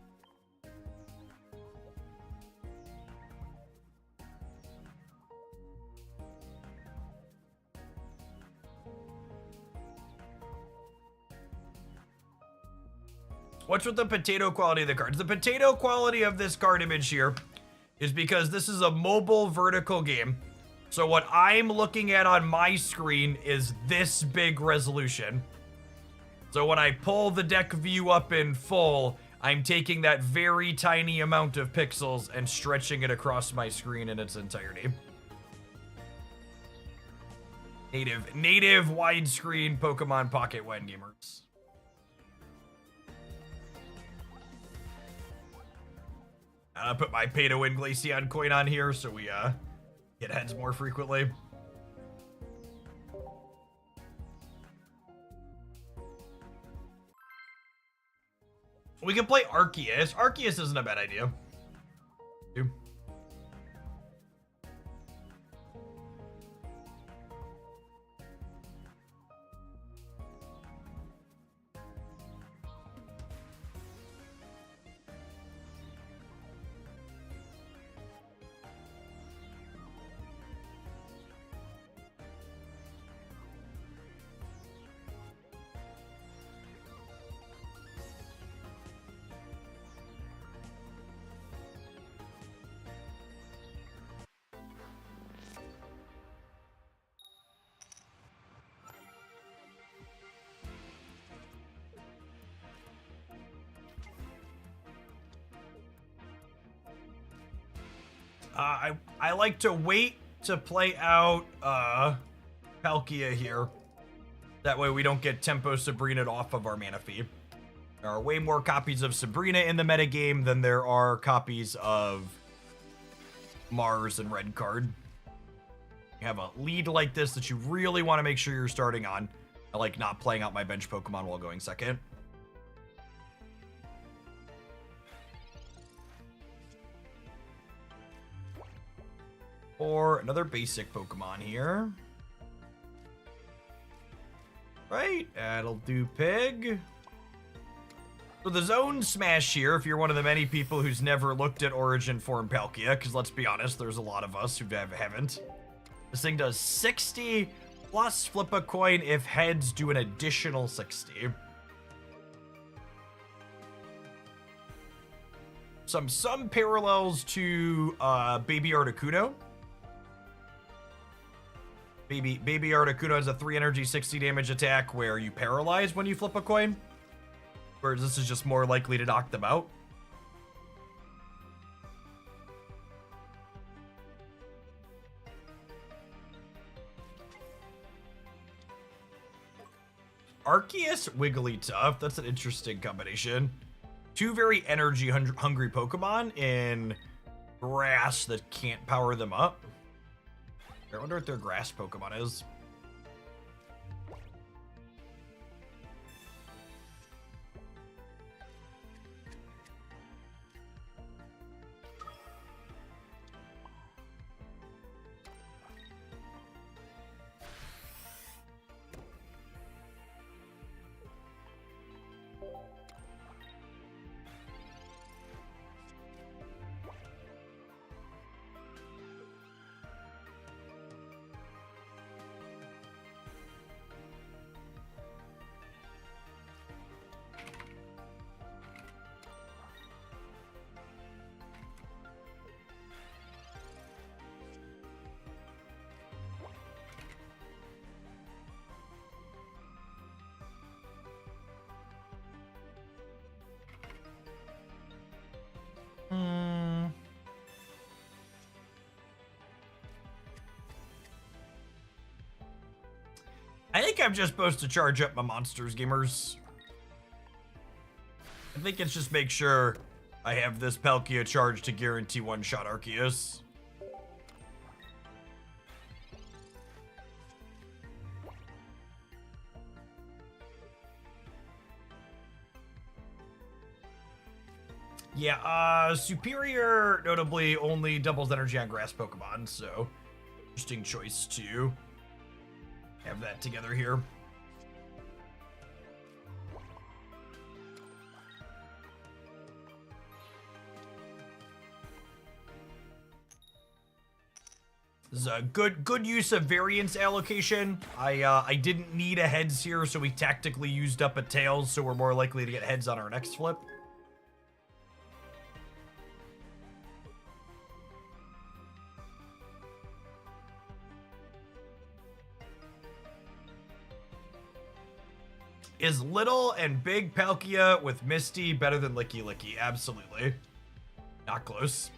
What's with the potato quality of the cards? The potato quality of this card image here is because this is a mobile vertical game. So what I'm looking at on my screen is this big resolution. So when I pull the deck view up in full, I'm taking that very tiny amount of pixels and stretching it across my screen in its entirety. Native widescreen Pokemon Pocket When gamers. I'll put my pay to win Glaceon coin on here so we get heads more frequently. We can play Arceus. Arceus isn't a bad idea. I like to wait to play out Palkia here. That way we don't get Tempo Sabrina off of our Manaphy. There are way more copies of Sabrina in the metagame than there are copies of Mars and Red Card. You have a lead like this that you really want to make sure you're starting on. I like not playing out my bench Pokemon while going second. Or another basic Pokemon here. Right, that'll do Pig. So the Zone Smash here, if you're one of the many people who's never looked at Origin Form Palkia, because let's be honest, there's a lot of us who haven't. This thing does 60 plus flip a coin if heads do an additional 60. Some parallels to Baby Articuno. Baby Articuno has a 3 energy, 60 damage attack where you paralyze when you flip a coin. Whereas this is just more likely to knock them out. Arceus Wigglytuff, that's an interesting combination. two very energy hungry Pokemon in grass that can't power them up. I wonder what their grass Pokemon is. I think I'm just supposed to charge up my monsters, gamers. I think it's just make sure I have this Palkia charged to guarantee one-shot Arceus. Yeah, Superior notably only doubles energy on grass Pokemon, so interesting choice to have that together here. This is a good use of variance allocation. I didn't need a heads here, so we tactically used up a tails, so we're more likely to get heads on our next flip. Is little and big Palkia with Misty better than Licky Licky? Absolutely. Not close.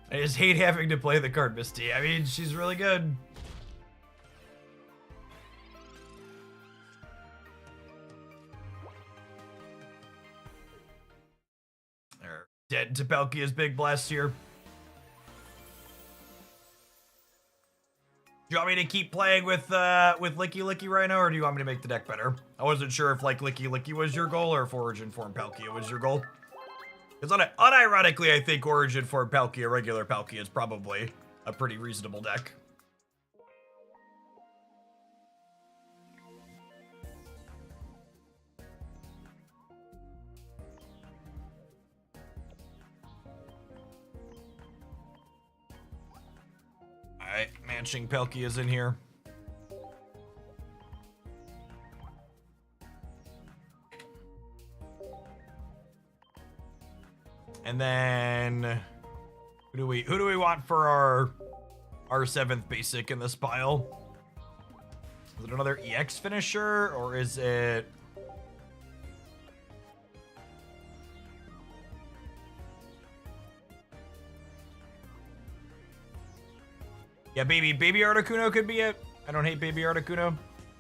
I just hate having to play the card Misty. I mean, she's really good. They're dead to Palkia's Big Blast here. Do you want me to keep playing with Licky Licky right now, or do you want me to make the deck better? I wasn't sure if like Licky Licky was your goal or if Origin Form Palkia was your goal. Because unironically, I think Origin Form Palkia, regular Palkia, is probably a pretty reasonable deck. Alright, matching Palkia's in here. And then who do we want for our 7th basic in this pile? Is it another EX finisher, or is it yeah, baby Articuno could be it. I don't hate baby Articuno.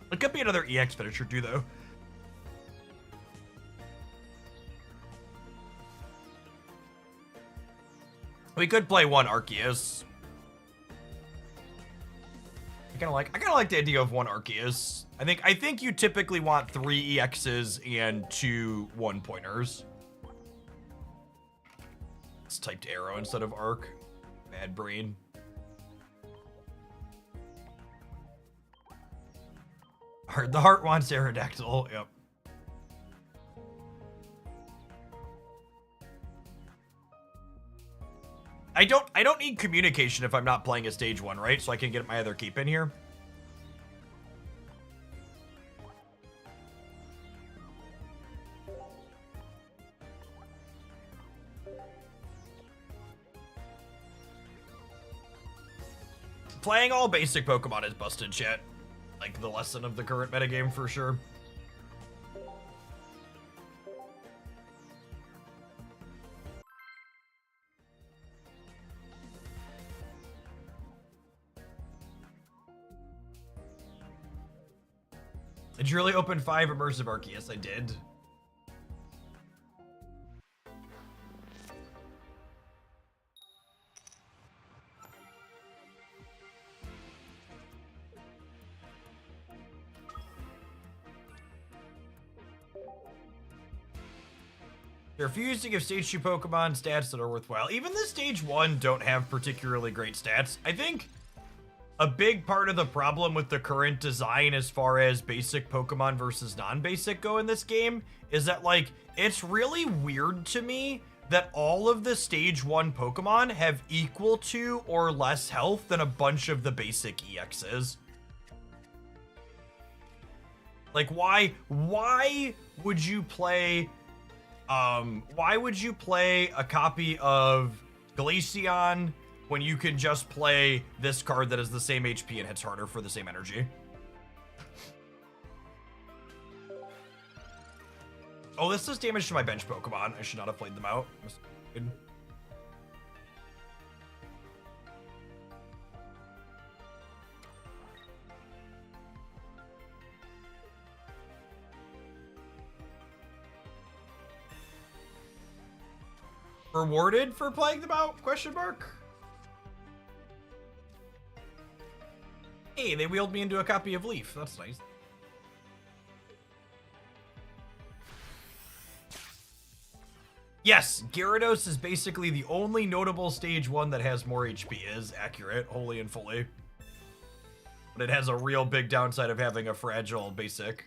It could be another EX finisher too, though. We could play one Arceus. I kind of like the idea of one Arceus. I think you typically want 3 EXs and 2 1-pointers. It's typed arrow instead of arc. Bad brain. The heart wants Aerodactyl. Yep. I don't need communication if I'm not playing a stage 1, right? So I can get my other keep in here. playing all basic Pokemon is busted, chat. Like the lesson of the current metagame for sure. Did you really open 5 immersive Arc? Yes, I did. They refuse to give stage 2 Pokemon stats that are worthwhile. Even the stage 1 don't have particularly great stats. I think a big part of the problem with the current design as far as basic Pokemon versus non-basic go in this game is that, like, it's really weird to me that all of the stage 1 Pokemon have equal to or less health than a bunch of the basic EXs. Like, why would you play a copy of Glaceon when you can just play this card that has the same HP and hits harder for the same energy? Oh, this does damage to my bench Pokemon. I should not have played them out. Rewarded for playing them out? Question mark. Hey, they wheeled me into a copy of Leaf. That's nice. Yes, Gyarados is basically the only notable stage 1 that has more HP. Is accurate, wholly and fully. But it has a real big downside of having a fragile basic.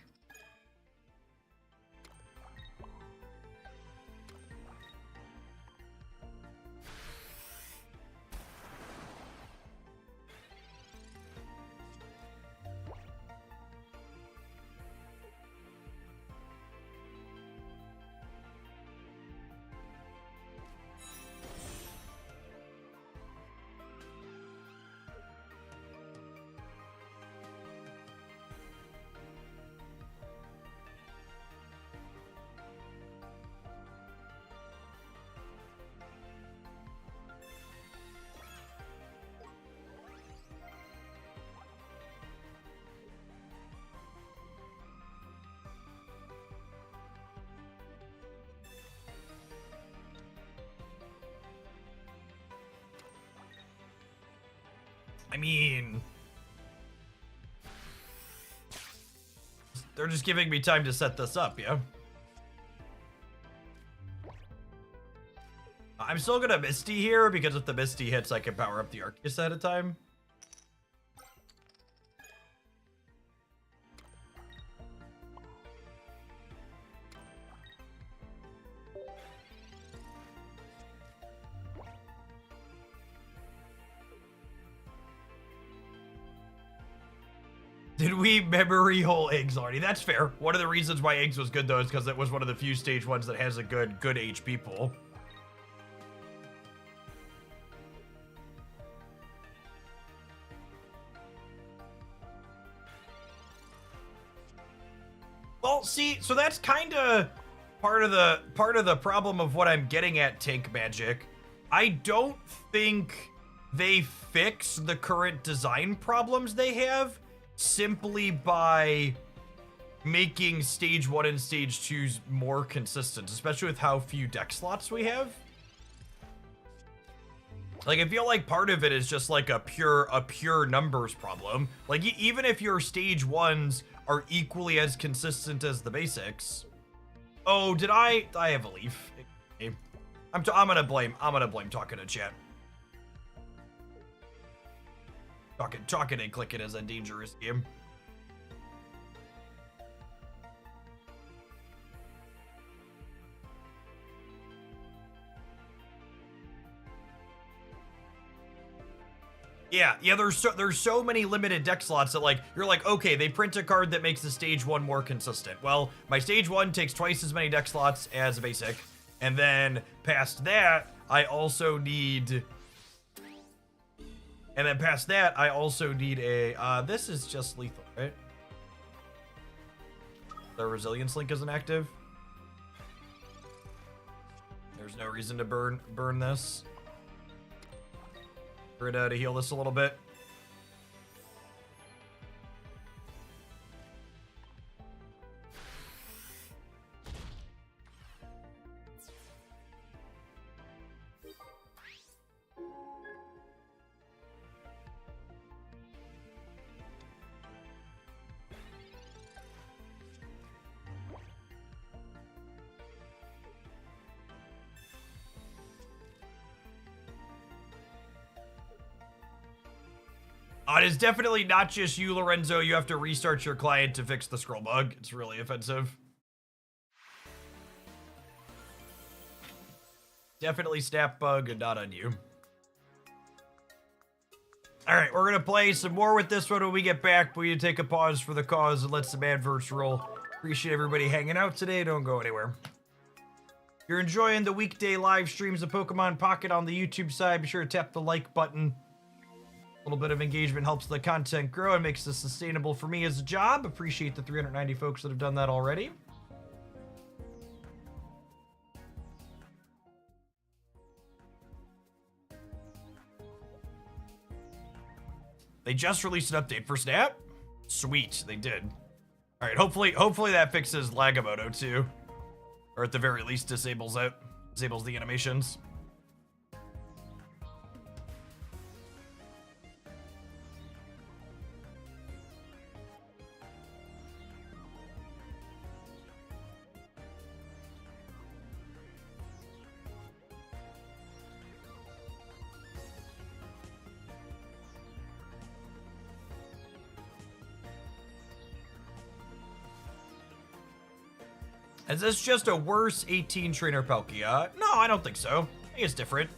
I mean, they're just giving me time to set this up, yeah? I'm still gonna Misty here, because if the Misty hits, I can power up the Arceus ahead of time. Did we memory hole eggs already? That's fair. One of the reasons why eggs was good though is because it was one of the few stage 1s that has a good HP pool. Well, see, so that's kind of part of the problem of what I'm getting at, Tank Magic. I don't think they fix the current design problems they have simply by making stage 1 and stage 2s more consistent, especially with how few deck slots we have. Like, I feel like part of it is just like a pure numbers problem. Like, even if your stage 1s are equally as consistent as the basics. Oh, did I have a Leaf? I'm gonna blame talking to chat. Talking and clicking is a dangerous game. Yeah, there's so many limited deck slots that, like, you're like, okay, they print a card that makes the stage 1 more consistent. Well, my stage 1 takes twice as many deck slots as a basic, and then past that, I also need And then past that, I also need a, this is just lethal, right? The resilience link isn't active. There's no reason to burn this. We're to heal this a little bit. It is definitely not just you, Lorenzo. You have to restart your client to fix the scroll bug. It's really offensive. Definitely snap bug and not on you. All right, we're going to play some more with this one when we get back. We need to take a pause for the cause and let some adverts roll. Appreciate everybody hanging out today. Don't go anywhere. If you're enjoying the weekday live streams of Pokemon Pocket on the YouTube side, be sure to tap the like button. A little bit of engagement helps the content grow and makes this sustainable for me as a job. Appreciate the 390 folks that have done that already. They just released an update for Snap. Sweet, they did. All right, hopefully that fixes Lagamoto too, or at the very least disables the animations. Is this just a worse 18 trainer Palkia? No, I don't think so. I think it's different.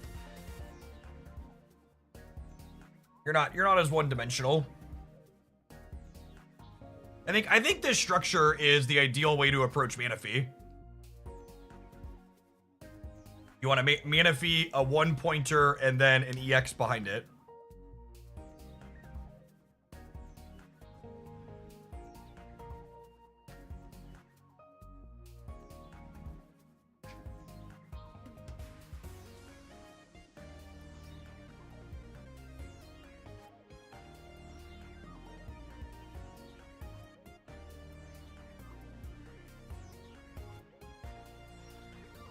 You're not as one-dimensional. I think this structure is the ideal way to approach Manaphy. You want to make Manaphy a one-pointer and then an EX behind it.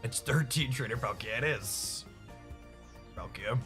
It's 13 trainer Palkia. It is. Palkia.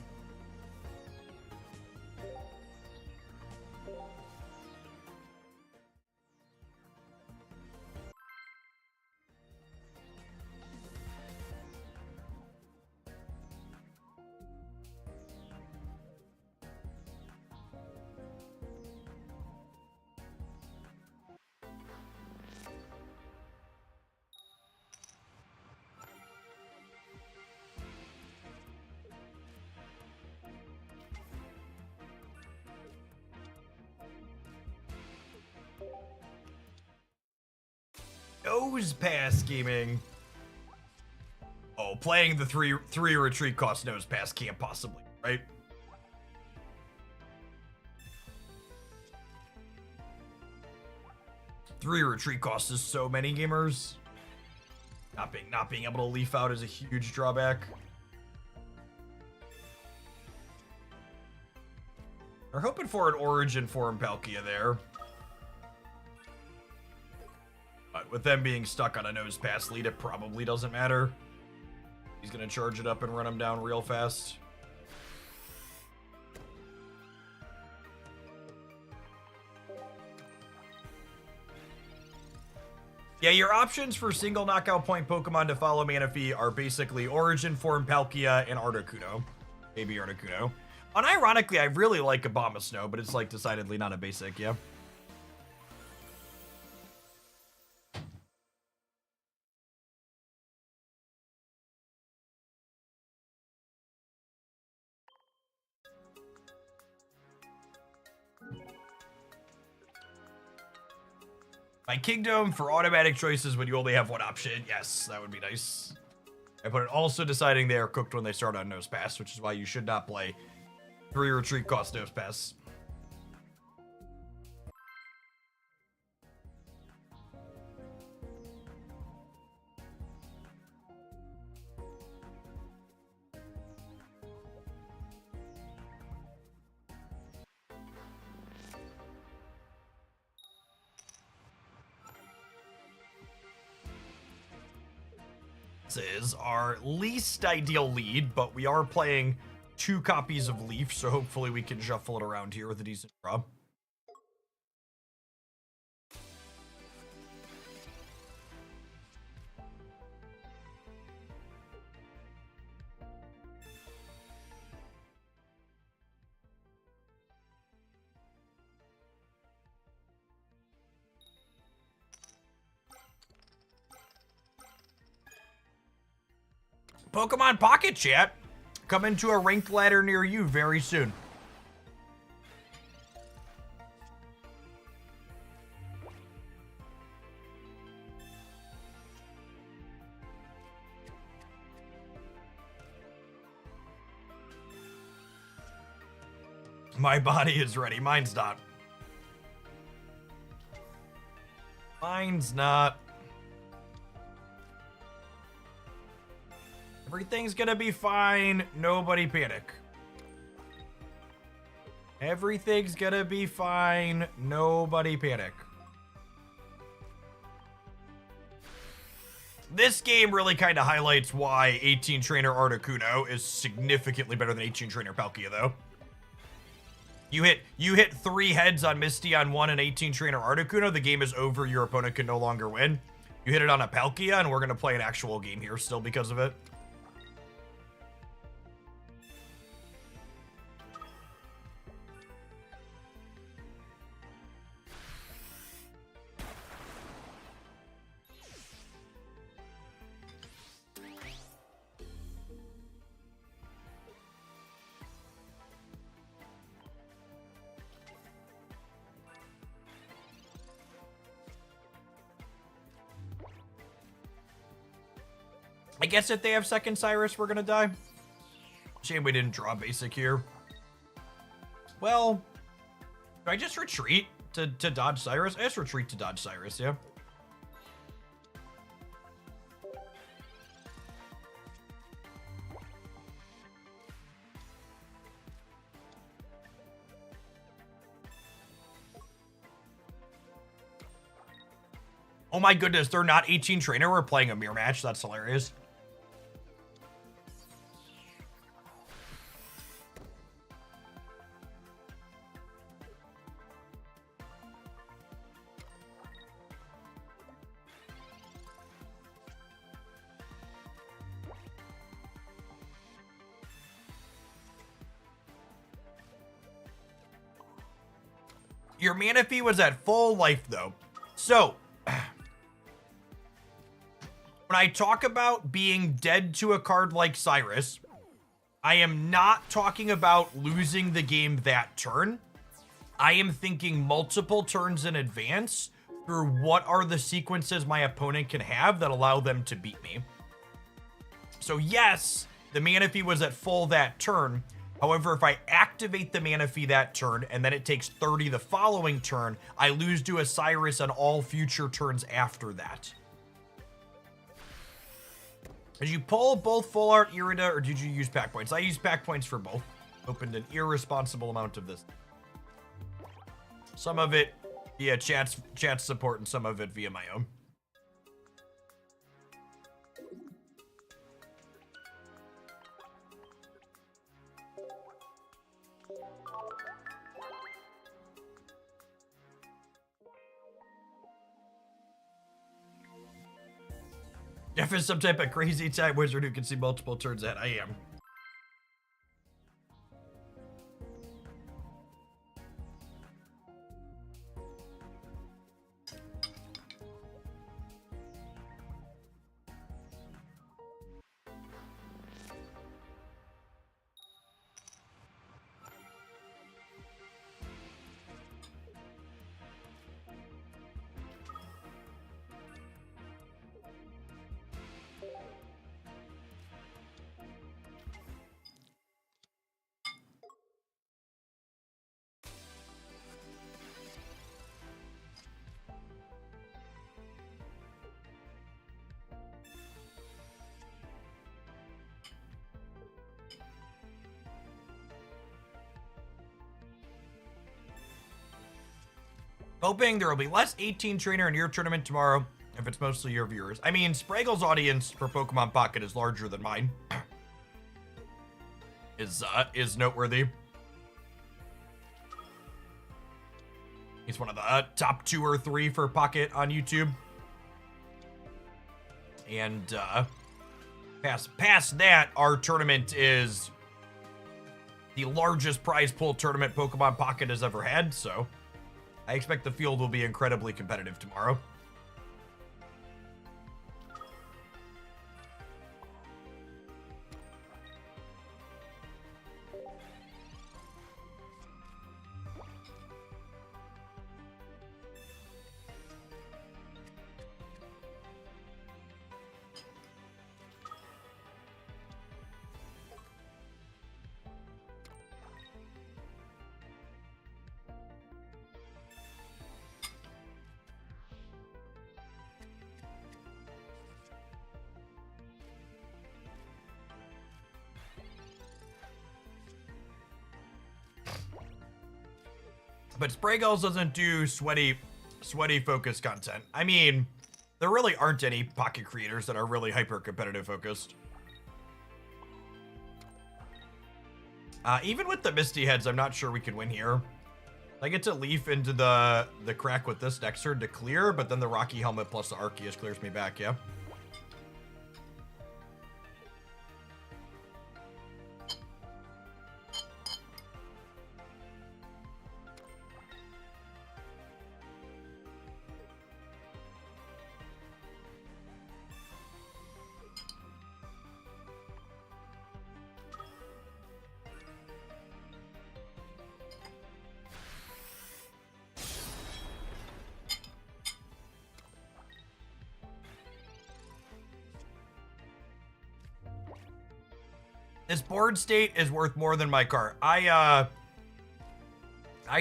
Nose pass gaming. Oh, playing the three retreat cost nose pass can't possibly, right? Three retreat cost is so many gamers. Not being able to leaf out is a huge drawback. We're hoping for an origin form Palkia there. But with them being stuck on a nose pass lead, it probably doesn't matter. He's gonna charge it up and run him down real fast. Yeah, your options for single knockout point Pokemon to follow Manaphy are basically Origin Form Palkia and Articuno. Maybe Articuno. Unironically, I really like Abomasnow, but it's like decidedly not a basic, yeah. My Kingdom for automatic choices when you only have one option. Yes, that would be nice. I put it also deciding they are cooked when they start on Nose Pass, which is why you should not play 3 retreat cost nose pass. Is our least ideal lead, but we are playing 2 copies of Leaf, so hopefully we can shuffle it around here with a decent draw. Pokemon Pocket Chat coming to a ranked ladder near you very soon. My body is ready. Mine's not. Mine's not. Everything's gonna be fine. Nobody panic. Everything's gonna be fine. Nobody panic. This game really kind of highlights why 18 Trainer Articuno is significantly better than 18 Trainer Palkia, though. You hit 3 heads on Misty on 1 and 18 Trainer Articuno, the game is over, your opponent can no longer win. You hit it on a Palkia, and we're gonna play an actual game here still because of it. I guess if they have second Cyrus, we're gonna die. Shame we didn't draw basic here. Well, do I just retreat to dodge Cyrus? I just retreat to dodge Cyrus, yeah. Oh my goodness, they're not 18 Trainer. We're playing a mirror match. That's hilarious. Your Manaphy was at full life, though. So, when I talk about being dead to a card like Cyrus, I am not talking about losing the game that turn. I am thinking multiple turns in advance through what are the sequences my opponent can have that allow them to beat me. So yes, the Manaphy was at full that turn. However, if I activate the Manaphy that turn and then it takes 30 the following turn, I lose to a Cyrus on all future turns after that. Did you pull both Full Art, Irida, or did you use pack points? I used pack points for both. Opened an irresponsible amount of this. Some of it via chat support and some of it via my own. Jeff is some type of crazy time wizard who can see multiple turns ahead. I am. Hoping there will be less 18 trainer in your tournament tomorrow if it's mostly your viewers. I mean, Spragels' audience for Pokemon Pocket is larger than mine. Is noteworthy. He's one of the top 2 or 3 for Pocket on YouTube. And past that, our tournament is the largest prize pool tournament Pokemon Pocket has ever had, so I expect the field will be incredibly competitive tomorrow. But Spragels doesn't do sweaty focused content. I mean, there really aren't any Pocket creators that are really hyper-competitive focused. Even with the Misty Heads, I'm not sure we can win here. I get to Leaf into the crack with this next turn to clear, but then the Rocky Helmet plus the Arceus clears me back, yeah? This board state is worth more than my car. I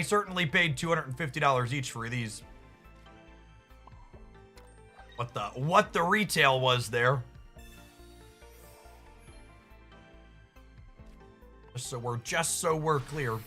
certainly paid $250 each for these. What the retail was there. Just so we're clear.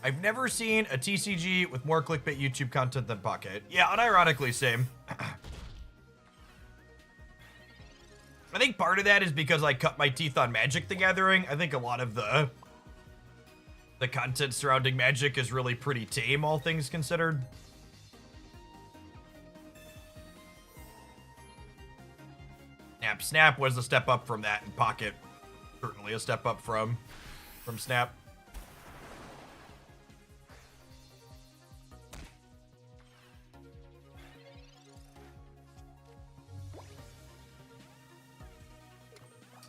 I've never seen a TCG with more clickbait YouTube content than Pocket. Yeah, unironically, same. I think part of that is because I cut my teeth on Magic the Gathering. I think a lot of the content surrounding Magic is really pretty tame, all things considered. Snap was a step up from that, and Pocket certainly a step up from Snap.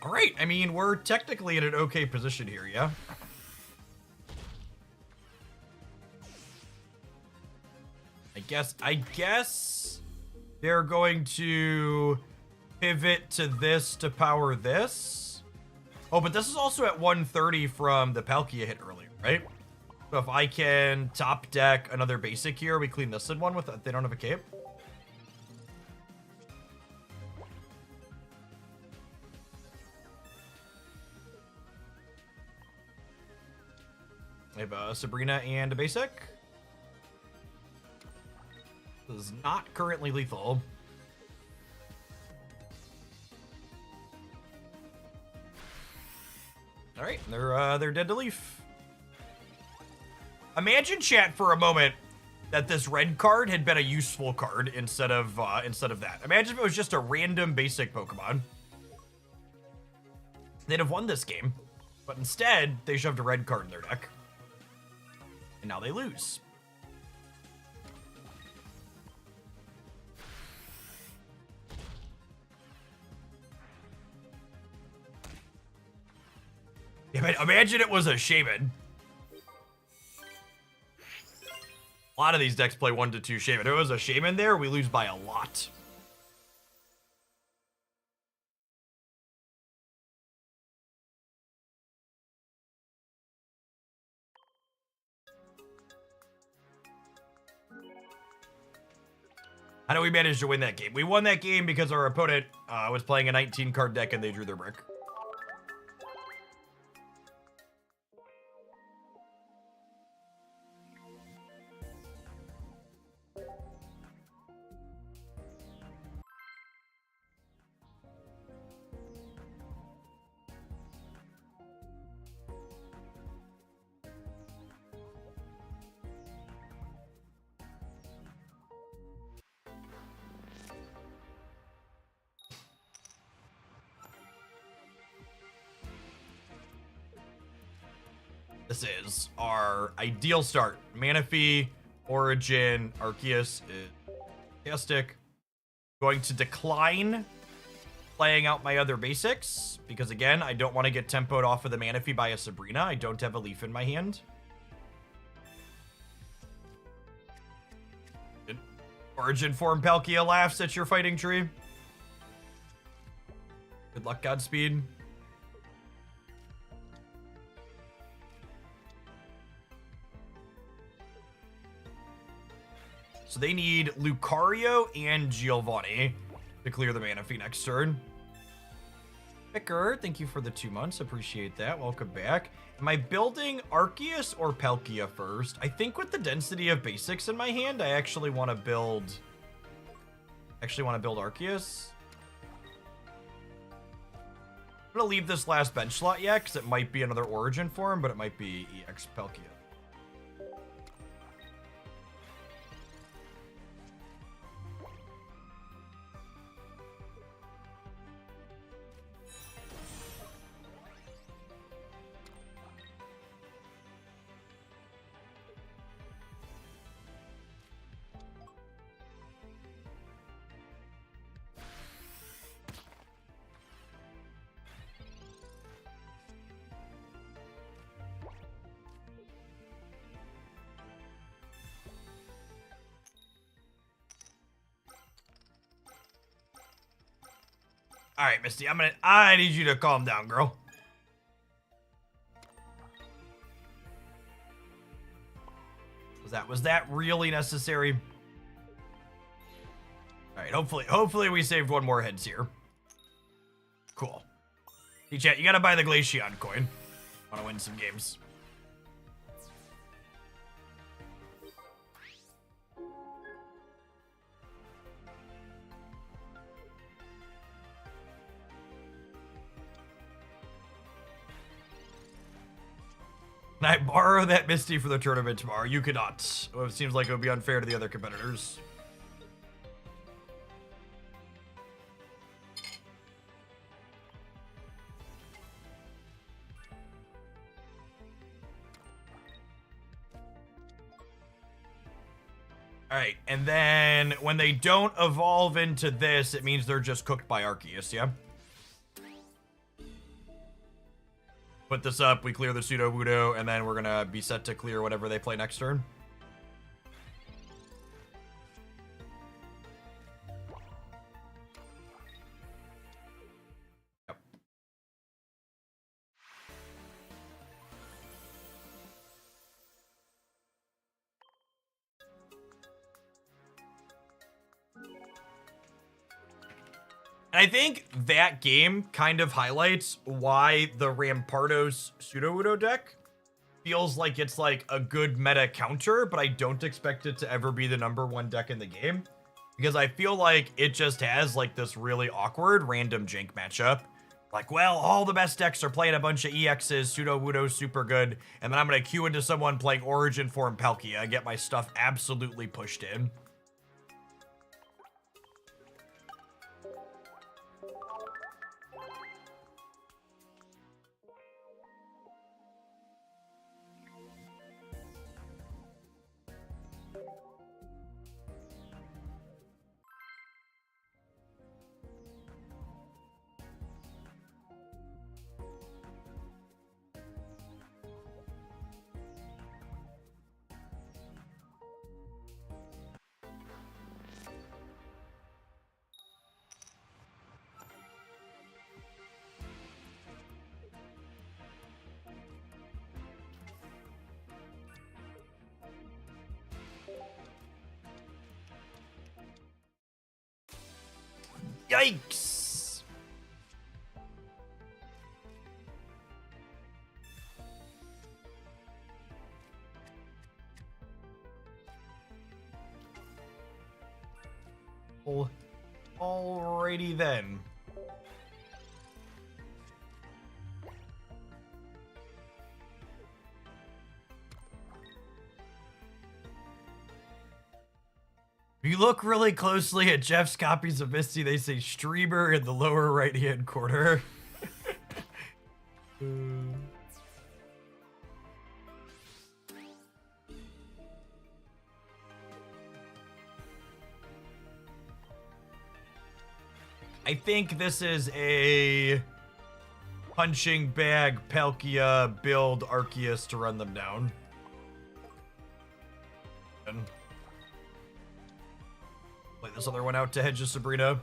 All right, I mean, we're technically in an okay position here, yeah? I guess they're going to pivot to this to power this. Oh, but this is also at 130 from the Palkia hit earlier, right? So if I can top deck another basic here, we clean this in one with they don't have a cape. I have a Sabrina and a basic. This is not currently lethal. All right, they're dead to Leaf. Imagine, chat, for a moment that this red card had been a useful card instead of that. Imagine if it was just a random basic Pokemon. They'd have won this game, but instead they shoved a red card in their deck. And now they lose. Yeah, imagine it was a Shaman. A lot of these decks play 1 to 2 Shaman. If there was a Shaman there, we lose by a lot. How do we manage to win that game? We won that game because our opponent was playing a 19-card deck and they drew their brick. This is our ideal start. Manaphy, Origin, Arceus is fantastic. Going to decline playing out my other basics because, again, I don't want to get tempoed off of the Manaphy by a Sabrina. I don't have a Leaf in my hand. Origin form Palkia laughs at your fighting tree. Good luck, Godspeed. So they need Lucario and Giovanni to clear the Manaphy next turn. Picker, thank you for the 2 months. Appreciate that. Welcome back. Am I building Arceus or Palkia first? I think with the density of basics in my hand, I actually want to build... Arceus. I'm going to leave this last bench slot yet, because it might be another Origin form, but it might be EX Palkia. All right, Misty, I need you to calm down, girl. Was that really necessary? All right, hopefully we saved one more heads here. Cool. Hey, chat, you gotta buy the Glaceon coin. Want to win some games. Can I borrow that Misty for the tournament tomorrow? You cannot. Well, it seems like it would be unfair to the other competitors. All right, and then when they don't evolve into this, it means they're just cooked by Arceus, yeah? Put this up, we clear the Sudowoodo, and then we're gonna be set to clear whatever they play next turn. Yep. And I think that game kind of highlights why the Rampardos Sudowoodo deck feels like it's like a good meta counter, but I don't expect it to ever be the #1 deck in the game. Because I feel like it just has like this really awkward random jank matchup. Like, well, all the best decks are playing a bunch of EXs, Sudowoodo's super good, and then I'm going to queue into someone playing Origin form Palkia and get my stuff absolutely pushed in. Yikes! Well, alrighty then. If you look really closely at Jeff's copies of Misty, they say streamer in the lower right-hand corner. I think this is a punching bag Palkia build Arceus to run them down. Play this other one out to hedge Sabrina.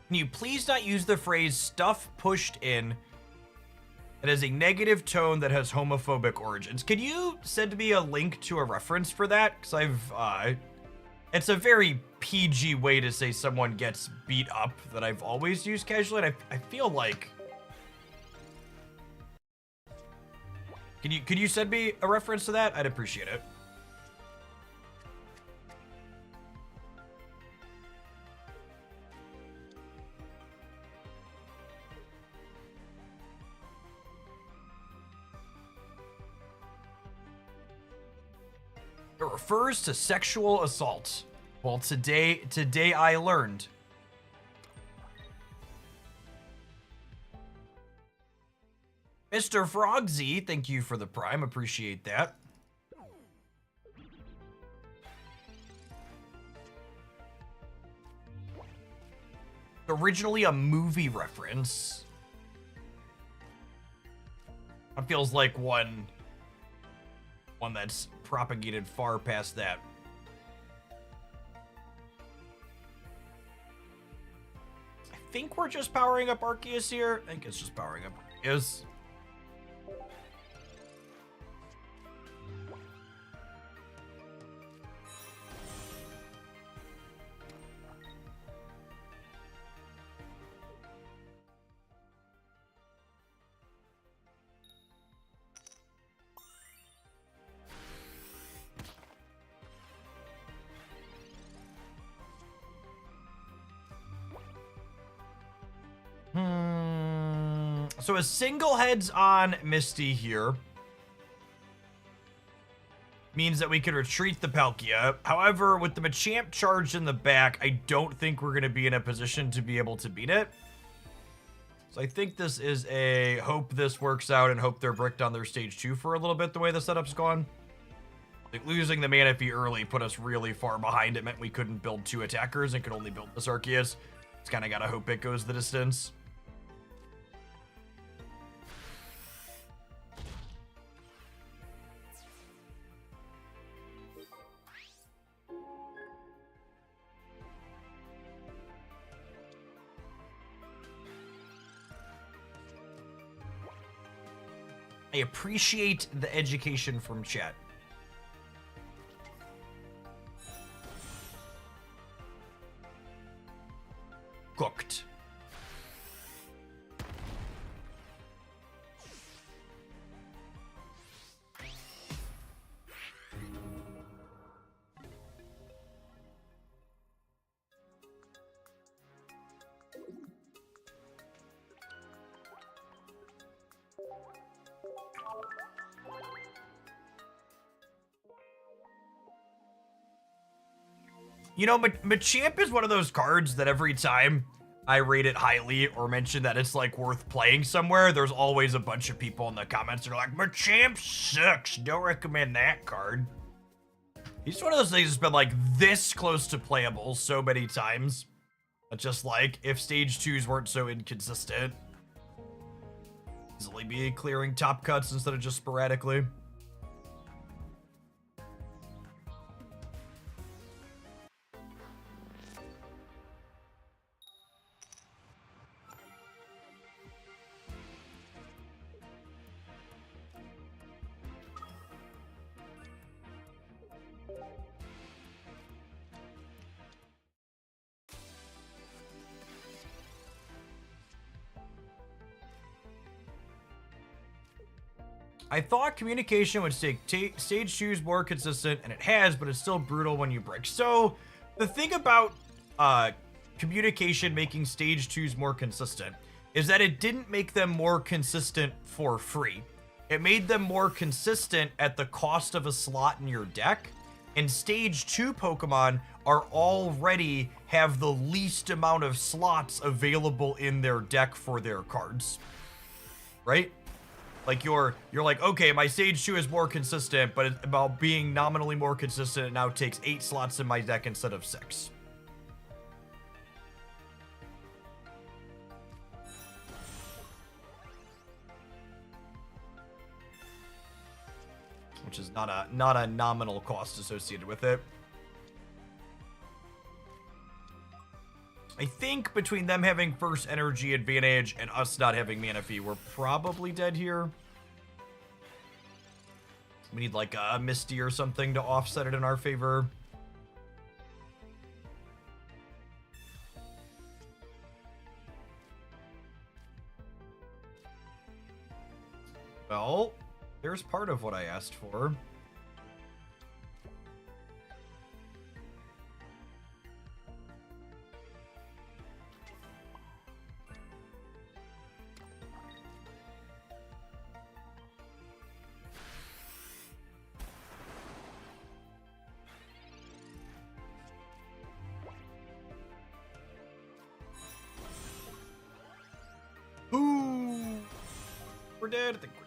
Can you please not use the phrase stuff pushed in that has a negative tone that has homophobic origins? Can you send me a link to a reference for that? Because it's a very PG way to say someone gets beat up that I've always used casually, and I feel like... Could you send me a reference to that? I'd appreciate it. It refers to sexual assault. Well, today I learned. Mr. Frogsy, thank you for the prime. Appreciate that. Originally a movie reference. It feels like one that's propagated far past that. I think we're just powering up Arceus here. I think it's just powering up Arceus. So a single heads on Misty here means that we can retreat the Palkia. However, with the Machamp charged in the back, I don't think we're going to be in a position to be able to beat it. So I think this is a hope this works out and hope they're bricked on their stage 2 for a little bit the way the setup's gone. Like losing the Manaphy early put us really far behind. It meant we couldn't build 2 attackers and could only build this Arceus. It's kind of got to hope it goes the distance. I appreciate the education from chat. Cooked. You know, Machamp is one of those cards that every time I rate it highly or mention that it's like worth playing somewhere, there's always a bunch of people in the comments that are like, Machamp sucks, don't recommend that card. He's one of those things that's been like this close to playable so many times. But just like if stage 2s weren't so inconsistent. Easily be clearing top cuts instead of just sporadically. I thought communication would make stage 2s more consistent, and it has, but it's still brutal when you break. So, the thing about communication making stage 2s more consistent is that it didn't make them more consistent for free. It made them more consistent at the cost of a slot in your deck, and stage 2 Pokemon are already have the least amount of slots available in their deck for their cards. Right? Like you're like, okay, my stage 2 is more consistent, but it's about being nominally more consistent. It now takes 8 slots in my deck instead of 6. Which is not a nominal cost associated with it. I think between them having first energy advantage and us not having mana fee, we're probably dead here. We need like a Misty or something to offset it in our favor. Well, there's part of what I asked for. Ooh, we're dead. I think we're...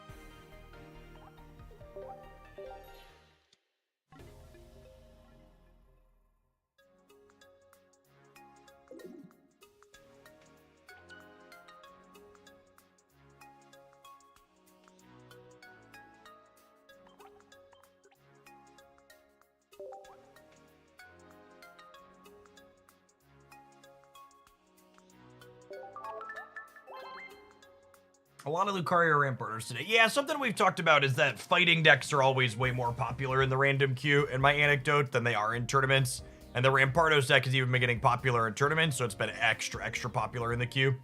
A lot of Lucario Ramparters today. Yeah, something we've talked about is that fighting decks are always way more popular in the random queue, in my anecdote, than they are in tournaments. And the Rampardos deck has even been getting popular in tournaments, so it's been extra popular in the queue.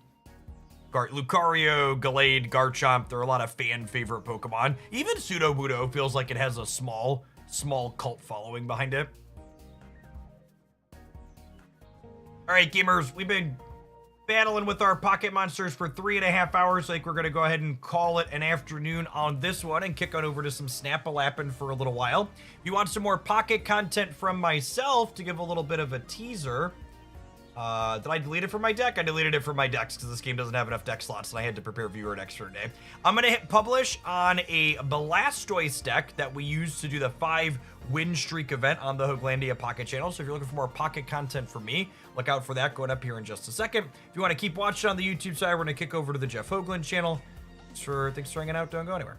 Lucario, Gallade, Garchomp, they're a lot of fan favorite Pokemon. Even Sudowoodo feels like it has a small cult following behind it. All right, gamers, we've been battling with our pocket monsters for 3.5 hours. I think we're going to go ahead and call it an afternoon on this one and kick on over to some Snap-a-Lappin' for a little while. If you want some more pocket content from myself, to give a little bit of a teaser, did I delete it from my deck? I deleted it from my decks because this game doesn't have enough deck slots and I had to prepare viewer decks for today. I'm going to hit publish on a Blastoise deck that we used to do the 5 win streak event on the Hooglandia Pocket channel. So if you're looking for more pocket content from me, look out for that going up here in just a second. If you want to keep watching on the YouTube side, we're going to kick over to the Jeff Hoogland channel. Thanks for hanging out. Don't go anywhere.